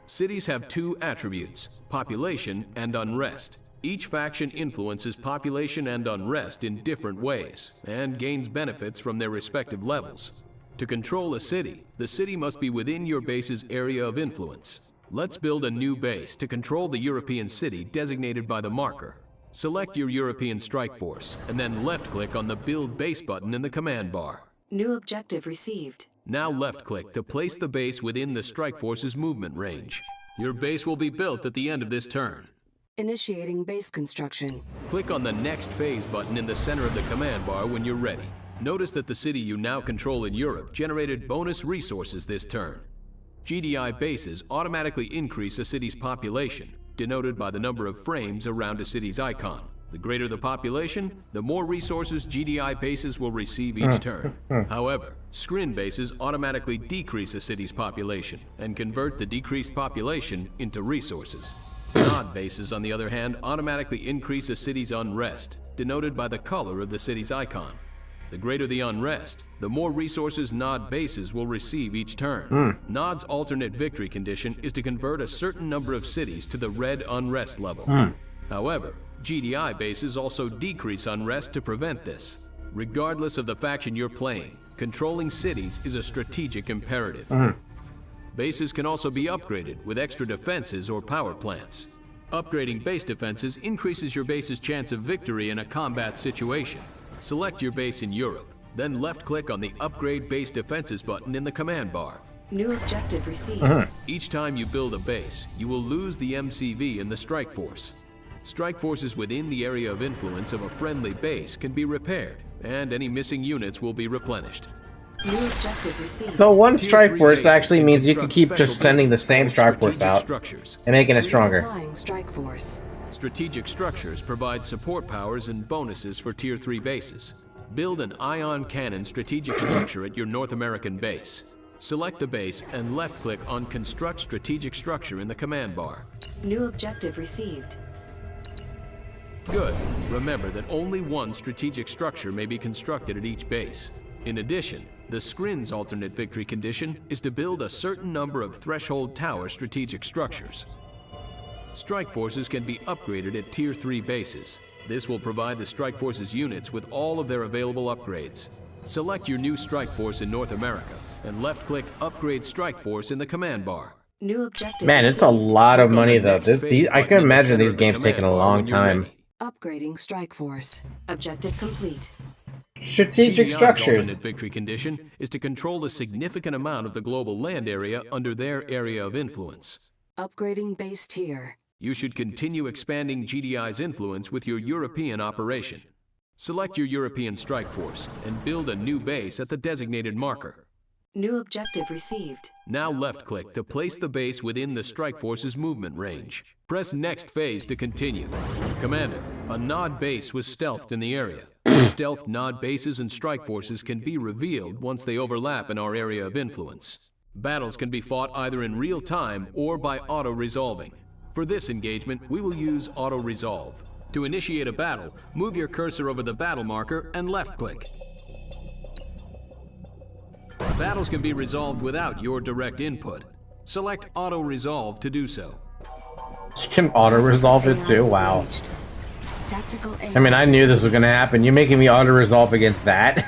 Cities have two attributes, population and unrest. Each faction influences population and unrest in different ways, and gains benefits from their respective levels. To control a city, the city must be within your base's area of influence. Let's build a new base to control the European city designated by the marker. Select your European strike force, and then left-click on the Build Base button in the command bar. New objective received. Now left-click to place the base within the strike force's movement range. Your base will be built at the end of this turn. Initiating base construction. Click on the Next Phase button in the center of the command bar when you're ready. Notice that the city you now control in Europe generated bonus resources this turn. GDI bases automatically increase a city's population, denoted by the number of frames around a city's icon. The greater the population, the more resources GDI bases will receive each turn. However, screen bases automatically decrease a city's population and convert the decreased population into resources. Nod bases, on the other hand, automatically increase a city's unrest, denoted by the color of the city's icon. The greater the unrest, the more resources Nod bases will receive each turn. Nod's alternate victory condition is to convert a certain number of cities to the red unrest level. However, GDI bases also decrease unrest to prevent this. Regardless of the faction you're playing, controlling cities is a strategic imperative. Bases can also be upgraded with extra defenses or power plants. Upgrading base defenses increases your base's chance of victory in a combat situation. Select your base in Europe, then left-click on the Upgrade Base Defenses button in the command bar. New objective received. Each time you build a base, you will lose the MCV in the strike force. Strike forces within the area of influence of a friendly base can be repaired, and any missing units will be replenished. New objective received. So one strike force actually means you can keep just sending the same strike force out and making it stronger. Supplying strike force. Strategic structures provide support powers and bonuses for Tier 3 bases. Build an ion cannon strategic structure at your North American base. Select the base and left-click on Construct Strategic Structure in the command bar. New objective received. Good. Remember that only one strategic structure may be constructed at each base. In addition, the Scrin's alternate victory condition is to build a certain number of Threshold Tower strategic structures. Strike forces can be upgraded at Tier 3 bases. This will provide the Strike Force's units with all of their available upgrades. Select your new Strike Force in North America and left-click Upgrade Strike Force in the command bar. New objective. Man, it's a lot of money though. I can imagine these games taking a long time. Upgrading Strike Force. Objective complete. Strategic GDI's structures. alternate victory condition is to control a significant amount of the global land area under their area of influence. Upgrading base tier. You should continue expanding GDI's influence with your European operation. Select your European strike force and build a new base at the designated marker. New objective received. Now left-click to place the base within the strike force's movement range. Press Next Phase to continue. Commander, a Nod base was stealthed in the area. Stealth Nod bases and strike forces can be revealed once they overlap in our area of influence. Battles can be fought either in real time or by auto-resolving. For this engagement, we will use auto-resolve. To initiate a battle, move your cursor over the battle marker and left-click. Battles can be resolved without your direct input. Select auto-resolve to do so. You can auto-resolve it too? Wow. Tactical I mean, I knew this was gonna happen. You're making me auto-resolve against that?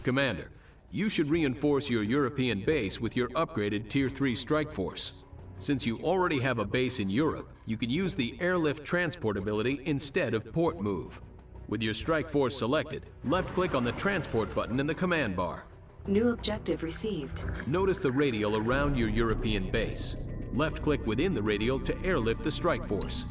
Commander, you should reinforce your European base with your upgraded Tier 3 strike force. Since you already have a base in Europe, you can use the airlift transport ability instead of port move. With your strike force selected, left-click on the transport button in the command bar. New objective received. Notice the radial around your European base. Left-click within the radial to airlift the strike force.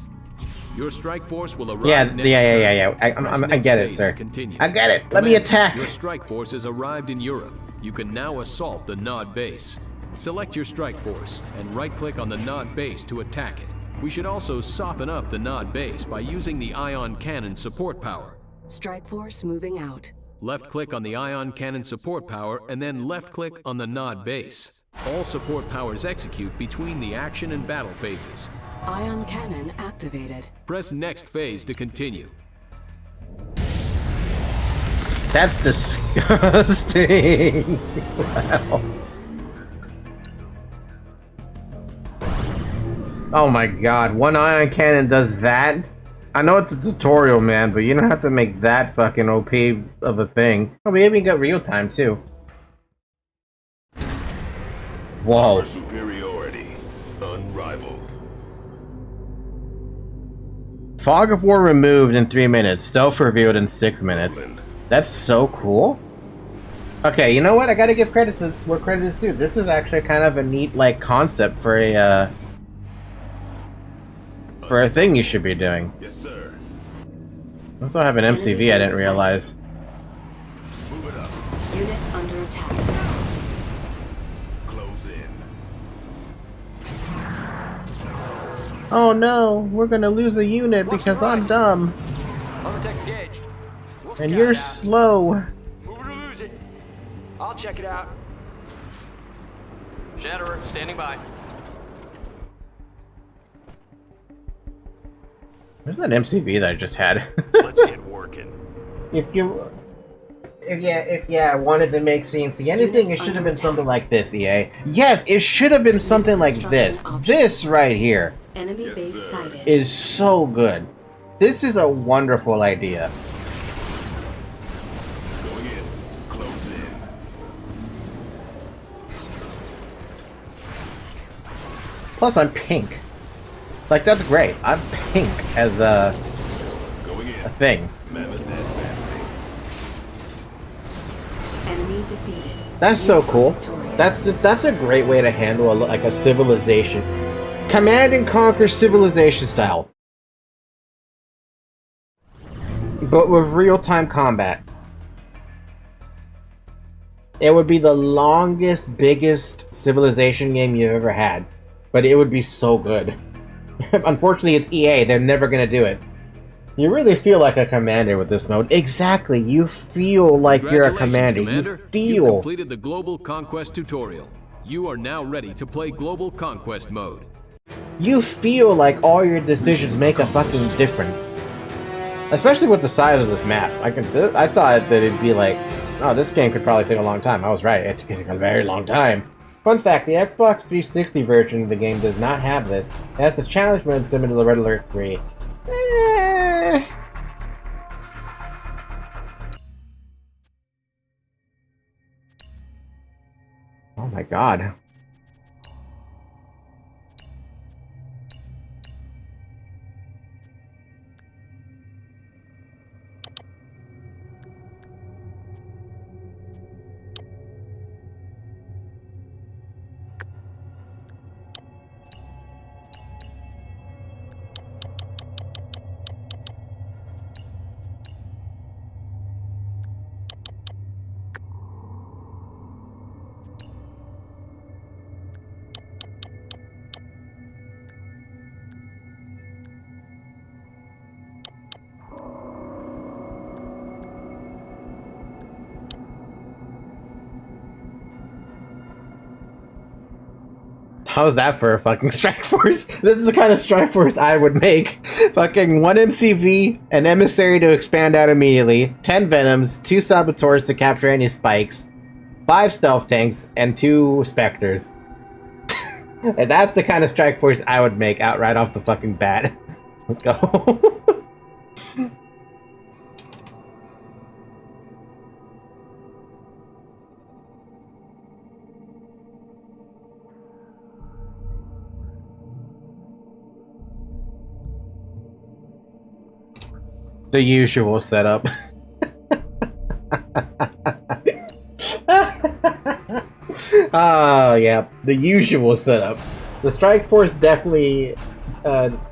Your strike force will arrive I get it, sir. I get it. Let me attack. Your strike force has arrived in Europe. You can now assault the Nod base. Select your strike force and right-click on the Nod base to attack it. We should also soften up the Nod base by using the ion cannon support power. Strike force moving out. Left-click on the ion cannon support power and then left-click on the Nod base. All support powers execute between the action and battle phases. Ion cannon activated. Press Next Phase to continue. That's disgusting. Wow. Oh my god, one ion cannon does that? I know it's a tutorial, man, but you don't have to make that fucking OP of a thing. Oh, maybe you got real time too. Whoa. Our superiority, unrivaled. Fog of War removed in 3 minutes, stealth revealed in 6 minutes. That's so cool. Okay, you know what? I gotta give credit to what credit is due. This is actually kind of a neat, like, concept for a thing you should be doing. Yes, sir. I also have an MCV I didn't realize. Move it up. Unit under attack. Close in. Oh no, we're gonna lose a unit because I'm dumb. Overtech engaged. We'll And scout you're it out. slow. Move it or lose it. I'll check it out. Shatterer, standing by. Where's that MCV that I just had? Let's get working. If I wanted to make CNC anything, it should have been something like this, EA. Yes, it should have been something like this. This right here Enemy base sighted. is so good. This is a wonderful idea. Going in. Close in. Plus, I'm pink. Like, that's great. I'm pink as a thing. Mammoth advancing. Enemy defeated. That's so cool. That's a great way to handle like a civilization. Command and conquer civilization style. But with real-time combat. It would be the longest, biggest civilization game you've ever had. But it would be so good. Unfortunately, it's EA. They're never gonna do it. You really feel like a commander with this mode. Exactly. You feel like you're a commander. You feel. You completed the Global Conquest tutorial. You are now ready to play Global Conquest mode. You feel like all your decisions make a fucking difference. Especially with the size of this map. I thought that it'd be like, oh, this game could probably take a long time. I was right. It took a very long time. Fun fact, the Xbox 360 version of the game does not have this. It has the challenge mode similar to the Red Alert 3. Oh my god. How's that for a fucking strike force? This is the kind of strike force I would make. Fucking 1 MCV, an emissary to expand out immediately, 10 venoms, 2 saboteurs to capture any spikes, 5 stealth tanks, and 2 specters. And that's the kind of strike force I would make out right off the fucking bat. Let's go. The usual setup. Oh, yeah. The usual setup. The strike force definitely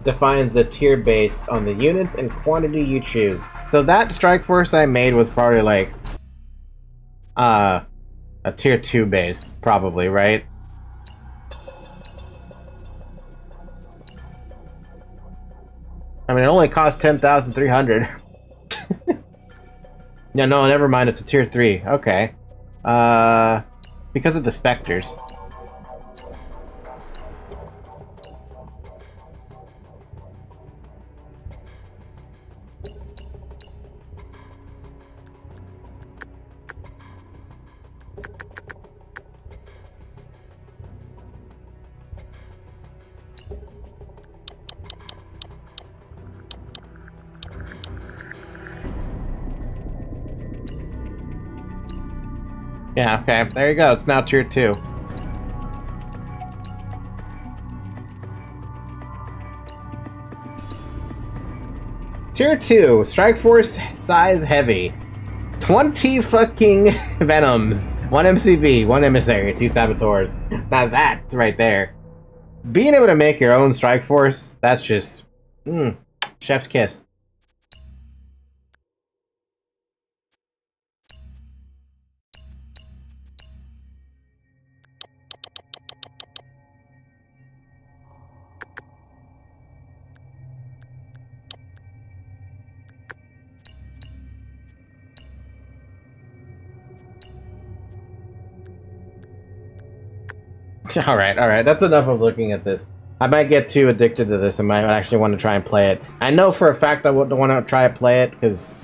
defines a tier based on the units and quantity you choose. So that strike force I made was probably like a tier 2 base, probably, right? I mean, it only cost 10,300. Yeah, no, never mind. It's a tier 3. Okay. Because of the specters. Yeah, okay, there you go. It's now tier 2. Tier 2, Strike Force size heavy. 20 fucking Venoms. 1 MCV, 1 Emissary, 2 Saboteurs. Now that's right there. Being able to make your own Strike Force, that's just... chef's kiss. Alright, that's enough of looking at this. I might get too addicted to this and might actually want to try and play it. I know for a fact I would want to try and play it, because,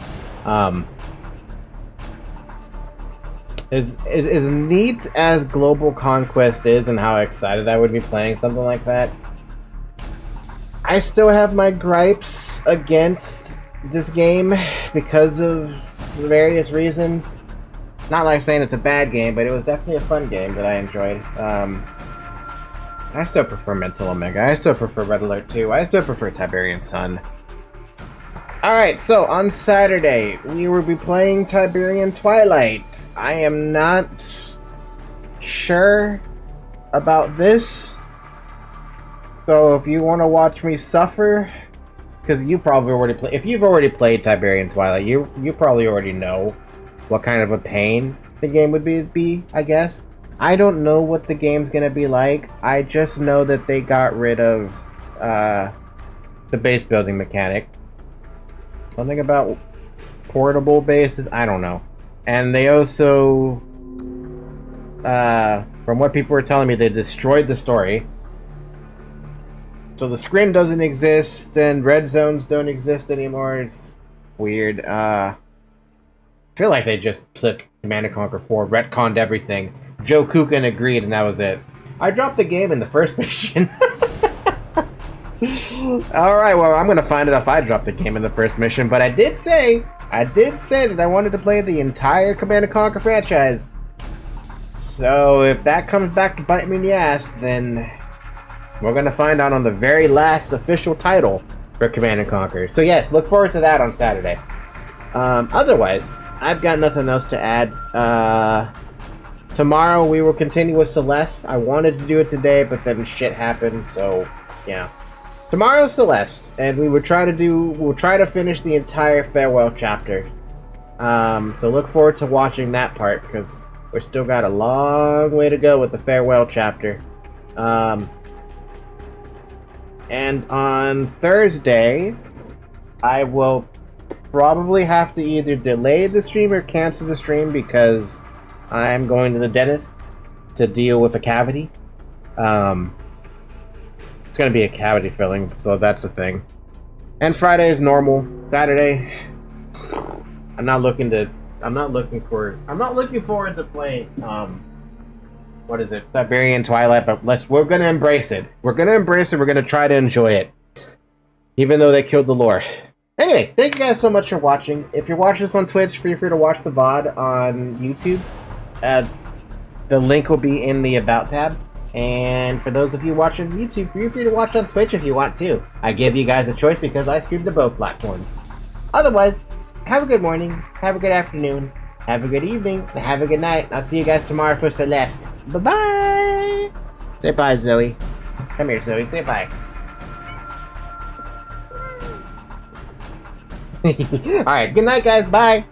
as neat as Global Conquest is and how excited I would be playing something like that, I still have my gripes against this game because of various reasons. Not like saying it's a bad game, but it was definitely a fun game that I enjoyed. I still prefer Mental Omega. I still prefer Red Alert 2. I still prefer Tiberian Sun. Alright, so on Saturday, we will be playing Tiberian Twilight. I am not sure about this. So if you want to watch me suffer, because you probably already play. If you've already played Tiberian Twilight, you probably already know what kind of a pain the game would be, I guess. I don't know what the game's gonna be like. I just know that they got rid of the base building mechanic. Something about portable bases, I don't know. And they also, from what people were telling me, they destroyed the story. So the scrim doesn't exist, and red zones don't exist anymore. It's weird. I feel like they just took Command & Conquer 4, retconned everything. Joe Kukin agreed, and that was it. I dropped the game in the first mission. Alright, well, I'm gonna find out if I dropped the game in the first mission, but I did say that I wanted to play the entire Command & Conquer franchise. So if that comes back to bite me in the ass, then we're gonna find out on the very last official title for Command & Conquer. So yes, look forward to that on Saturday. Otherwise, I've got nothing else to add. Tomorrow we will continue with Celeste. I wanted to do it today, but then shit happened, so yeah. Tomorrow's Celeste, and we'll try to finish the entire farewell chapter. So look forward to watching that part, because we're still got a long way to go with the farewell chapter. And on Thursday, I will probably have to either delay the stream or cancel the stream because I'm going to the dentist to deal with a cavity. It's going to be a cavity filling, so that's the thing. And Friday is normal. Saturday, I'm not looking forward to playing, what is it? Tiberian Twilight, but we're going to embrace it. We're going to embrace it. We're going to try to enjoy it. Even though they killed the lore. Anyway, thank you guys so much for watching. If you're watching this on Twitch, feel free to watch the VOD on YouTube. The link will be in the About tab. And for those of you watching YouTube, feel free to watch on Twitch if you want to. I give you guys a choice because I stream to both platforms. Otherwise, have a good morning, have a good afternoon, have a good evening, and have a good night. I'll see you guys tomorrow for Celeste. Bye-bye! Say bye, Zoe. Come here, Zoe. Say bye. Alright, good night, guys. Bye!